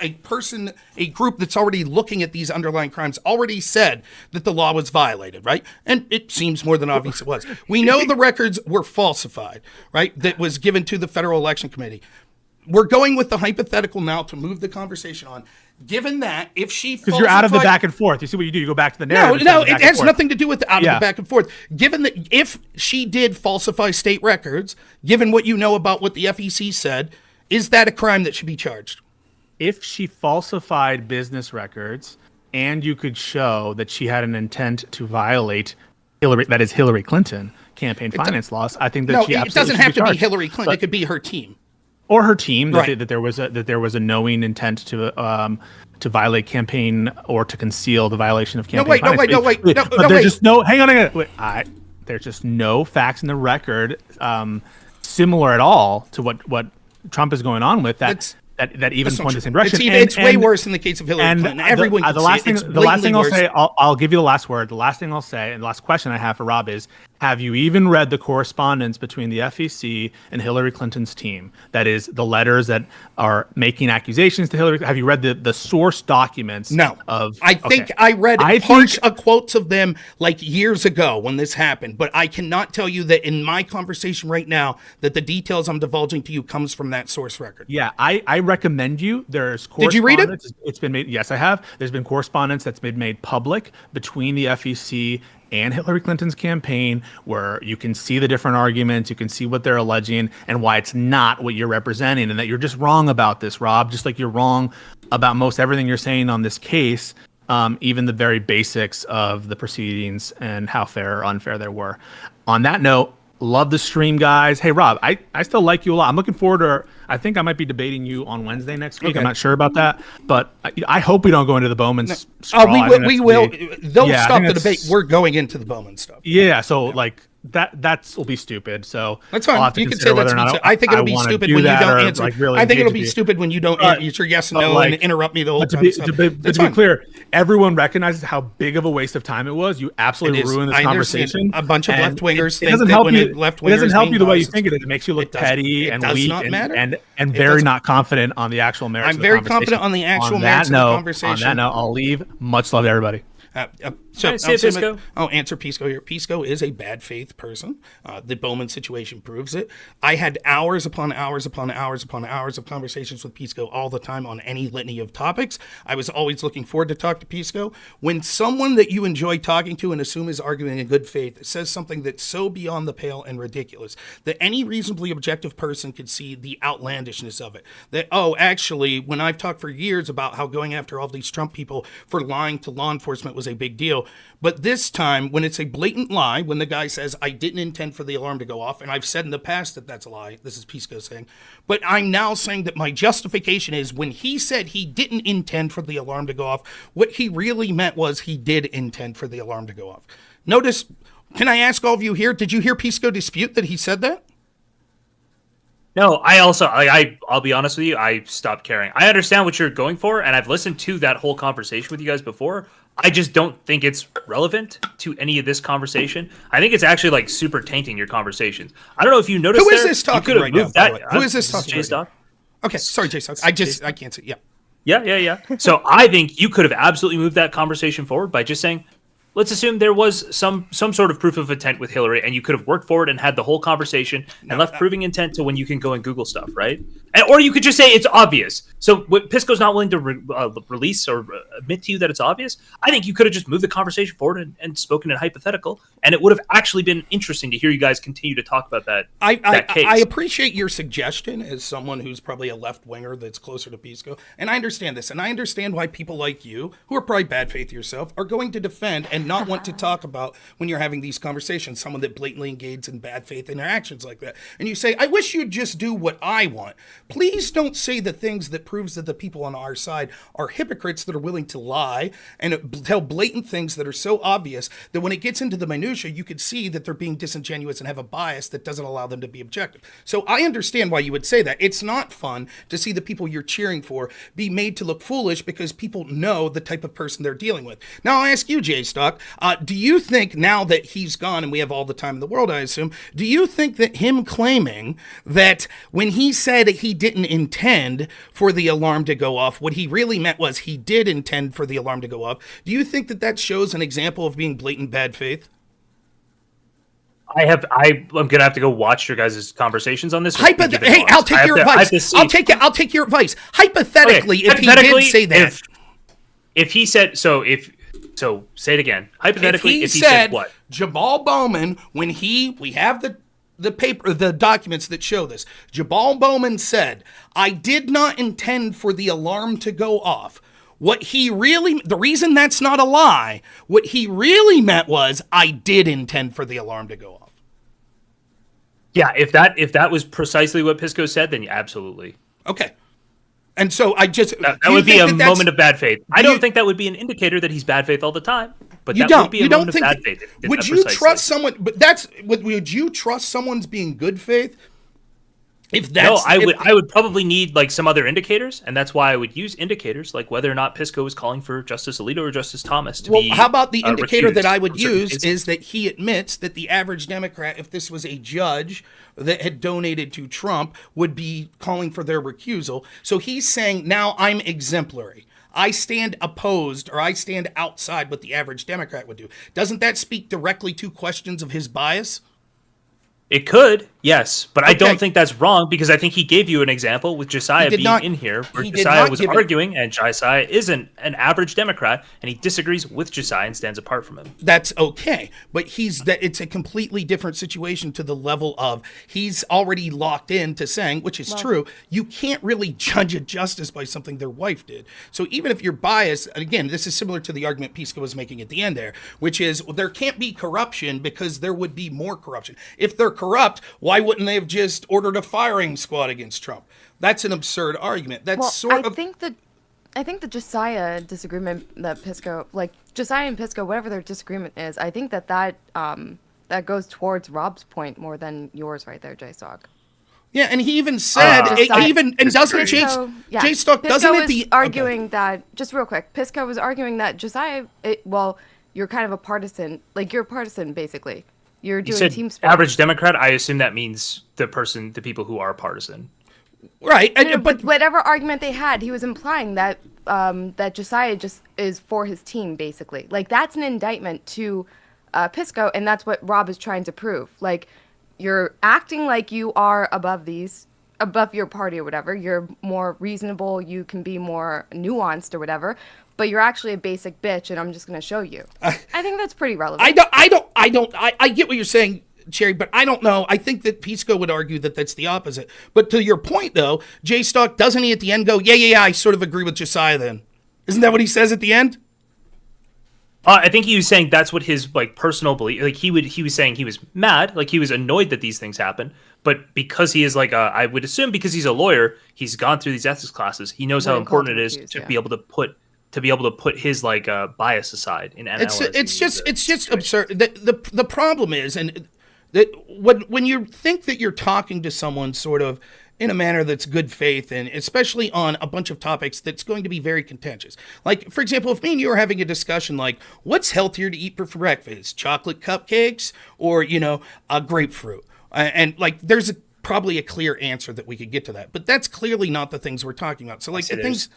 a group that's already looking at these underlying crimes already said that the law was violated, right? And it seems more than obvious it was. We know the records were falsified, right? That was given to the Federal Election Committee. We're going with the hypothetical now to move the conversation on. Given that, if she because you're out of the back and forth, you see what you do? You go back to the narrative. No, it has nothing to do with the out of the back and forth. Given that, if she did falsify state records, given what you know about what the FEC said, is that a crime that should be charged? If she falsified business records and you could show that she had an intent to violate Hillary Clinton campaign finance laws, I think that she absolutely it doesn't have to be Hillary Clinton. But, it could be her team. Or her team, right. that there was a knowing intent to violate campaign or to conceal the violation of campaign finance. Hang on. There's just no facts in the record similar at all to what Trump is going on with that even point the same direction. It's way worse in the case of Hillary Clinton. Everyone can see it. The last thing I'll say, I'll give you the last word. The last thing I'll say, and the last question I have for Rob is, have you even read the correspondence between the FEC and Hillary Clinton's team? That is, the letters that are making accusations to Hillary. Have you read the source documents? No. I think I read quotes of them like years ago when this happened, but I cannot tell you that in my conversation right now that the details I'm divulging to you comes from that source record. Yeah, I recommend you. There's correspondence. Did you read it? It's been made. Yes, I have. There's been correspondence that's been made public between the FEC and Hillary Clinton's campaign, where you can see the different arguments, you can see what they're alleging, and why it's not what you're representing, and that you're just wrong about this, Rob, just like you're wrong about most everything you're saying on this case, even the very basics of the proceedings and how fair or unfair they were. On that note, love the stream, guys. Hey, Rob, I still like you a lot. I'm looking forward to I think I might be debating you on Wednesday next week. Okay. I'm not sure about that, but I hope we don't go into the Bowman straw. We will. They'll stop the debate. We're going into the Bowman stuff. Yeah, so that'll be stupid. So that's fine. You can say that's stupid. I think it'll be stupid when you don't answer. I think it'll be stupid when you don't answer yes and no and interrupt me the whole time. To be clear, everyone recognizes how big of a waste of time it was. You absolutely ruined this conversation. A bunch of left-wingers think that when left-wingers, it doesn't help you the way you think it is. It makes you look petty and weak and very not confident on the actual merits. I'm very confident on the actual merits of the conversation. On that note, I'll leave. Much love to everybody. Pisco. Answer Pisco here. Pisco is a bad faith person. The Bowman situation proves it. I had hours upon hours upon hours upon hours of conversations with Pisco all the time on any litany of topics. I was always looking forward to talk to Pisco. When someone that you enjoy talking to and assume is arguing in good faith says something that's so beyond the pale and ridiculous that any reasonably objective person could see the outlandishness of it. That, actually, when I've talked for years about how going after all these Trump people for lying to law enforcement was was a big deal. But this time, when it's a blatant lie, when the guy says, I didn't intend for the alarm to go off, and I've said in the past that that's a lie, this is Pisco saying, but I'm now saying that my justification is when he said he didn't intend for the alarm to go off, what he really meant was he did intend for the alarm to go off. Notice, can I ask all of you here, did you hear Pisco dispute that he said that? No, I'll be honest with you, I stopped caring. I understand what you're going for, and I've listened to that whole conversation with you guys before. I just don't think it's relevant to any of this conversation. I think it's actually like super tainting your conversations. I don't know if you noticed. Who is this talking right now? Who is this talking right now? Okay, sorry, Jay Stock. I can't see. Yeah. So I think you could have absolutely moved that conversation forward by just saying, let's assume there was some sort of proof of intent with Hillary, and you could have worked forward and had the whole conversation and left proving intent to when you can go and Google stuff, right? Or you could just say it's obvious. So what Pisco's not willing to release or admit to you that it's obvious, I think you could have just moved the conversation forward and spoken in hypothetical, and it would have actually been interesting to hear you guys continue to talk about that case. I appreciate your suggestion as someone who's probably a left-winger that's closer to Pisco, and I understand this, and I understand why people like you, who are probably bad faith yourself, are going to defend and not want to talk about when you're having these conversations, someone that blatantly engages in bad faith interactions like that. And you say, I wish you'd just do what I want. Please don't say the things that proves that the people on our side are hypocrites that are willing to lie and tell blatant things that are so obvious that when it gets into the minutia, you could see that they're being disingenuous and have a bias that doesn't allow them to be objective. So I understand why you would say that. It's not fun to see the people you're cheering for be made to look foolish because people know the type of person they're dealing with. Now I'll ask you, Jay Stock, do you think now that he's gone and we have all the time in the world, I assume, do you think that him claiming that when he said he didn't intend for the alarm to go off, what he really meant was he did intend for the alarm to go off, do you think that that shows an example of being blatant bad faith? I'm gonna have to go watch your guys' conversations on this. Hey, I'll take your advice. I'll take your advice. Hypothetically, if he did say that, if he said so, say it again. Hypothetically, if he said what? Jamal Bowman, when we have the paper, the documents that show this. Jamal Bowman said, "I did not intend for the alarm to go off." The reason that's not a lie, what he really meant was, I did intend for the alarm to go off. Yeah, if that was precisely what Pisco said, then absolutely. Okay. And so that would be a moment of bad faith. I don't think that would be an indicator that he's bad faith all the time. But that would be a moment of bad faith. Would you trust someone? But would you trust someone's being good faith? I would probably need like some other indicators, and that's why I would use indicators like whether or not Pisco was calling for Justice Alito or Justice Thomas to be. Well, how about the indicator that I would use is that he admits that the average Democrat, if this was a judge that had donated to Trump, would be calling for their recusal. So he's saying, now I'm exemplary. I stand opposed, or I stand outside what the average Democrat would do. Doesn't that speak directly to questions of his bias? It could, yes, but I don't think that's wrong because I think he gave you an example with Josiah being in here where Josiah was arguing and Josiah isn't an average Democrat and he disagrees with Josiah and stands apart from him. That's okay, but it's a completely different situation to the level of he's already locked into saying, which is true, you can't really judge a justice by something their wife did. So even if you're biased, and again, this is similar to the argument Pisco was making at the end there, which is there can't be corruption because there would be more corruption. If they're corrupt, why wouldn't they have just ordered a firing squad against Trump? That's an absurd argument. I think the Josiah disagreement that Pisco, like Josiah and Pisco, whatever their disagreement is, I think that goes towards Rob's point more than yours right there, Jay Stock. Yeah, and he even said, Jay Stock doesn't it be arguing that, just real quick, Pisco was arguing that Josiah, you're kind of a partisan, like you're a partisan basically. You're doing team sports. Average Democrat, I assume that means the people who are partisan. Right. But whatever argument they had, he was implying that that Josiah just is for his team, basically. Like, that's an indictment to Pisco, and that's what Rob is trying to prove. Like, you're acting like you are above your party or whatever. You're more reasonable. You can be more nuanced or whatever. But you're actually a basic bitch, and I'm just going to show you. I think that's pretty relevant. I get what you're saying, Cherry, but I don't know. I think that Pisco would argue that that's the opposite. But to your point, though, Jay Stock, doesn't he at the end go, yeah, I sort of agree with Josiah then? Isn't that what he says at the end? I think he was saying that's what his like personal belief. Like he was saying he was mad, like he was annoyed that these things happen. But because he is like I would assume because he's a lawyer, he's gone through these ethics classes. He knows how important it is to be able to put his like bias aside in analysis. It's just absurd. The problem is, and that when you think that you're talking to someone sort of in a manner that's good faith, and especially on a bunch of topics that's going to be very contentious. Like, for example, if me and you are having a discussion like, what's healthier to eat for breakfast, chocolate cupcakes or, a grapefruit? And like, there's probably a clear answer that we could get to that, but that's clearly not the things we're talking about. So like the things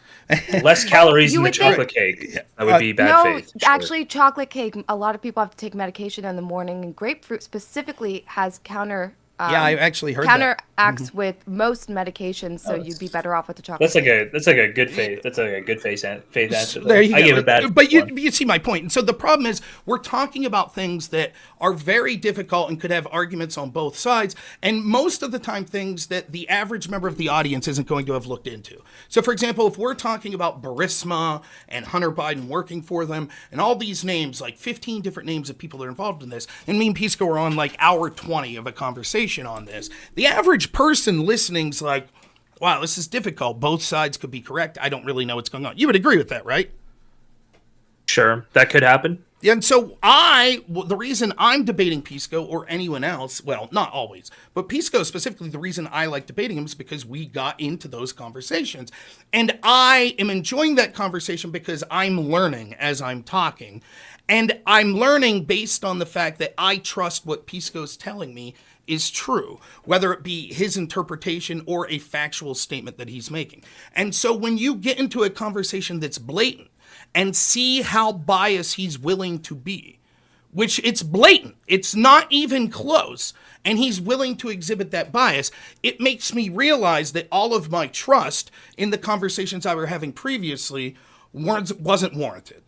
less calories in the chocolate cake, that would be bad faith. Actually, chocolate cake, a lot of people have to take medication in the morning, and grapefruit specifically has I actually heard counteracts with most medications, so you'd be better off with the chocolate. That's like a good faith. That's like a good faith answer. There you I go. give it bad. But you see my point. And so the problem is we're talking about things that are very difficult and could have arguments on both sides, and most of the time things that the average member of the audience isn't going to have looked into. So for example, if we're talking about Burisma and Hunter Biden working for them and all these names, like 15 different names of people that are involved in this, and me and Pisco are on like hour 20 of a conversation on this, the average person listening's like, wow, this is difficult. Both sides could be correct. I don't really know what's going on. You would agree with that, right? Sure, that could happen. And so the reason I'm debating Pisco or anyone else, well, not always, but Pisco specifically, the reason I like debating him is because we got into those conversations. And I am enjoying that conversation because I'm learning as I'm talking. And I'm learning based on the fact that I trust what Pisco's telling me is true, whether it be his interpretation or a factual statement that he's making. And so when you get into a conversation that's blatant and see how biased he's willing to be, which it's blatant, it's not even close, and he's willing to exhibit that bias, it makes me realize that all of my trust in the conversations I were having previously wasn't warranted.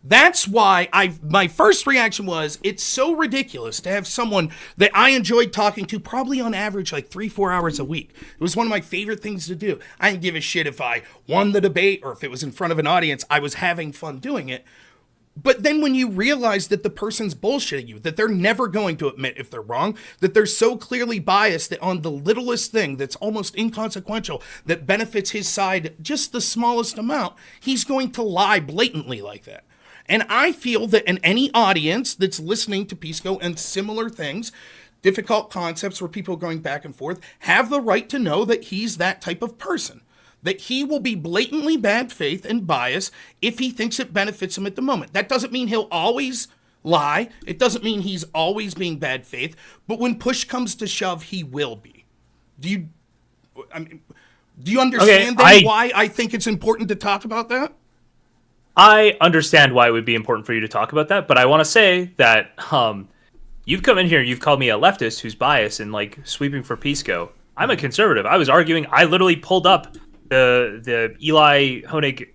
That's why my first reaction was, it's so ridiculous to have someone that I enjoyed talking to probably on average like 3-4 hours a week. It was one of my favorite things to do. I didn't give a shit if I won the debate or if it was in front of an audience. I was having fun doing it. But then when you realize that the person's bullshitting you, that they're never going to admit if they're wrong, that they're so clearly biased that on the littlest thing that's almost inconsequential, that benefits his side just the smallest amount, he's going to lie blatantly like that. And I feel that in any audience that's listening to Pisco and similar things, difficult concepts where people are going back and forth, have the right to know that he's that type of person. That he will be blatantly bad faith and bias if he thinks it benefits him at the moment. That doesn't mean he'll always lie. It doesn't mean he's always being bad faith. But when push comes to shove, he will be. Do you understand why I think it's important to talk about that? I understand why it would be important for you to talk about that, but I want to say that you've come in here, you've called me a leftist who's biased and like sweeping for Pisco. I'm a conservative. I was arguing. I literally pulled up the Elie Honig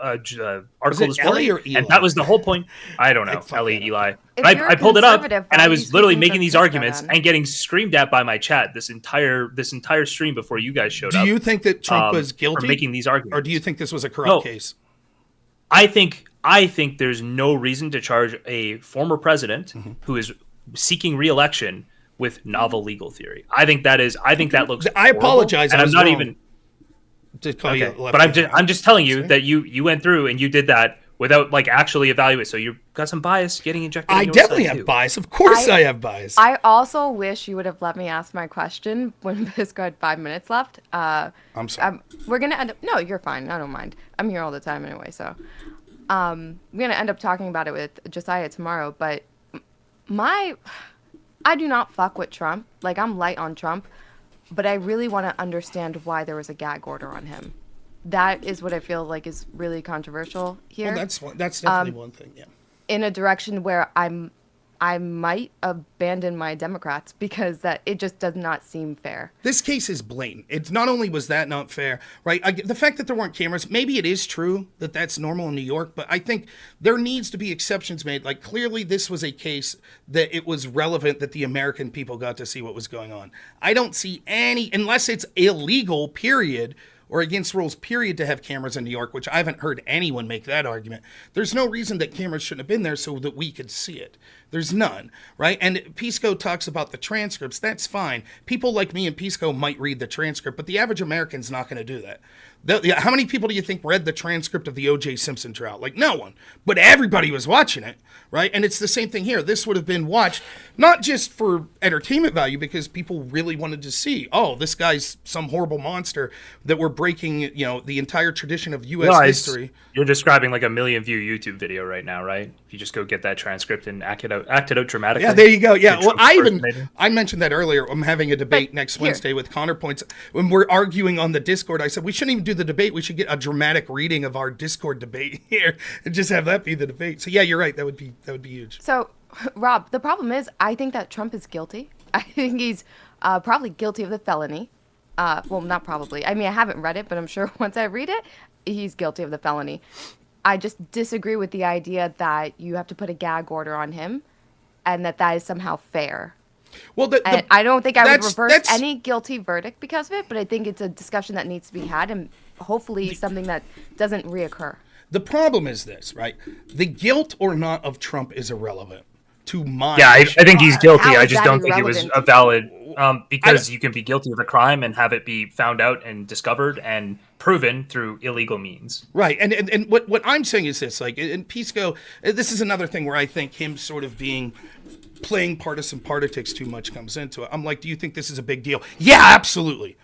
article this morning, and that was the whole point. I don't know, Eli. But I pulled it up, and I was literally making these arguments and getting screamed at by my chat this entire stream before you guys showed up. Do you think that Trump was guilty for making these arguments, or do you think this was a corrupt case? I think there's no reason to charge a former president who is seeking re-election with novel legal theory. I think that looks. I apologize, and I'm not even. But I'm just telling you that you went through and you did that without like actually evaluating. So you've got some bias getting injected. I definitely have bias. Of course, I have bias. I also wish you would have let me ask my question when Pisco had 5 minutes left. I'm sorry. We're gonna end up. No, you're fine. I don't mind. I'm here all the time anyway. So we're gonna end up talking about it with Josiah tomorrow. But I do not fuck with Trump. Like, I'm light on Trump. But I really want to understand why there was a gag order on him. That is what I feel like is really controversial here. Well, that's definitely one thing, yeah. In a direction where I might abandon my Democrats because it just does not seem fair. This case is blatant. It's not only was that not fair, right? The fact that there weren't cameras, maybe it is true that that's normal in New York, but I think there needs to be exceptions made. Like, clearly this was a case that it was relevant that the American people got to see what was going on. I don't see any, unless it's illegal, period, or against rules, period, to have cameras in New York, which I haven't heard anyone make that argument. There's no reason that cameras shouldn't have been there so that we could see it. There's none, right? And Pisco talks about the transcripts. That's fine. People like me and Pisco might read the transcript, but the average American's not going to do that. How many people do you think read the transcript of the O.J. Simpson trial? Like, no one. But everybody was watching it, right? And it's the same thing here. This would have been watched not just for entertainment value, because people really wanted to see, oh, this guy's some horrible monster that we're breaking, the entire tradition of U.S. history. You're describing like a 1 million view YouTube video right now, right? If you just go get that transcript and act it out dramatically. Yeah, there you go. Yeah, well, I mentioned that earlier. I'm having a debate next Wednesday with Counterpoints. When we're arguing on the Discord, I said we shouldn't even do the debate. We should get a dramatic reading of our Discord debate here and just have that be the debate. So yeah, you're right. That would be huge. So, Rob, the problem is I think that Trump is guilty. I think he's probably guilty of the felony. Well, not probably. I mean, I haven't read it, but I'm sure once I read it, he's guilty of the felony. I just disagree with the idea that you have to put a gag order on him and that is somehow fair. Well, I don't think I would reverse any guilty verdict because of it, but I think it's a discussion that needs to be had and hopefully something that doesn't reoccur. The problem is this, right? The guilt or not of Trump is irrelevant to my... Yeah, I think he's guilty. I just don't think it was a valid... because you can be guilty of a crime and have it be found out and discovered and proven through illegal means. Right. And what I'm saying is this, like, in Pisco, this is another thing where I think him sort of playing partisan politics too much comes into it. I'm like, do you think this is a big deal? Yeah, absolutely.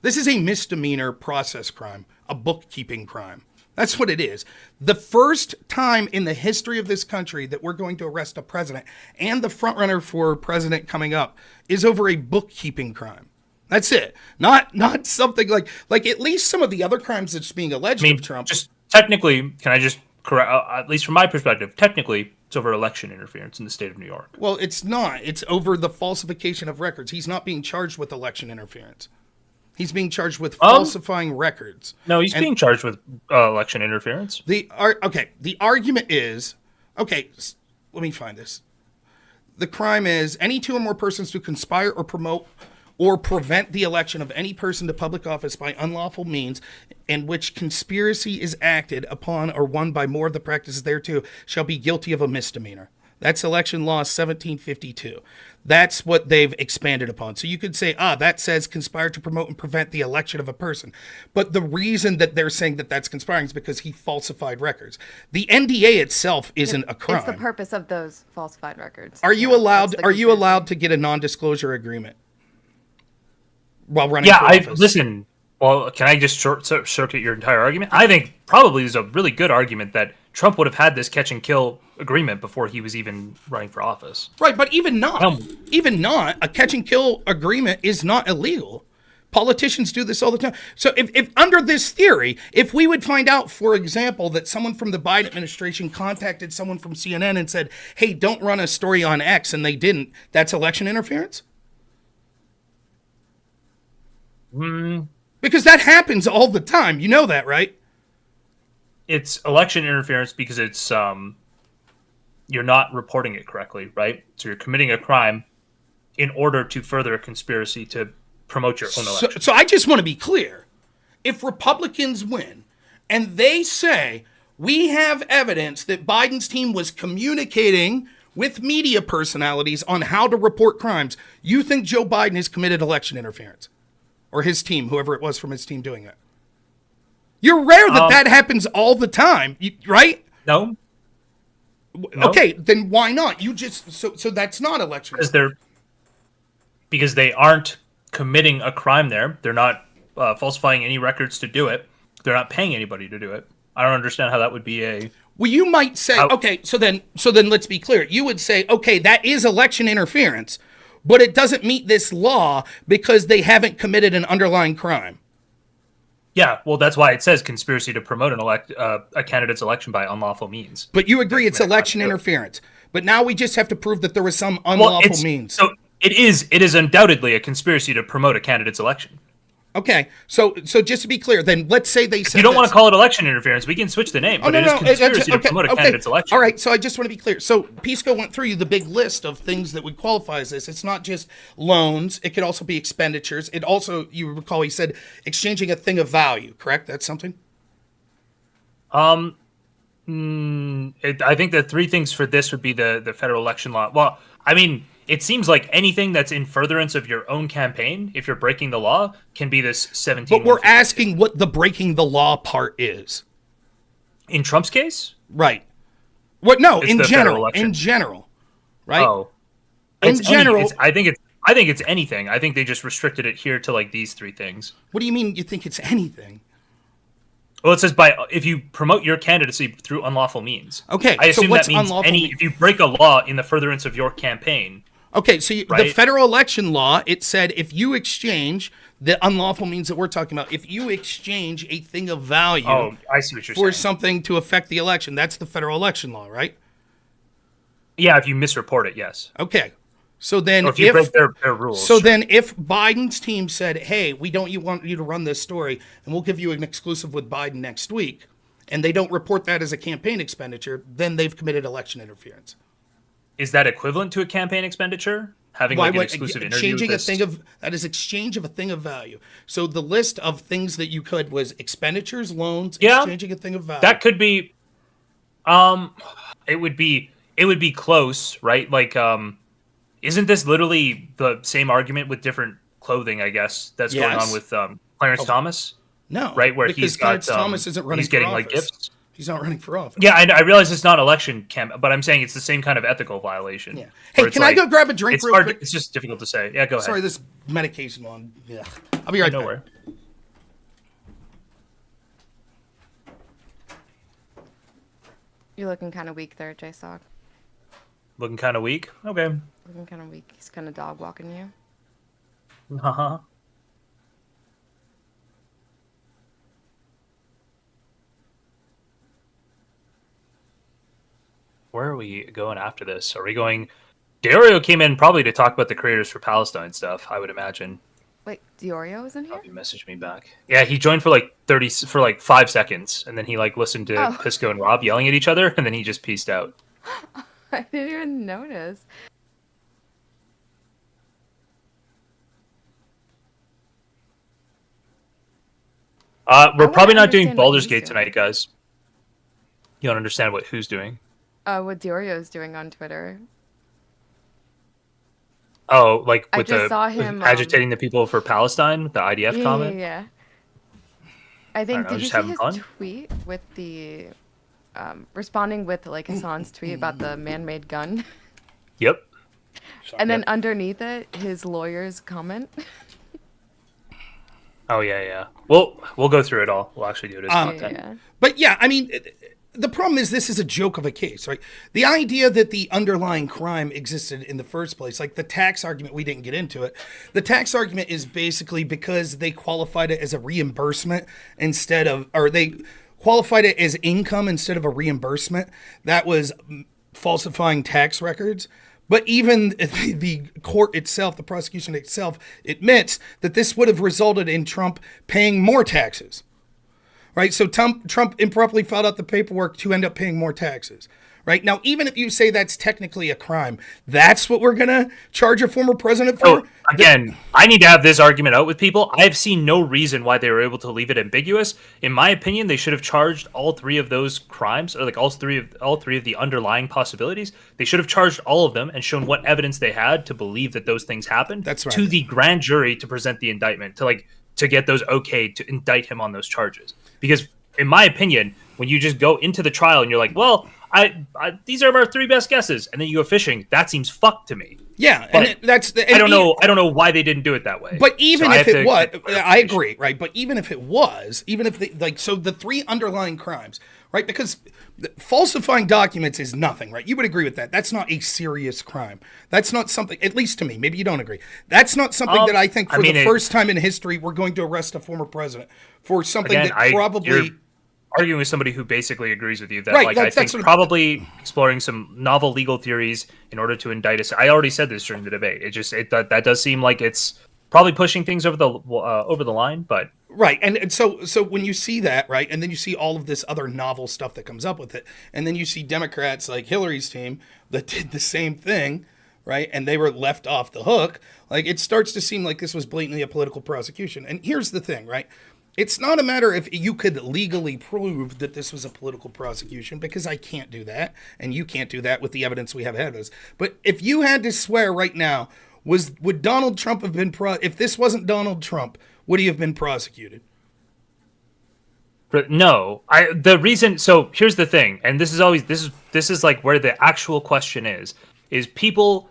This is a misdemeanor process crime, a bookkeeping crime. That's what it is. The first time in the history of this country that we're going to arrest a president and the frontrunner for president coming up is over a bookkeeping crime. That's it. Not something like at least some of the other crimes that's being alleged of Trump. Just technically, can I just correct, at least from my perspective, technically it's over election interference in the state of New York. Well, it's not. It's over the falsification of records. He's not being charged with election interference. He's being charged with falsifying records. No, he's being charged with election interference. The argument is, let me find this. The crime is any two or more persons to conspire or promote or prevent the election of any person to public office by unlawful means in which conspiracy is acted upon or won by more of the practices thereto shall be guilty of a misdemeanor. That's election law 1752. That's what they've expanded upon. So you could say, that says conspire to promote and prevent the election of a person. But the reason that they're saying that that's conspiring is because he falsified records. The NDA itself isn't a crime. It's the purpose of those falsified records. Are you allowed to get a non-disclosure agreement while running for office? Listen. Well, can I just circuit your entire argument? I think probably there's a really good argument that Trump would have had this catch and kill agreement before he was even running for office. Right, but even not, a catch and kill agreement is not illegal. Politicians do this all the time. So if under this theory, if we would find out, for example, that someone from the Biden administration contacted someone from CNN and said, hey, don't run a story on X, and they didn't, that's election interference? Because that happens all the time. You know that, right? It's election interference because it's you're not reporting it correctly, right? So you're committing a crime in order to further a conspiracy to promote your own election. So I just want to be clear. If Republicans win and they say, we have evidence that Biden's team was communicating with media personalities on how to report crimes, you think Joe Biden has committed election interference? Or his team, whoever it was from his team doing it. You're rare that happens all the time, right? No. Okay, then why not? You just so that's not election. Because they aren't committing a crime there. They're not falsifying any records to do it. They're not paying anybody to do it. I don't understand how that would be a... Well, you might say, okay, so then let's be clear. You would say, okay, that is election interference, but it doesn't meet this law because they haven't committed an underlying crime. Yeah, well, that's why it says conspiracy to promote a candidate's election by unlawful means. But you agree it's election interference. But now we just have to prove that there was some unlawful means. So it is undoubtedly a conspiracy to promote a candidate's election. Okay, so just to be clear, then let's say they said you don't want to call it election interference. We can switch the name, but it is conspiracy to promote a candidate's election. All right, so I just want to be clear. So Pisco went through the big list of things that would qualify as this. It's not just loans; it could also be expenditures. It also, you recall, he said exchanging a thing of value. Correct? That's something. I think the three things for this would be the federal election law. Well, I mean, it seems like anything that's in furtherance of your own campaign, if you're breaking the law, can be this 17. But we're asking what the breaking the law part is. In Trump's case? Right. What? No, It's in the federal general. election. In general. Right? Oh. In general. I think it's anything. I think they just restricted it here to like these three things. What do you mean you think it's anything? Well, it says if you promote your candidacy through unlawful means. Okay, I assume so what's that means unlawful mean? if you break a law in the furtherance of your campaign. Okay, so the Right? federal election law, it said if you exchange, the unlawful means that we're talking about, if you exchange a thing of value Oh, I see what you're for saying. something to affect the election, that's the federal election law, right? Yeah, if you misreport it, yes. Okay. So then Or if you break their rules. So sure. then if Biden's team said, hey, we don't want you to run this story, and we'll give you an exclusive with Biden next week, and they don't report that as a campaign expenditure, then they've committed election interference. Is that equivalent to a campaign expenditure? Having like an exclusive interview changing with a this? thing of that is exchange of a thing of value. So the list of things that you could was expenditures, loans, exchanging a thing of value. That could be it would be close, right? Like isn't this literally the same argument with different clothing, I guess, that's going on with Clarence Thomas? No. Right, where because he's got Clarence Thomas isn't running he's getting for like office. gifts. He's not running for office. Yeah, I realize it's not election but I'm saying it's the same kind of ethical violation. Yeah. Hey, can I go grab a drink it's real hard, quick? It's just difficult to say. Yeah, go ahead. Sorry, this medication one. Yeah. I'll be right back. Nowhere. You're looking kind of weak there, J-Sock. Looking kind of weak? Okay. Looking kind of weak. He's kind of dog walking you. Uh-huh. Where are we going after this? Are we going... Dario came in probably to talk about the Creators for Palestine stuff, I would imagine. Wait, Diorio is in here? He messaged me back. Yeah, he joined for like 5 seconds, and then he like listened to Pisco and Rob yelling at each other, and then he just peaced out. I didn't even notice. We're probably not doing understand what Baldur's he's Gate doing. tonight, guys. You don't understand what who's doing. What Diorio is doing on Twitter. Oh, like I with just the saw him, agitating the people for Palestine, the IDF Yeah, comment. yeah. I think, know, did you just see having his fun. tweet with the, responding with like Hassan's tweet about the man-made gun? Yep. And then underneath it, his lawyer's comment. Oh yeah. We'll go through it all. We'll actually do it as content. Yeah. But yeah, I mean, the problem is this is a joke of a case, right? The idea that the underlying crime existed in the first place, like the tax argument, we didn't get into it. The tax argument is basically because they qualified it as a reimbursement instead of, or they qualified it as income instead of a reimbursement. That was falsifying tax records. But even the court itself, the prosecution itself, admits that this would have resulted in Trump paying more taxes. Right? So Trump improperly filed out the paperwork to end up paying more taxes. Right? Now, even if you say that's technically a crime, that's what we're going to charge a former president for? So, again, I need to have this argument out with people. I've seen no reason why they were able to leave it ambiguous. In my opinion, they should have charged all three of those crimes, or like all three of the underlying possibilities. They should have charged all of them and shown what evidence they had to believe that those things happened. That's right. To the grand jury to present the indictment, to get those okay to indict him on those charges. Because in my opinion, when you just go into the trial and you're like, well, these are our three best guesses, and then you go fishing, that seems fucked to me. Yeah, but and that's the. I don't know why they didn't do it that way. But even So if it was, I agree, right? But even if it was, even if so the three underlying crimes, right? Because falsifying documents is nothing, right? You would agree with that. That's not a serious crime. That's not something, at least to me. Maybe you don't agree. That's not something that I think for the first time in history we're going to arrest a former president for something that probably. You're arguing with somebody who basically agrees with you that, right, I think probably exploring some novel legal theories in order to indict us. I already said this during the debate. That does seem like it's probably pushing things over the line, but right. And so when you see that, right, and then you see all of this other novel stuff that comes up with it, and then you see Democrats like Hillary's team that did the same thing, right, and they were left off the hook, like it starts to seem like this was blatantly a political prosecution. And here's the thing, right? It's not a matter if you could legally prove that this was a political prosecution, because I can't do that, and you can't do that with the evidence we have ahead of us. But if you had to swear right now, would Donald Trump have been if this wasn't Donald Trump, would he have been prosecuted? No. The reason. So here's the thing, and this is like where the actual question is people.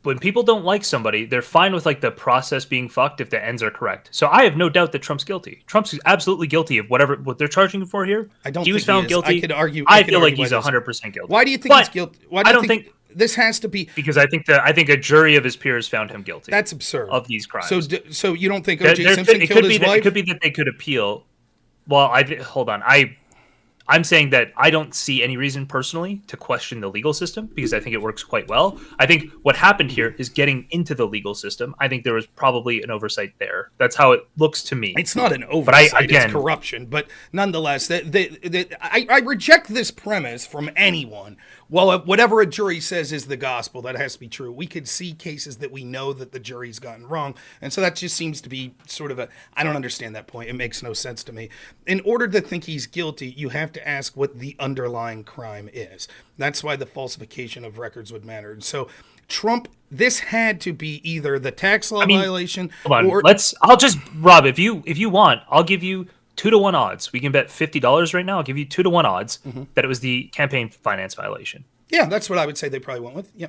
When people don't like somebody, they're fine with like the process being fucked if the ends are correct. So I have no doubt that Trump's guilty. Trump's absolutely guilty of what they're charging him for here. I don't. He was think found he is. guilty. I could argue. I feel like he's 100% guilty. Why do you think he's guilty? Why do I you don't think this has to be, because I think a jury of his peers found him guilty. That's absurd. Of these crimes. So you don't think O.J. Simpson killed his wife? It could be that they could appeal. Well, hold on. I'm saying that I don't see any reason personally to question the legal system, because I think it works quite well. I think what happened here is getting into the legal system. I think there was probably an oversight there. That's how it looks to me. It's not an oversight, it's corruption. But nonetheless, I reject this premise from anyone. Well, whatever a jury says is the gospel, that has to be true. We could see cases that we know that the jury's gotten wrong. And so that just seems to be sort of I don't understand that point. It makes no sense to me. In order to think he's guilty, you have to ask what the underlying crime is. That's why the falsification of records would matter. And so Trump, this had to be either the tax law violation or... Rob, if you want, I'll give you 2-to-1 odds. We can bet $50 right now. I'll give you 2-to-1 odds that it was the campaign finance violation. Yeah, that's what I would say they probably went with. Yeah,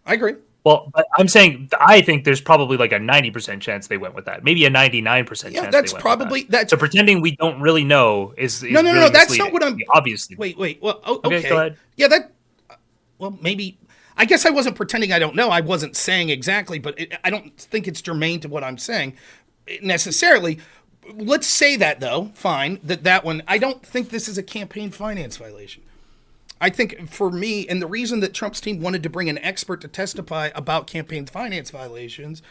I agree. Well, but I'm saying I think there's probably like a 90% chance they went with that. Maybe a 99% chance. Yeah, that's probably that. So pretending we don't really know is no. Really that's not what I'm. Obviously. Wait. Well, okay. Go ahead. Yeah, well, maybe. I guess I wasn't pretending I don't know. I wasn't saying exactly, but I don't think it's germane to what I'm saying necessarily. Let's say that, though. Fine. That one. I don't think this is a campaign finance violation. I think for me, and the reason that Trump's team wanted to bring an expert to testify about campaign finance violations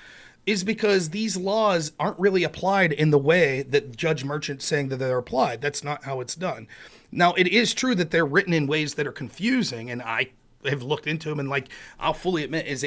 is because these laws aren't really applied in the way that Judge Merchant's saying that they're applied. That's not how it's done. Now, it is true that they're written in ways that are confusing, and I have looked into them, and I'll fully admit, as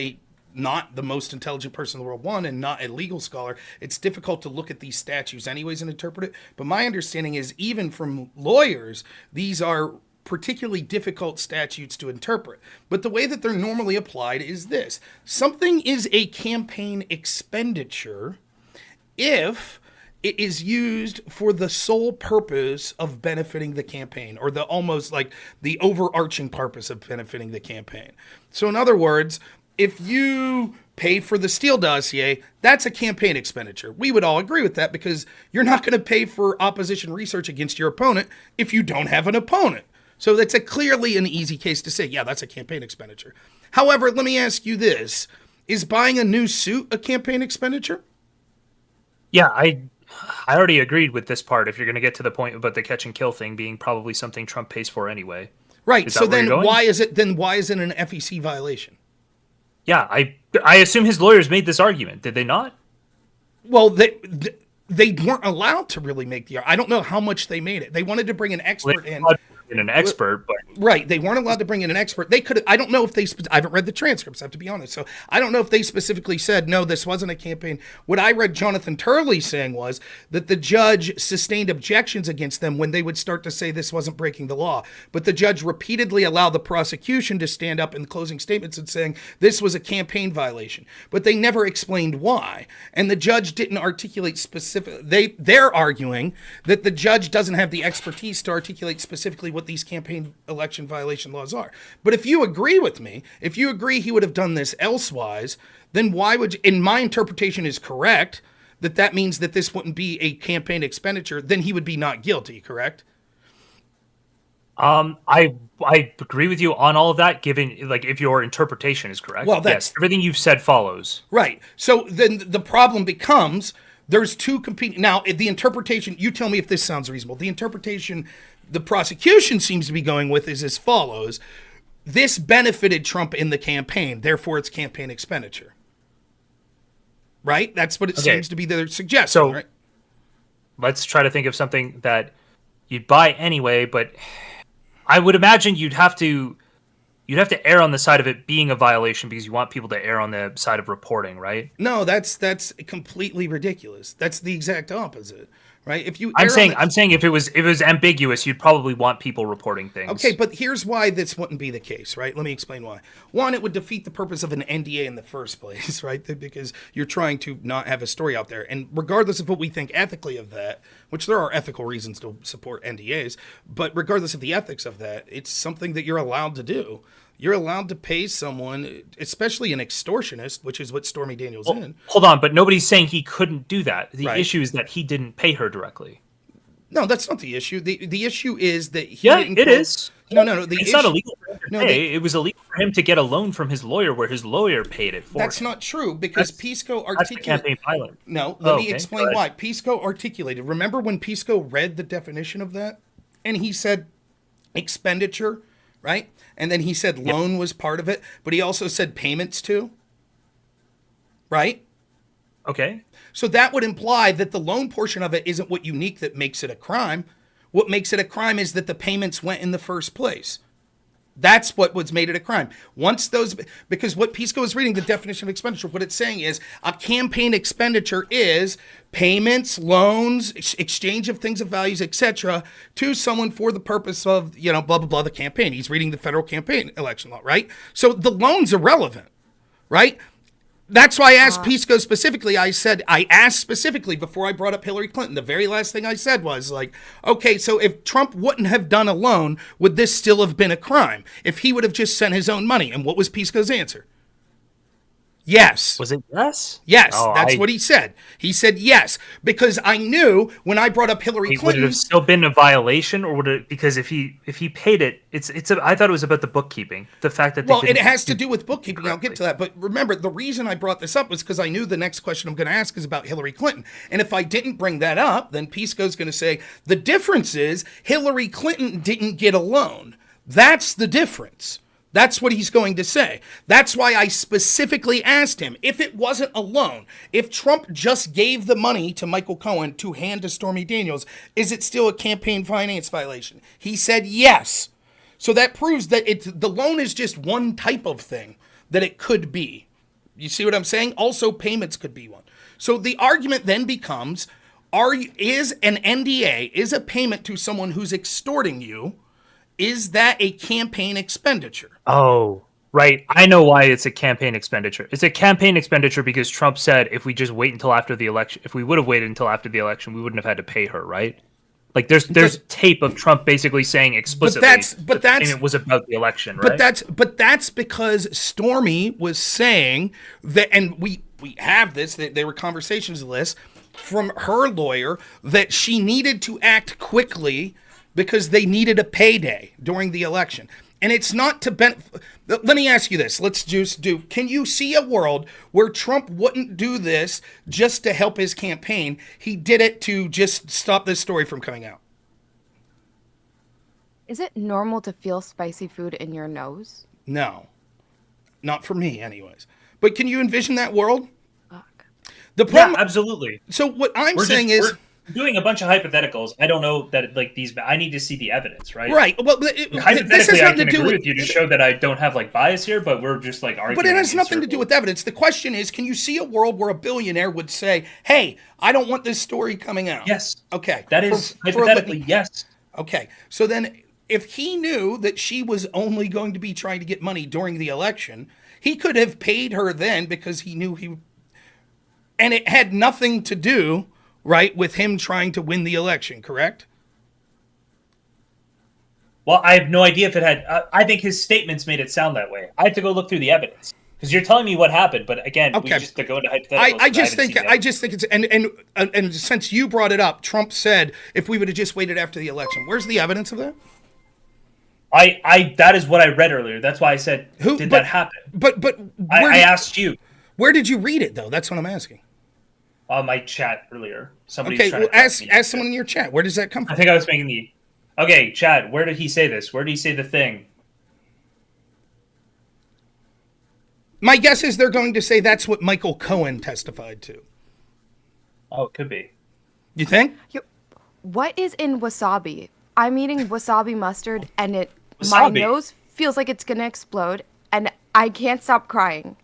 not the most intelligent person in the world, and not a legal scholar, it's difficult to look at these statutes anyways and interpret it. But my understanding is, even from lawyers, these are particularly difficult statutes to interpret. But the way that they're normally applied is this. Something is a campaign expenditure if it is used for the sole purpose of benefiting the campaign, or the almost like the overarching purpose of benefiting the campaign. So in other words, if you pay for the Steele dossier, that's a campaign expenditure. We would all agree with that, because you're not going to pay for opposition research against your opponent if you don't have an opponent. So that's clearly an easy case to say, yeah, that's a campaign expenditure. However, let me ask you this. Is buying a new suit a campaign expenditure? Yeah, I already agreed with this part, if you're going to get to the point about the catch and kill thing being probably something Trump pays for anyway. Right. So then why is it an FEC violation? Yeah, I assume his lawyers made this argument. Did they not? Well, they weren't allowed to really make the argument. I don't know how much they made it. They wanted to bring an expert in. An expert, but right, they weren't allowed to bring in an expert. They could. I don't know if they. I haven't read the transcripts, I have to be honest. So I don't know if they specifically said no, this wasn't a campaign. What I read Jonathan Turley saying was that the judge sustained objections against them when they would start to say this wasn't breaking the law. But the judge repeatedly allowed the prosecution to stand up in closing statements and saying this was a campaign violation. But they never explained why, and the judge didn't articulate specific. They're arguing that the judge doesn't have the expertise to articulate specifically what these campaign election violation laws are. But if you agree with me, if you agree he would have done this elsewise, then why would, in my interpretation is correct, that means that this wouldn't be a campaign expenditure, then he would be not guilty, correct? I agree with you on all of that, given if your interpretation is correct. Well, yes, everything you've said follows. Right. So then the problem becomes there's two competing. Now, the interpretation, you tell me if this sounds reasonable. The interpretation the prosecution seems to be going with is as follows. This benefited Trump in the campaign, therefore it's campaign expenditure. right? That's what it seems to be their suggestion, so, right? Let's try to think of something that you'd buy anyway, but I would imagine you'd have to err on the side of it being a violation because you want people to err on the side of reporting, right? No, that's completely ridiculous. That's the exact opposite, right? If you I'm saying if it was ambiguous, you'd probably want people reporting things. Okay, but here's why this wouldn't be the case, right? Let me explain why. One, it would defeat the purpose of an NDA in the first place, right? Because you're trying to not have a story out there. And regardless of what we think ethically of that, which there are ethical reasons to support NDAs, but regardless of the ethics of that, it's something that you're allowed to do. You're allowed to pay someone, especially an extortionist, which is what Stormy Daniels in. Hold on, but nobody's saying he couldn't do that. The Right. issue is that he didn't pay her directly. No, that's not the issue. The issue is that he didn't. It is. No. It's not illegal for him to pay. It was illegal for him to get a loan from his lawyer where his lawyer paid it for That's him. not true because Pisco That's the articulated. campaign pilot. No, let me okay. explain why. Pisco articulated. Remember when Pisco read the definition of that? And he said expenditure, right? And then he said loan was part of it, but he also said payments too. Right? Okay. So that would imply that the loan portion of it isn't what unique that makes it a crime. What makes it a crime is that the payments went in the first place. That's what was made it a crime. Once those, because what Pisco is reading, the definition of expenditure, what it's saying is a campaign expenditure is payments, loans, exchange of things of values, etc., to someone for the purpose of, blah, blah, blah, the campaign. He's reading the federal campaign election law, right? So the loan's irrelevant, right? That's why I asked Pisco specifically. I asked specifically before I brought up Hillary Clinton. The very last thing I said was okay, so if Trump wouldn't have done a loan, would this still have been a crime? If he would have just sent his own money? And what was Pisco's answer? Yes. Was it yes? Yes, that's what he said. He said yes, because I knew when I brought up Hillary Clinton. Would it have still been a violation, or would it? Because if he paid it, I thought it was about the bookkeeping. The fact that it has to do with bookkeeping. I'll get to that. But remember, the reason I brought this up was because I knew the next question I'm going to ask is about Hillary Clinton. And if I didn't bring that up, then Pisco's going to say the difference is Hillary Clinton didn't get a loan. That's the difference. That's what he's going to say. That's why I specifically asked him, if it wasn't a loan, if Trump just gave the money to Michael Cohen to hand to Stormy Daniels, is it still a campaign finance violation? He said yes. So that proves that the loan is just one type of thing that it could be. You see what I'm saying? Also, payments could be one. So the argument then becomes, is an NDA, is a payment to someone who's extorting you, is that a campaign expenditure? Oh, right. I know why it's a campaign expenditure. It's a campaign expenditure because Trump said if we just wait until after the election, if we would have waited until after the election, we wouldn't have had to pay her, right? Like there's tape of Trump basically saying explicitly but it was about the election, right? But that's because Stormy was saying that, and we have this, there were conversations of this from her lawyer that she needed to act quickly because they needed a payday during the election. And it's not to let me ask you this. Let's just can you see a world where Trump wouldn't do this just to help his campaign? He did it to just stop this story from coming out. Is it normal to feel spicy food in your nose? No. Not for me, anyways. But can you envision that world? Fuck. The problem, yeah, absolutely. So what I'm saying is, doing a bunch of hypotheticals. I don't know that these. I need to see the evidence, right? Right. Well, hypothetically, I can agree with you to show that I don't have bias here, but we're just arguing. But it has nothing to do with evidence. The question is, can you see a world where a billionaire would say, "Hey, I don't want this story coming out"? Yes. Okay. That is hypothetically yes. Okay. So then, if he knew that she was only going to be trying to get money during the election, he could have paid her then because he knew and it had nothing to do. Right, with him trying to win the election, correct? Well, I have no idea if it had. I think his statements made it sound that way. I have to go look through the evidence because you're telling me what happened, but again, we just to go into hypotheticals. I just think it's and since you brought it up, Trump said if we would have just waited after the election. Where's the evidence of that? That is what I read earlier. That's why I said, did that happen? But I asked you. Where did you read it though? That's what I'm asking. On my chat earlier. Okay, well, ask someone in your chat. Where does that come from? I think I was making Okay, Chad, where did he say this? Where did he say the thing? My guess is they're going to say that's what Michael Cohen testified to. Oh, it could be. You think? What is in wasabi? I'm eating wasabi mustard, and Wasabi? my nose feels like it's gonna explode, and I can't stop crying.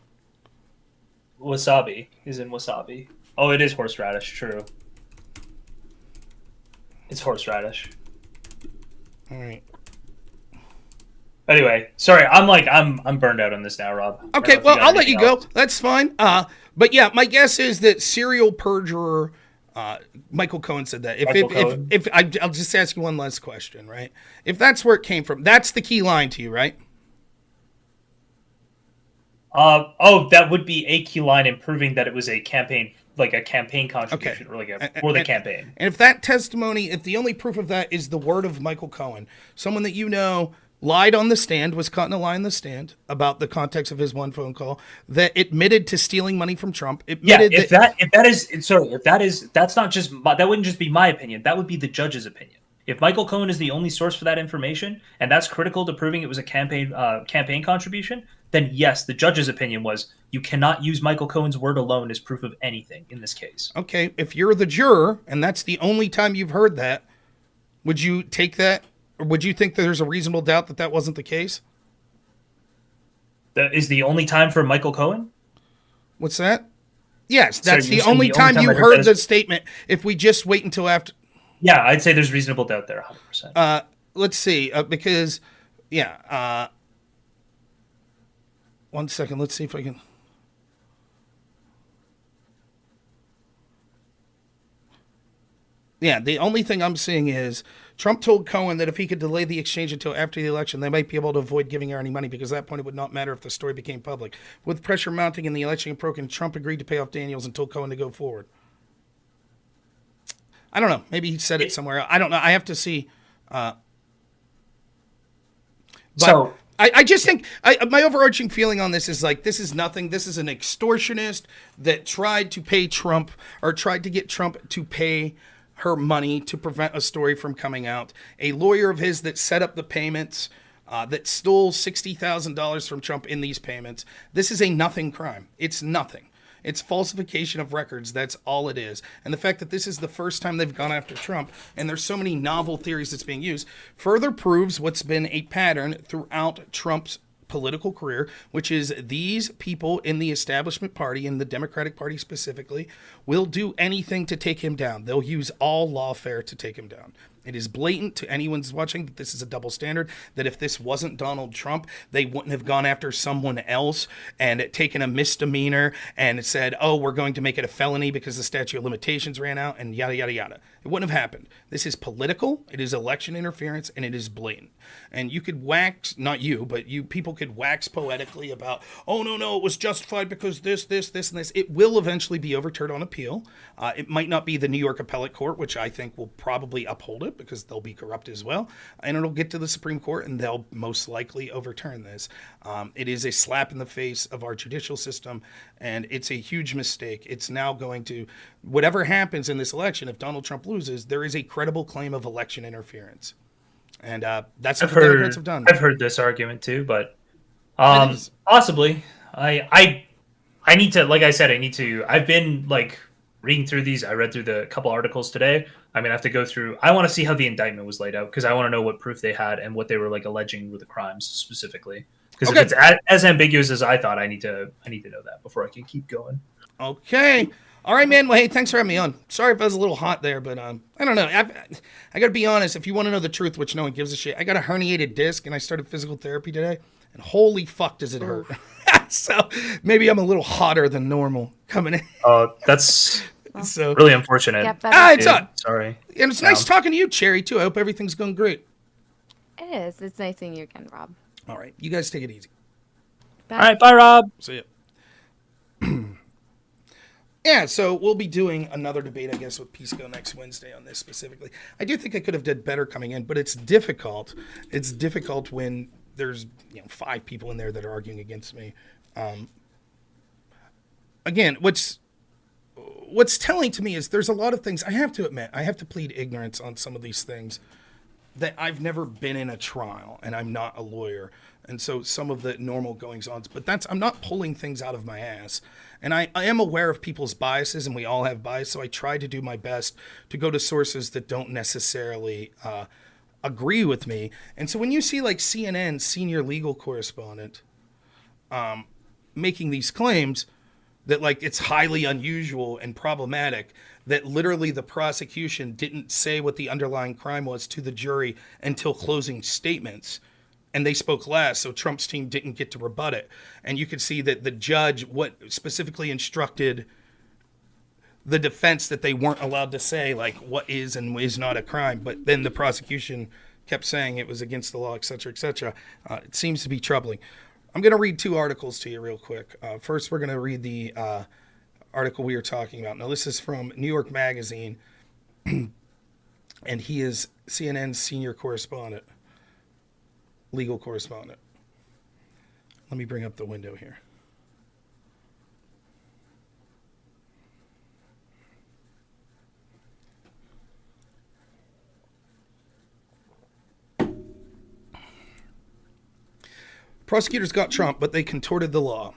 Wasabi is in wasabi. Oh, it is horseradish. True. It's horseradish. All right. Anyway, sorry. I'm burned out on this now, Rob. Okay, well, I'll let you go. That's fine. But yeah, my guess is that serial perjurer Michael Cohen said that. If I'll just ask you one last question, right? If that's where it came from, that's the key line to you, right? That would be a key line in proving that it was a campaign contribution, okay. For the campaign. And if that testimony, if the only proof of that is the word of Michael Cohen, someone that you know lied on the stand, was caught in a lie on the stand about the context of his one phone call, that admitted to stealing money from Trump. That's not just that wouldn't just be my opinion. That would be the judge's opinion. If Michael Cohen is the only source for that information, and that's critical to proving it was a campaign contribution, then yes, the judge's opinion was you cannot use Michael Cohen's word alone as proof of anything in this case. Okay, if you're the juror and that's the only time you've heard that, would you take that? Or would you think that there's a reasonable doubt that that wasn't the case? That is the only time for Michael Cohen? What's that? Yes, that's the only time you heard the statement. If we just wait until after... Yeah, I'd say there's reasonable doubt there, 100%. Let's see, because... Yeah, one second, let's see if I can... Yeah, the only thing I'm seeing is Trump told Cohen that if he could delay the exchange until after the election, they might be able to avoid giving her any money because at that point it would not matter if the story became public. With pressure mounting in the election broken, Trump agreed to pay off Daniels and told Cohen to go forward. I don't know. Maybe he said it somewhere. I don't know. I have to see. So I just think my overarching feeling on this is like, this is nothing. This is an extortionist that tried to pay Trump or tried to get Trump to pay her money to prevent a story from coming out. A lawyer of his that set up the payments, that stole $60,000 from Trump in these payments. This is a nothing crime. It's nothing. It's falsification of records. That's all it is. And the fact that this is the first time they've gone after Trump, and there's so many novel theories that's being used, further proves what's been a pattern throughout Trump's political career, which is these people in the establishment party, in the Democratic Party specifically, will do anything to take him down. They'll use all lawfare to take him down. It is blatant to anyone who's watching that this is a double standard, that if this wasn't Donald Trump, they wouldn't have gone after someone else and taken a misdemeanor and said, oh, we're going to make it a felony because the statute of limitations ran out and yada, yada, yada. It wouldn't have happened. This is political, it is election interference, and it is blatant. And you could wax, not you, but people could wax poetically about, oh, no, it was justified because this, and this. It will eventually be overturned on appeal. It might not be the New York Appellate Court, which I think will probably uphold it because they'll be corrupt as well. And it'll get to the Supreme Court, and they'll most likely overturn this. It is a slap in the face of our judicial system, and it's a huge mistake. It's now going to, whatever happens in this election, if Donald Trump loses, there is a credible claim of election interference. And that's what the Democrats have done. I've heard this argument too, but possibly. I need to, like I said, I've been like reading through these. I read through the couple articles today. I'm gonna have to go through. I want to see how the indictment was laid out because I want to know what proof they had and what they were like alleging were the crimes specifically. Because if it's as ambiguous as I thought, I need to know that before I can keep going. Okay. All right, man. Well, hey, thanks for having me on. Sorry if I was a little hot there, but I don't know. I got to be honest. If you want to know the truth, which no one gives a shit, I got a herniated disc, and I started physical therapy today, and holy fuck does it hurt. So maybe I'm a little hotter than normal coming in. Oh, that's so really unfortunate. It's not. Sorry. And it's nice talking to you, Cherry, too. I hope everything's going great. It is. It's nice seeing you again, Rob. All right. You guys take it easy. Bye. All right. Bye, Rob. See ya. Yeah, so we'll be doing another debate, I guess, with Pisco next Wednesday on this specifically. I do think I could have did better coming in, but it's difficult. It's difficult when there's 5 people in there that are arguing against me. Again, what's telling to me is there's a lot of things I have to admit. I have to plead ignorance on some of these things. that I've never been in a trial and I'm not a lawyer. And so some of the normal goings on, but I'm not pulling things out of my ass. And I am aware of people's biases, and we all have bias. So I try to do my best to go to sources that don't necessarily agree with me. And so when you see like CNN senior legal correspondent making these claims that like it's highly unusual and problematic, that literally the prosecution didn't say what the underlying crime was to the jury until closing statements, and they spoke last, so Trump's team didn't get to rebut it. And you could see that the judge specifically instructed the defense that they weren't allowed to say like what is and is not a crime, but then the prosecution kept saying it was against the law, et cetera, et cetera. It seems to be troubling. I'm going to read 2 articles to you real quick. First, we're going to read the article we were talking about. Now, this is from New York Magazine, and he is CNN's senior correspondent, legal correspondent. Let me bring up the window here. Prosecutors got Trump, but they contorted the law.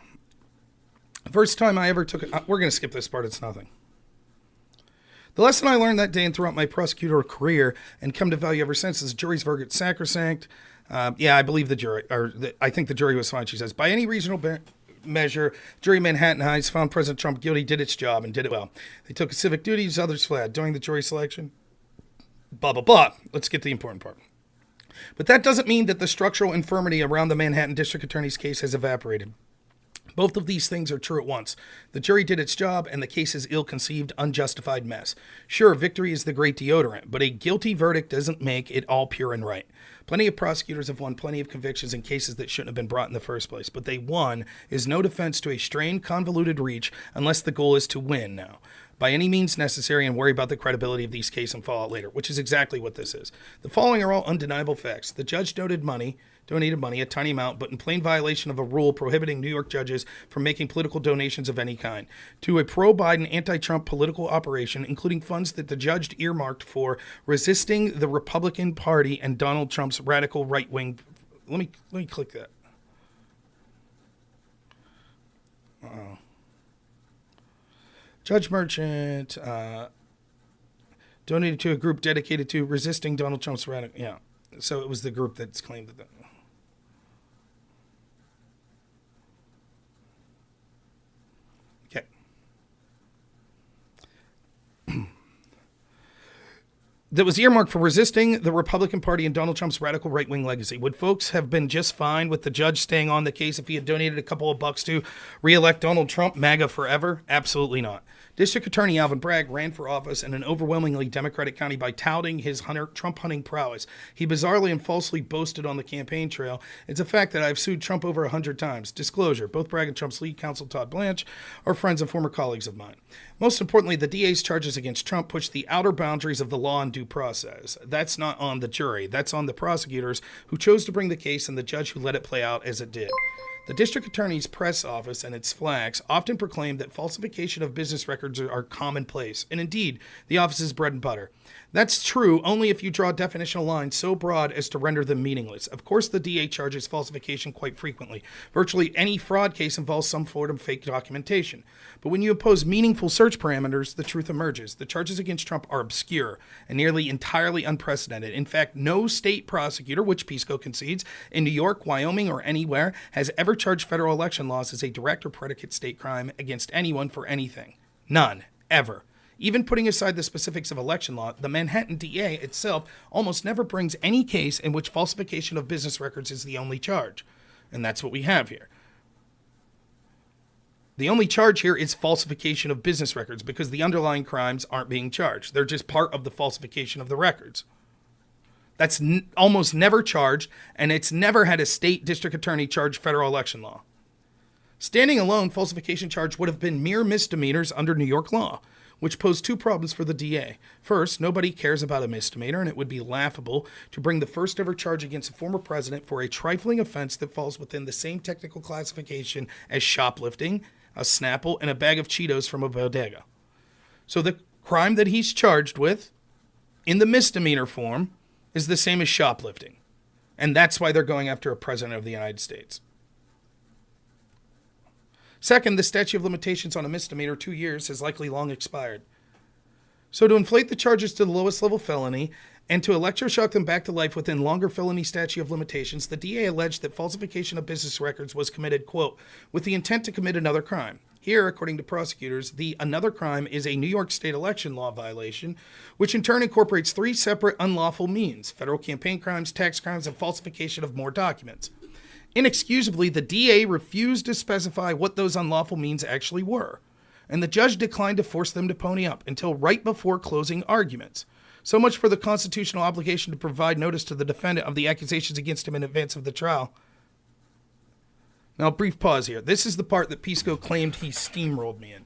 First time I ever took it. We're going to skip this part. It's nothing. The lesson I learned that day and throughout my prosecutorial career and come to value ever since is the jury's verdict sacrosanct. I believe the jury, I think the jury was fine, she says. By any reasonable measure, jury Manhattan Heights found President Trump guilty, did its job, and did it well. They took civic duties, others fled. During the jury selection, blah, blah, blah. Let's get to the important part. But that doesn't mean that the structural infirmity around the Manhattan District Attorney's case has evaporated. Both of these things are true at once. The jury did its job, and the case is ill-conceived, unjustified mess. Sure, victory is the great deodorant, but a guilty verdict doesn't make it all pure and right. Plenty of prosecutors have won plenty of convictions in cases that shouldn't have been brought in the first place, but they won is no defense to a strained, convoluted reach unless the goal is to win now, by any means necessary, and worry about the credibility of these cases and fallout later, which is exactly what this is. The following are all undeniable facts. The judge donated money, a tiny amount, but in plain violation of a rule prohibiting New York judges from making political donations of any kind, to a pro-Biden, anti-Trump political operation, including funds that the judge earmarked for resisting the Republican Party and Donald Trump's radical right-wing. Let me click that. Judge Merchant donated to a group dedicated to resisting Donald Trump's radical. Yeah, so it was the group that's claimed that. Okay. That was earmarked for resisting the Republican Party and Donald Trump's radical right-wing legacy. Would folks have been just fine with the judge staying on the case if he had donated a couple of bucks to re-elect Donald Trump, MAGA forever? Absolutely not. District Attorney Alvin Bragg ran for office in an overwhelmingly Democratic county by touting his Trump-hunting prowess. He bizarrely and falsely boasted on the campaign trail. It's a fact that I've sued Trump over 100 times. Disclosure, both Bragg and Trump's lead counsel, Todd Blanche, are friends and former colleagues of mine. Most importantly, the DA's charges against Trump push the outer boundaries of the law and due process. That's not on the jury. That's on the prosecutors who chose to bring the case and the judge who let it play out as it did. The district attorney's press office and its flags often proclaim that falsification of business records are commonplace, and indeed, the office's bread and butter. That's true only if you draw definitional lines so broad as to render them meaningless. Of course, the DA charges falsification quite frequently. Virtually any fraud case involves some form of fake documentation. But when you impose meaningful search parameters, the truth emerges. The charges against Trump are obscure and nearly entirely unprecedented. In fact, no state prosecutor, which Pisco concedes, in New York, Wyoming, or anywhere, has ever charged federal election laws as a direct or predicate state crime against anyone for anything. None. Ever. Even putting aside the specifics of election law, the Manhattan DA itself almost never brings any case in which falsification of business records is the only charge. And that's what we have here. The only charge here is falsification of business records because the underlying crimes aren't being charged. They're just part of the falsification of the records. That's almost never charged, and it's never had a state district attorney charge federal election law. Standing alone, falsification charge would have been mere misdemeanors under New York law, which posed two problems for the DA. First, nobody cares about a misdemeanor, and it would be laughable to bring the first ever charge against a former president for a trifling offense that falls within the same technical classification as shoplifting, a Snapple, and a bag of Cheetos from a bodega. So the crime that he's charged with in the misdemeanor form is the same as shoplifting. And that's why they're going after a president of the United States. Second, the statute of limitations on a misdemeanor, 2 years, has likely long expired. So to inflate the charges to the lowest level felony and to electroshock them back to life within longer felony statute of limitations, the DA alleged that falsification of business records was committed, quote, with the intent to commit another crime. Here, according to prosecutors, the another crime is a New York State election law violation, which in turn incorporates 3 separate unlawful means: federal campaign crimes, tax crimes, and falsification of more documents. Inexcusably, the DA refused to specify what those unlawful means actually were, and the judge declined to force them to pony up until right before closing arguments. So much for the constitutional obligation to provide notice to the defendant of the accusations against him in advance of the trial. Now, brief pause here. This is the part that Pisco claimed he steamrolled me in.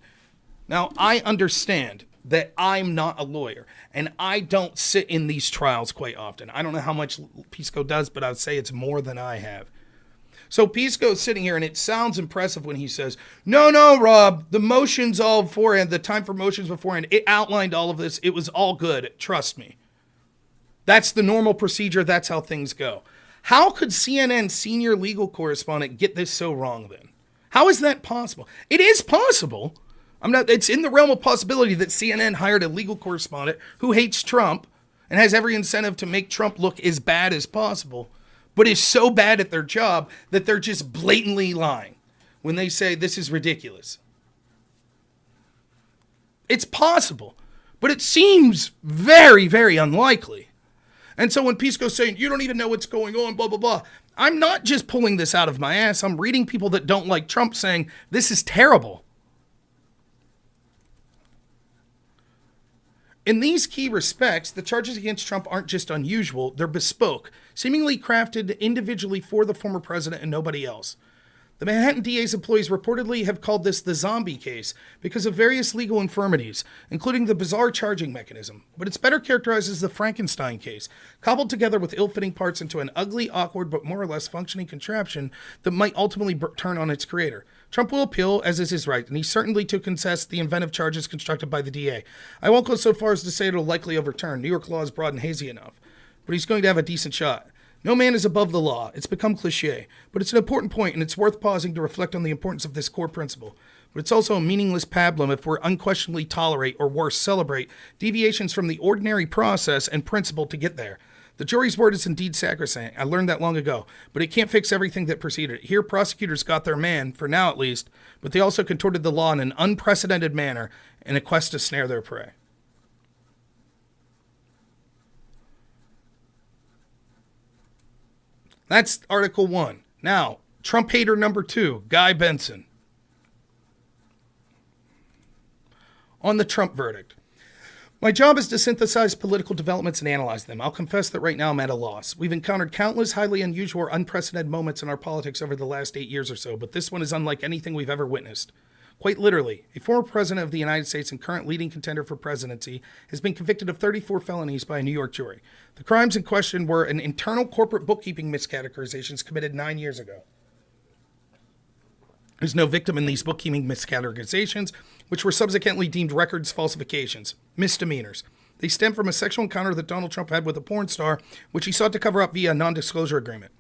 Now, I understand that I'm not a lawyer, and I don't sit in these trials quite often. I don't know how much Pisco does, but I would say it's more than I have. So Pisco's sitting here, and it sounds impressive when he says, no, Rob, the motions all beforehand, the time for motions beforehand, it outlined all of this. It was all good. Trust me. That's the normal procedure. That's how things go. How could CNN's senior legal correspondent get this so wrong then? How is that possible? It is possible. It's in the realm of possibility that CNN hired a legal correspondent who hates Trump and has every incentive to make Trump look as bad as possible, but is so bad at their job that they're just blatantly lying when they say this is ridiculous. It's possible, but it seems very, very unlikely. And so when Pisco's saying, you don't even know what's going on, blah, blah, blah, I'm not just pulling this out of my ass. I'm reading people that don't like Trump saying, this is terrible. In these key respects, the charges against Trump aren't just unusual, they're bespoke, seemingly crafted individually for the former president and nobody else. The Manhattan DA's employees reportedly have called this the zombie case because of various legal infirmities, including the bizarre charging mechanism. But it's better characterized as the Frankenstein case, cobbled together with ill-fitting parts into an ugly, awkward, but more or less functioning contraption that might ultimately turn on its creator. Trump will appeal, as is his right, and he's certainly to contest the inventive charges constructed by the DA. I won't go so far as to say it'll likely overturn. New York law is broad and hazy enough. But he's going to have a decent shot. No man is above the law. It's become cliche, but it's an important point, and it's worth pausing to reflect on the importance of this core principle. But it's also a meaningless pablum if we're unquestionably tolerate, or worse, celebrate, deviations from the ordinary process and principle to get there. The jury's word is indeed sacrosanct. I learned that long ago, but it can't fix everything that preceded it. Here, prosecutors got their man, for now at least, but they also contorted the law in an unprecedented manner in a quest to snare their prey. That's Article 1. Now, Trump hater number 2, Guy Benson. On the Trump verdict. My job is to synthesize political developments and analyze them. I'll confess that right now I'm at a loss. We've encountered countless highly unusual or unprecedented moments in our politics over the last 8 years or so, but this one is unlike anything we've ever witnessed. Quite literally, a former president of the United States and current leading contender for presidency has been convicted of 34 felonies by a New York jury. The crimes in question were an internal corporate bookkeeping miscategorizations committed 9 years ago. There's no victim in these bookkeeping miscategorizations, which were subsequently deemed records falsifications, misdemeanors. They stem from a sexual encounter that Donald Trump had with a porn star, which he sought to cover up via a non-disclosure agreement.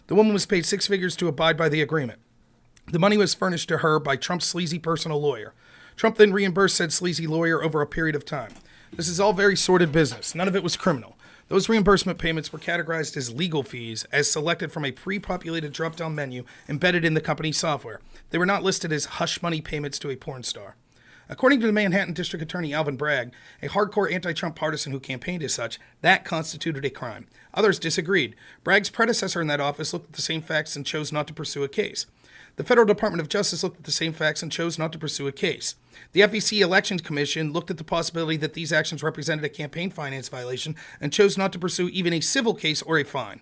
The woman was paid 6 figures to abide by the agreement. The money was furnished to her by Trump's sleazy personal lawyer. Trump then reimbursed said sleazy lawyer over a period of time. This is all very sordid business. None of it was criminal. Those reimbursement payments were categorized as legal fees, as selected from a pre-populated drop-down menu embedded in the company's software. They were not listed as hush money payments to a porn star. According to the Manhattan District Attorney Alvin Bragg, a hardcore anti-Trump partisan who campaigned as such, that constituted a crime. Others disagreed. Bragg's predecessor in that office looked at the same facts and chose not to pursue a case. The Federal Department of Justice looked at the same facts and chose not to pursue a case. The FEC Elections Commission looked at the possibility that these actions represented a campaign finance violation and chose not to pursue even a civil case or a fine.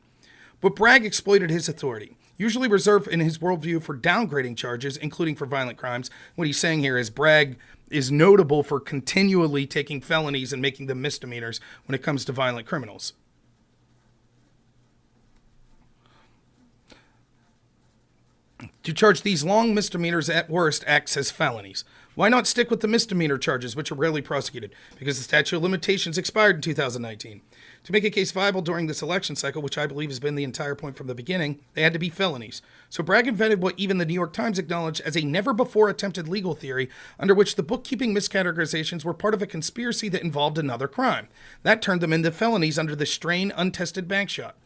But Bragg exploited his authority, usually reserved in his worldview for downgrading charges, including for violent crimes. What he's saying here is Bragg is notable for continually taking felonies and making them misdemeanors when it comes to violent criminals. To charge these long misdemeanors at worst acts as felonies. Why not stick with the misdemeanor charges, which are rarely prosecuted? Because the statute of limitations expired in 2019. To make a case viable during this election cycle, which I believe has been the entire point from the beginning, they had to be felonies. So Bragg invented what even the New York Times acknowledged as a never-before-attempted legal theory under which the bookkeeping miscategorizations were part of a conspiracy that involved another crime. That turned them into felonies under the strain untested bank shot.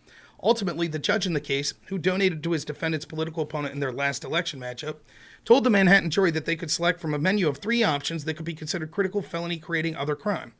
Ultimately, the judge in the case, who donated to his defendant's political opponent in their last election matchup, told the Manhattan jury that they could select from a menu of 3 options that could be considered critical felony creating other crime.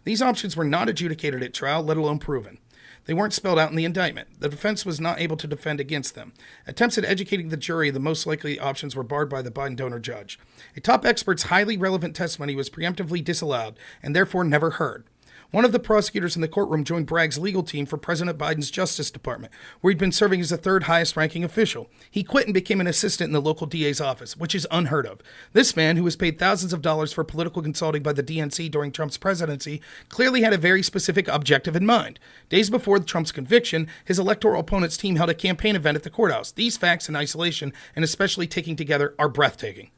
These options were not adjudicated at trial, let alone proven. They weren't spelled out in the indictment. The defense was not able to defend against them. Attempts at educating the jury the most likely options were barred by the Biden donor judge. A top expert's highly relevant testimony was preemptively disallowed and therefore never heard. One of the prosecutors in the courtroom joined Bragg's legal team for President Biden's Justice Department, where he'd been serving as the 3rd highest ranking official. He quit and became an assistant in the local DA's office, which is unheard of. This man, who was paid thousands of dollars for political consulting by the DNC during Trump's presidency, clearly had a very specific objective in mind. Days before Trump's conviction, his electoral opponent's team held a campaign event at the courthouse. These facts in isolation, and especially taken together, are breathtaking.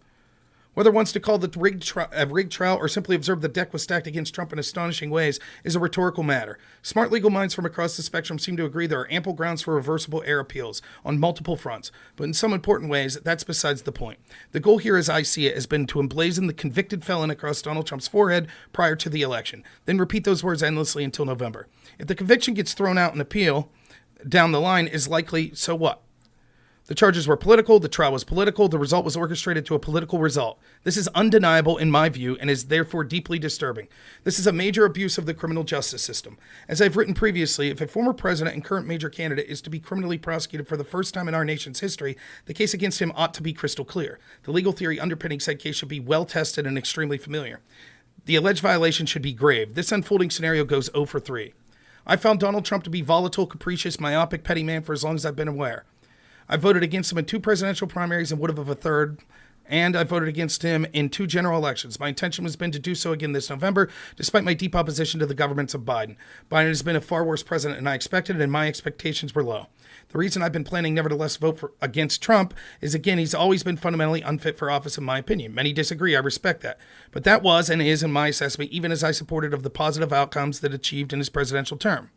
Whether one wants to call the rigged trial or simply observe the deck was stacked against Trump in astonishing ways is a rhetorical matter. Smart legal minds from across the spectrum seem to agree there are ample grounds for reversible error appeals on multiple fronts, but in some important ways, that's besides the point. The goal here, as I see it, has been to emblazon the convicted felon across Donald Trump's forehead prior to the election, then repeat those words endlessly until November. If the conviction gets thrown out in appeal down the line is likely, so what? The charges were political, the trial was political, the result was orchestrated to a political result. This is undeniable in my view and is therefore deeply disturbing. This is a major abuse of the criminal justice system. As I've written previously, if a former president and current major candidate is to be criminally prosecuted for the first time in our nation's history, the case against him ought to be crystal clear. The legal theory underpinning said case should be well tested and extremely familiar. The alleged violation should be grave. This unfolding scenario goes 0 for 3. I found Donald Trump to be volatile, capricious, myopic, petty man for as long as I've been aware. I voted against him in 2 presidential primaries and would have a 3rd, and I voted against him in 2 general elections. My intention has been to do so again this November, despite my deep opposition to the governments of Biden. Biden has been a far worse president than I expected, and my expectations were low. The reason I've been planning nevertheless vote against Trump is, again, he's always been fundamentally unfit for office in my opinion. Many disagree, I respect that. But that was and is, in my assessment, even as I supported of the positive outcomes that achieved in his presidential term.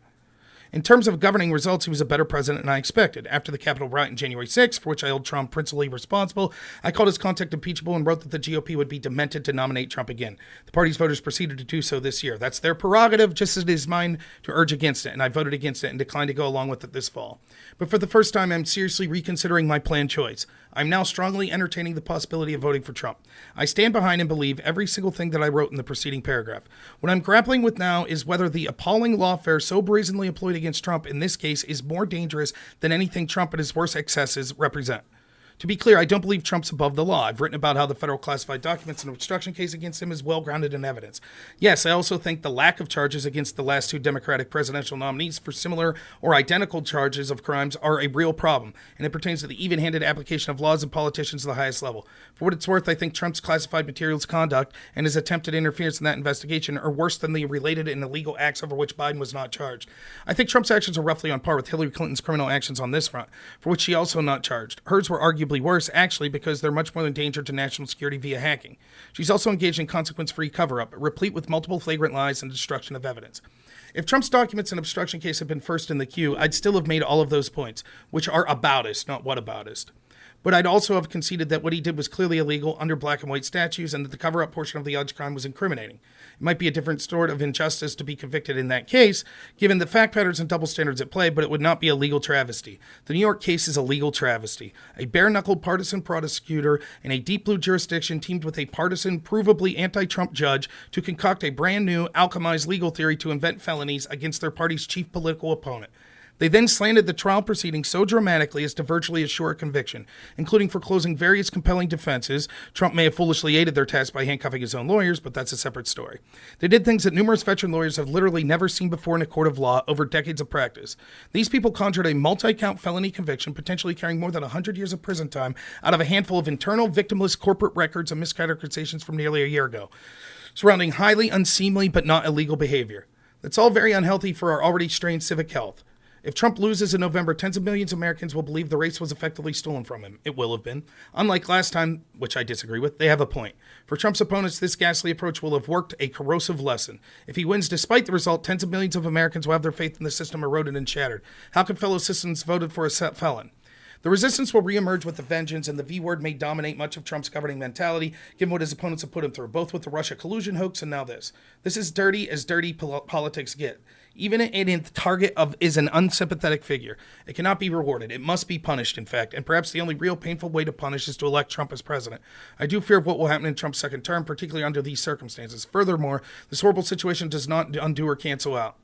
In terms of governing results, he was a better president than I expected. After the Capitol riot on January 6th, for which I held Trump principally responsible, I called his conduct impeachable and wrote that the GOP would be demented to nominate Trump again. The party's voters proceeded to do so this year. That's their prerogative, just as it is mine to urge against it, and I voted against it and declined to go along with it this fall. But for the first time, I'm seriously reconsidering my planned choice. I'm now strongly entertaining the possibility of voting for Trump. I stand behind and believe every single thing that I wrote in the preceding paragraph. What I'm grappling with now is whether the appalling lawfare so brazenly employed against Trump in this case is more dangerous than anything Trump and his worst excesses represent. To be clear, I don't believe Trump's above the law. I've written about how the federal classified documents and obstruction case against him is well-grounded in evidence. Yes, I also think the lack of charges against the last 2 Democratic presidential nominees for similar or identical charges of crimes are a real problem, and it pertains to the even-handed application of laws and politicians at the highest level. For what it's worth, I think Trump's classified materials conduct and his attempted interference in that investigation are worse than the related and illegal acts over which Biden was not charged. I think Trump's actions are roughly on par with Hillary Clinton's criminal actions on this front, for which she also not charged. Hers were arguably worse, actually, because they're much more in danger to national security via hacking. She's also engaged in consequence-free cover-up, replete with multiple flagrant lies and destruction of evidence. If Trump's documents and obstruction case had been first in the queue, I'd still have made all of those points, which are aboutist, not whataboutist. But I'd also have conceded that what he did was clearly illegal under black and white statutes and that the cover-up portion of the alleged crime was incriminating. It might be a different sort of injustice to be convicted in that case, given the fact patterns and double standards at play, but it would not be a legal travesty. The New York case is a legal travesty. A bare-knuckled partisan prosecutor in a deep blue jurisdiction teamed with a partisan, provably anti-Trump judge to concoct a brand-new, alchemized legal theory to invent felonies against their party's chief political opponent. They then slanted the trial proceedings so dramatically as to virtually assure a conviction, including foreclosing various compelling defenses. Trump may have foolishly aided their task by handcuffing his own lawyers, but that's a separate story. They did things that numerous veteran lawyers have literally never seen before in a court of law over decades of practice. These people conjured a multi-count felony conviction, potentially carrying more than 100 years of prison time, out of a handful of internal, victimless corporate records and miscategorizations from nearly a year ago, surrounding highly unseemly but not illegal behavior. That's all very unhealthy for our already strained civic health. If Trump loses in November, tens of millions of Americans will believe the race was effectively stolen from him. It will have been. Unlike last time, which I disagree with, they have a point. For Trump's opponents, this ghastly approach will have worked a corrosive lesson. If he wins despite the result, tens of millions of Americans will have their faith in the system eroded and shattered. How could fellow citizens voted for a felon? The resistance will reemerge with a vengeance, and the V word may dominate much of Trump's governing mentality, given what his opponents have put him through, both with the Russia collusion hoax and now this. This is dirty as dirty politics get. Even in the target of is an unsympathetic figure. It cannot be rewarded. It must be punished, in fact, and perhaps the only real painful way to punish is to elect Trump as president. I do fear what will happen in Trump's second term, particularly under these circumstances. Furthermore, this horrible situation does not undo or cancel out.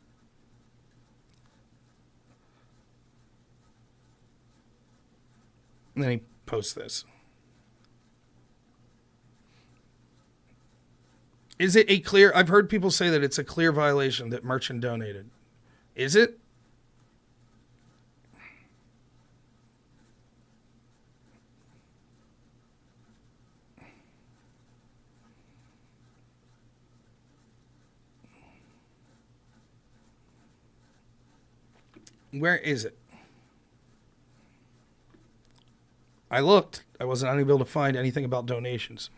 And then he posts this. Is it a clear... I've heard people say that it's a clear violation that Merchant donated. Is it? Where is it? I looked. I wasn't unable to find anything about donations.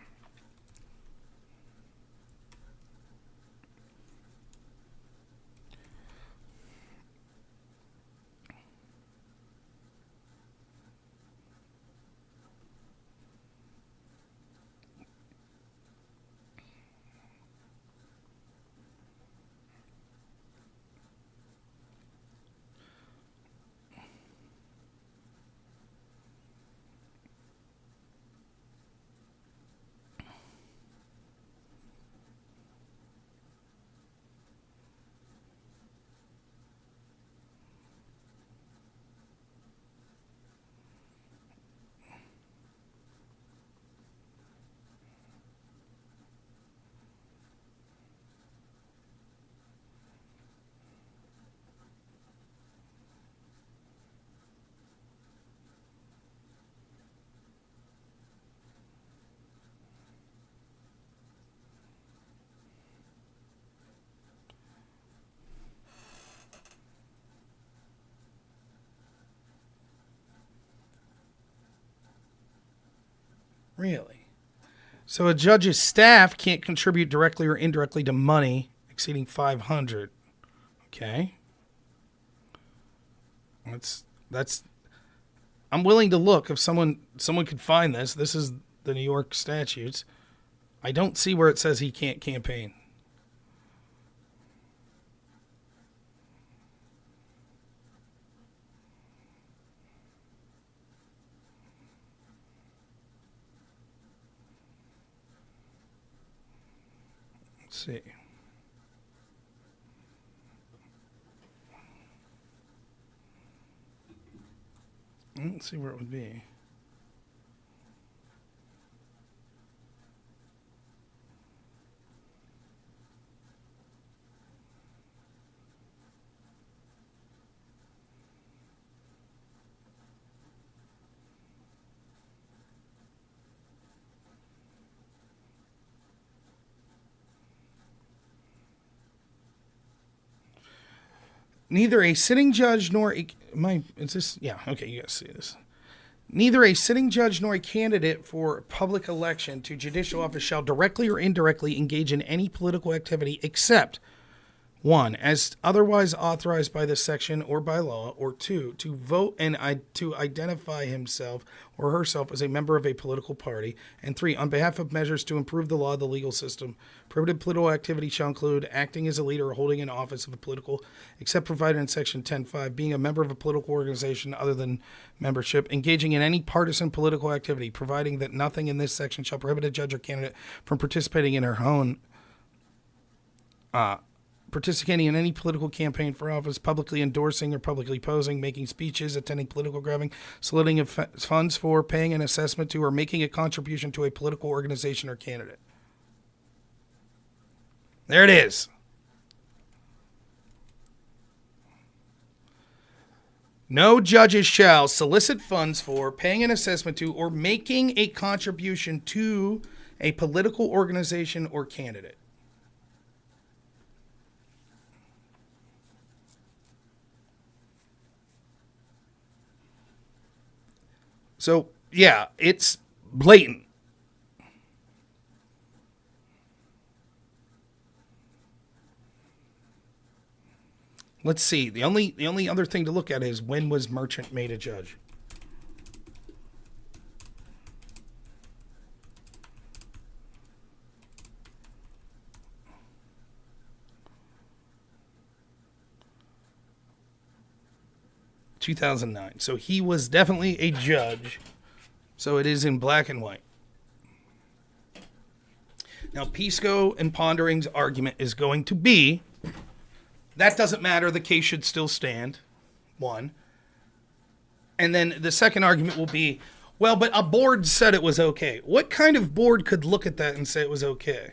Really? So a judge's staff can't contribute directly or indirectly to money exceeding $500. Okay. That's I'm willing to look if someone could find this. This is the New York statutes. I don't see where it says he can't campaign. See. Let's see where it would be. Neither a sitting judge nor a... Is this... Yeah, okay, you guys see this. Neither a sitting judge nor a candidate for public election to judicial office shall directly or indirectly engage in any political activity except, 1, as otherwise authorized by this section or by law, or 2, to vote and to identify himself or herself as a member of a political party, and 3, on behalf of measures to improve the law of the legal system. Prohibited political activity shall include acting as a leader or holding an office of a political, except provided in section 10.5, being a member of a political organization other than membership, engaging in any partisan political activity, providing that nothing in this section shall prohibit a judge or candidate from participating in her own participating in any political campaign for office, publicly endorsing or publicly posing, making speeches, attending political grabbing, soliciting of funds for, paying an assessment to, or making a contribution to a political organization or candidate. There it is. No judges shall solicit funds for, paying an assessment to, or making a contribution to a political organization or candidate. So, yeah, it's blatant. Let's see. The only other thing to look at is when was Merchant made a judge? (2009). So he was definitely a judge. So it is in black and white. Now, Pisco and Pondering's argument is going to be, that doesn't matter, the case should still stand, one. And then the second argument will be, well, but a board said it was okay. What kind of board could look at that and say it was okay?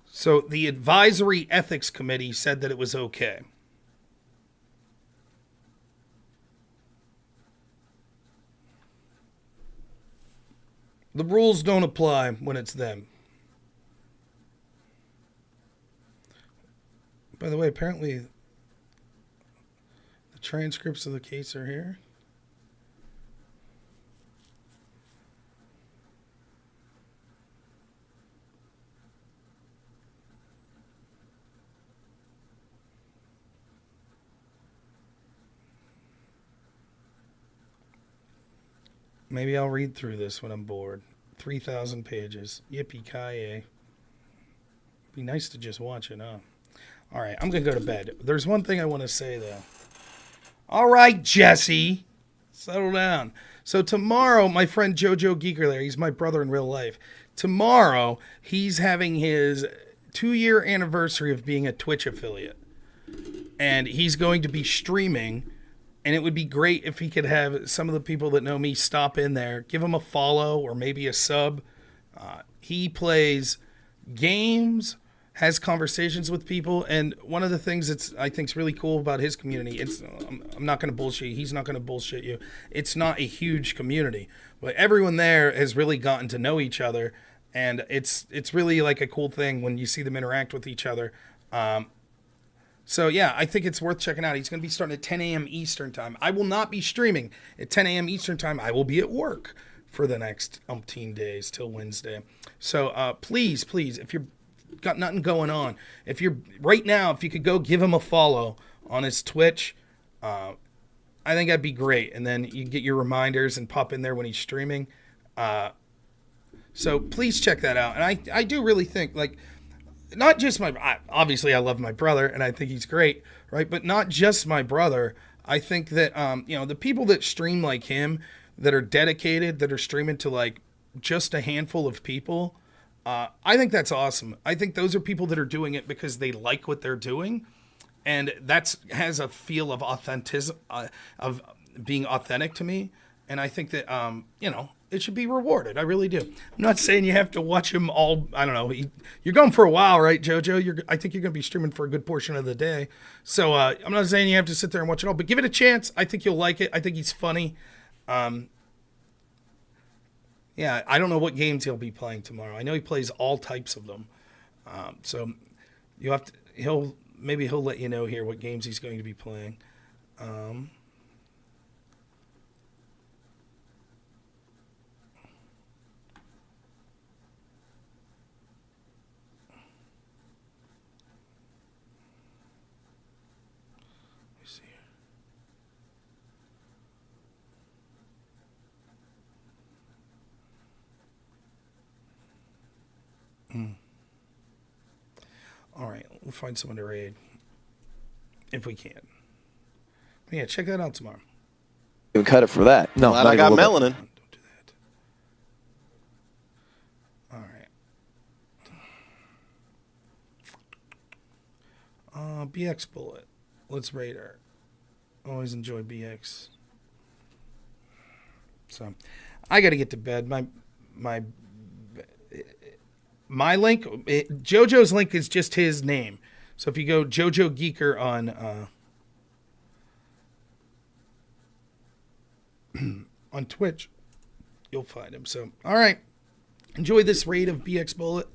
So the Advisory Ethics Committee said that it was okay. The rules don't apply when it's them. By the way, apparently the transcripts of the case are here. Maybe I'll read through this when I'm bored. 3,000 pages. Yippee-ki-yay. Be nice to just watch it, huh? All right, I'm going to go to bed. There's one thing I want to say, though. All right, Jesse. Settle down. So tomorrow, my friend Jojo Geeker there, he's my brother in real life. Tomorrow, he's having his 2-year anniversary of being a Twitch affiliate. And he's going to be streaming. And it would be great if he could have some of the people that know me stop in there, give him a follow or maybe a sub. He plays games, has conversations with people, and one of the things that's I think is really cool about his community, I'm not going to bullshit you, he's not going to bullshit you. It's not a huge community, but everyone there has really gotten to know each other, and it's really like a cool thing when you see them interact with each other. So, yeah, I think it's worth checking out. He's going to be starting at 10 a.m. Eastern Time. I will not be streaming at 10 a.m. Eastern Time. I will be at work for the next umpteen days till Wednesday. So, please, if you've got nothing going on, if you could go give him a follow on his Twitch, I think that'd be great. And then you get your reminders and pop in there when he's streaming. So, please check that out. And I do really think, like, not just obviously I love my brother and I think he's great, right? But not just my brother. I think that, the people that stream like him, that are dedicated, that are streaming to like just a handful of people, I think that's awesome. I think those are people that are doing it because they like what they're doing. And has a feel of of being authentic to me. And I think that, it should be rewarded. I really do. I'm not saying you have to watch him all. I don't know. You're going for a while, right, JoJo? I think you're going to be streaming for a good portion of the day. So I'm not saying you have to sit there and watch it all, but give it a chance. I think you'll like it. I think he's funny. Yeah, I don't know what games he'll be playing tomorrow. I know he plays all types of them. So you have to. He'll let you know here what games he's going to be playing. We'll find someone to raid if we can. But yeah, check that out tomorrow. You cut it for that. No, Glad I got melanin. Don't do that. All right. BX Bullet. Let's raid her. Always enjoy BX. So, I got to get to bed. My link, JoJo's link is just his name. So if you go JoJo Geeker on Twitch, you'll find him. So, all right. Enjoy this raid of BX Bullet.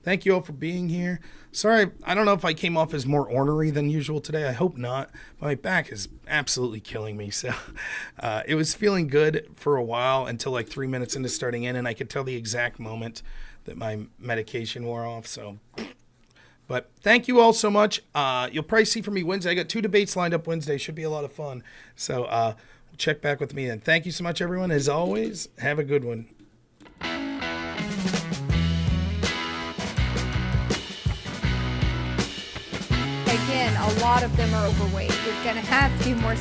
Thank you all for being here. Sorry, I don't know if I came off as more ornery than usual today. I hope not. My back is absolutely killing me. So it was feeling good for a while until like 3 minutes into starting in, and I could tell the exact moment that my medication wore off. So, but thank you all so much. You'll probably see from me Wednesday. I got 2 debates lined up Wednesday. Should be a lot of fun. So check back with me then. Thank you so much, everyone. As always, have a good one. Again, a lot of them are overweight. You're going to have to be more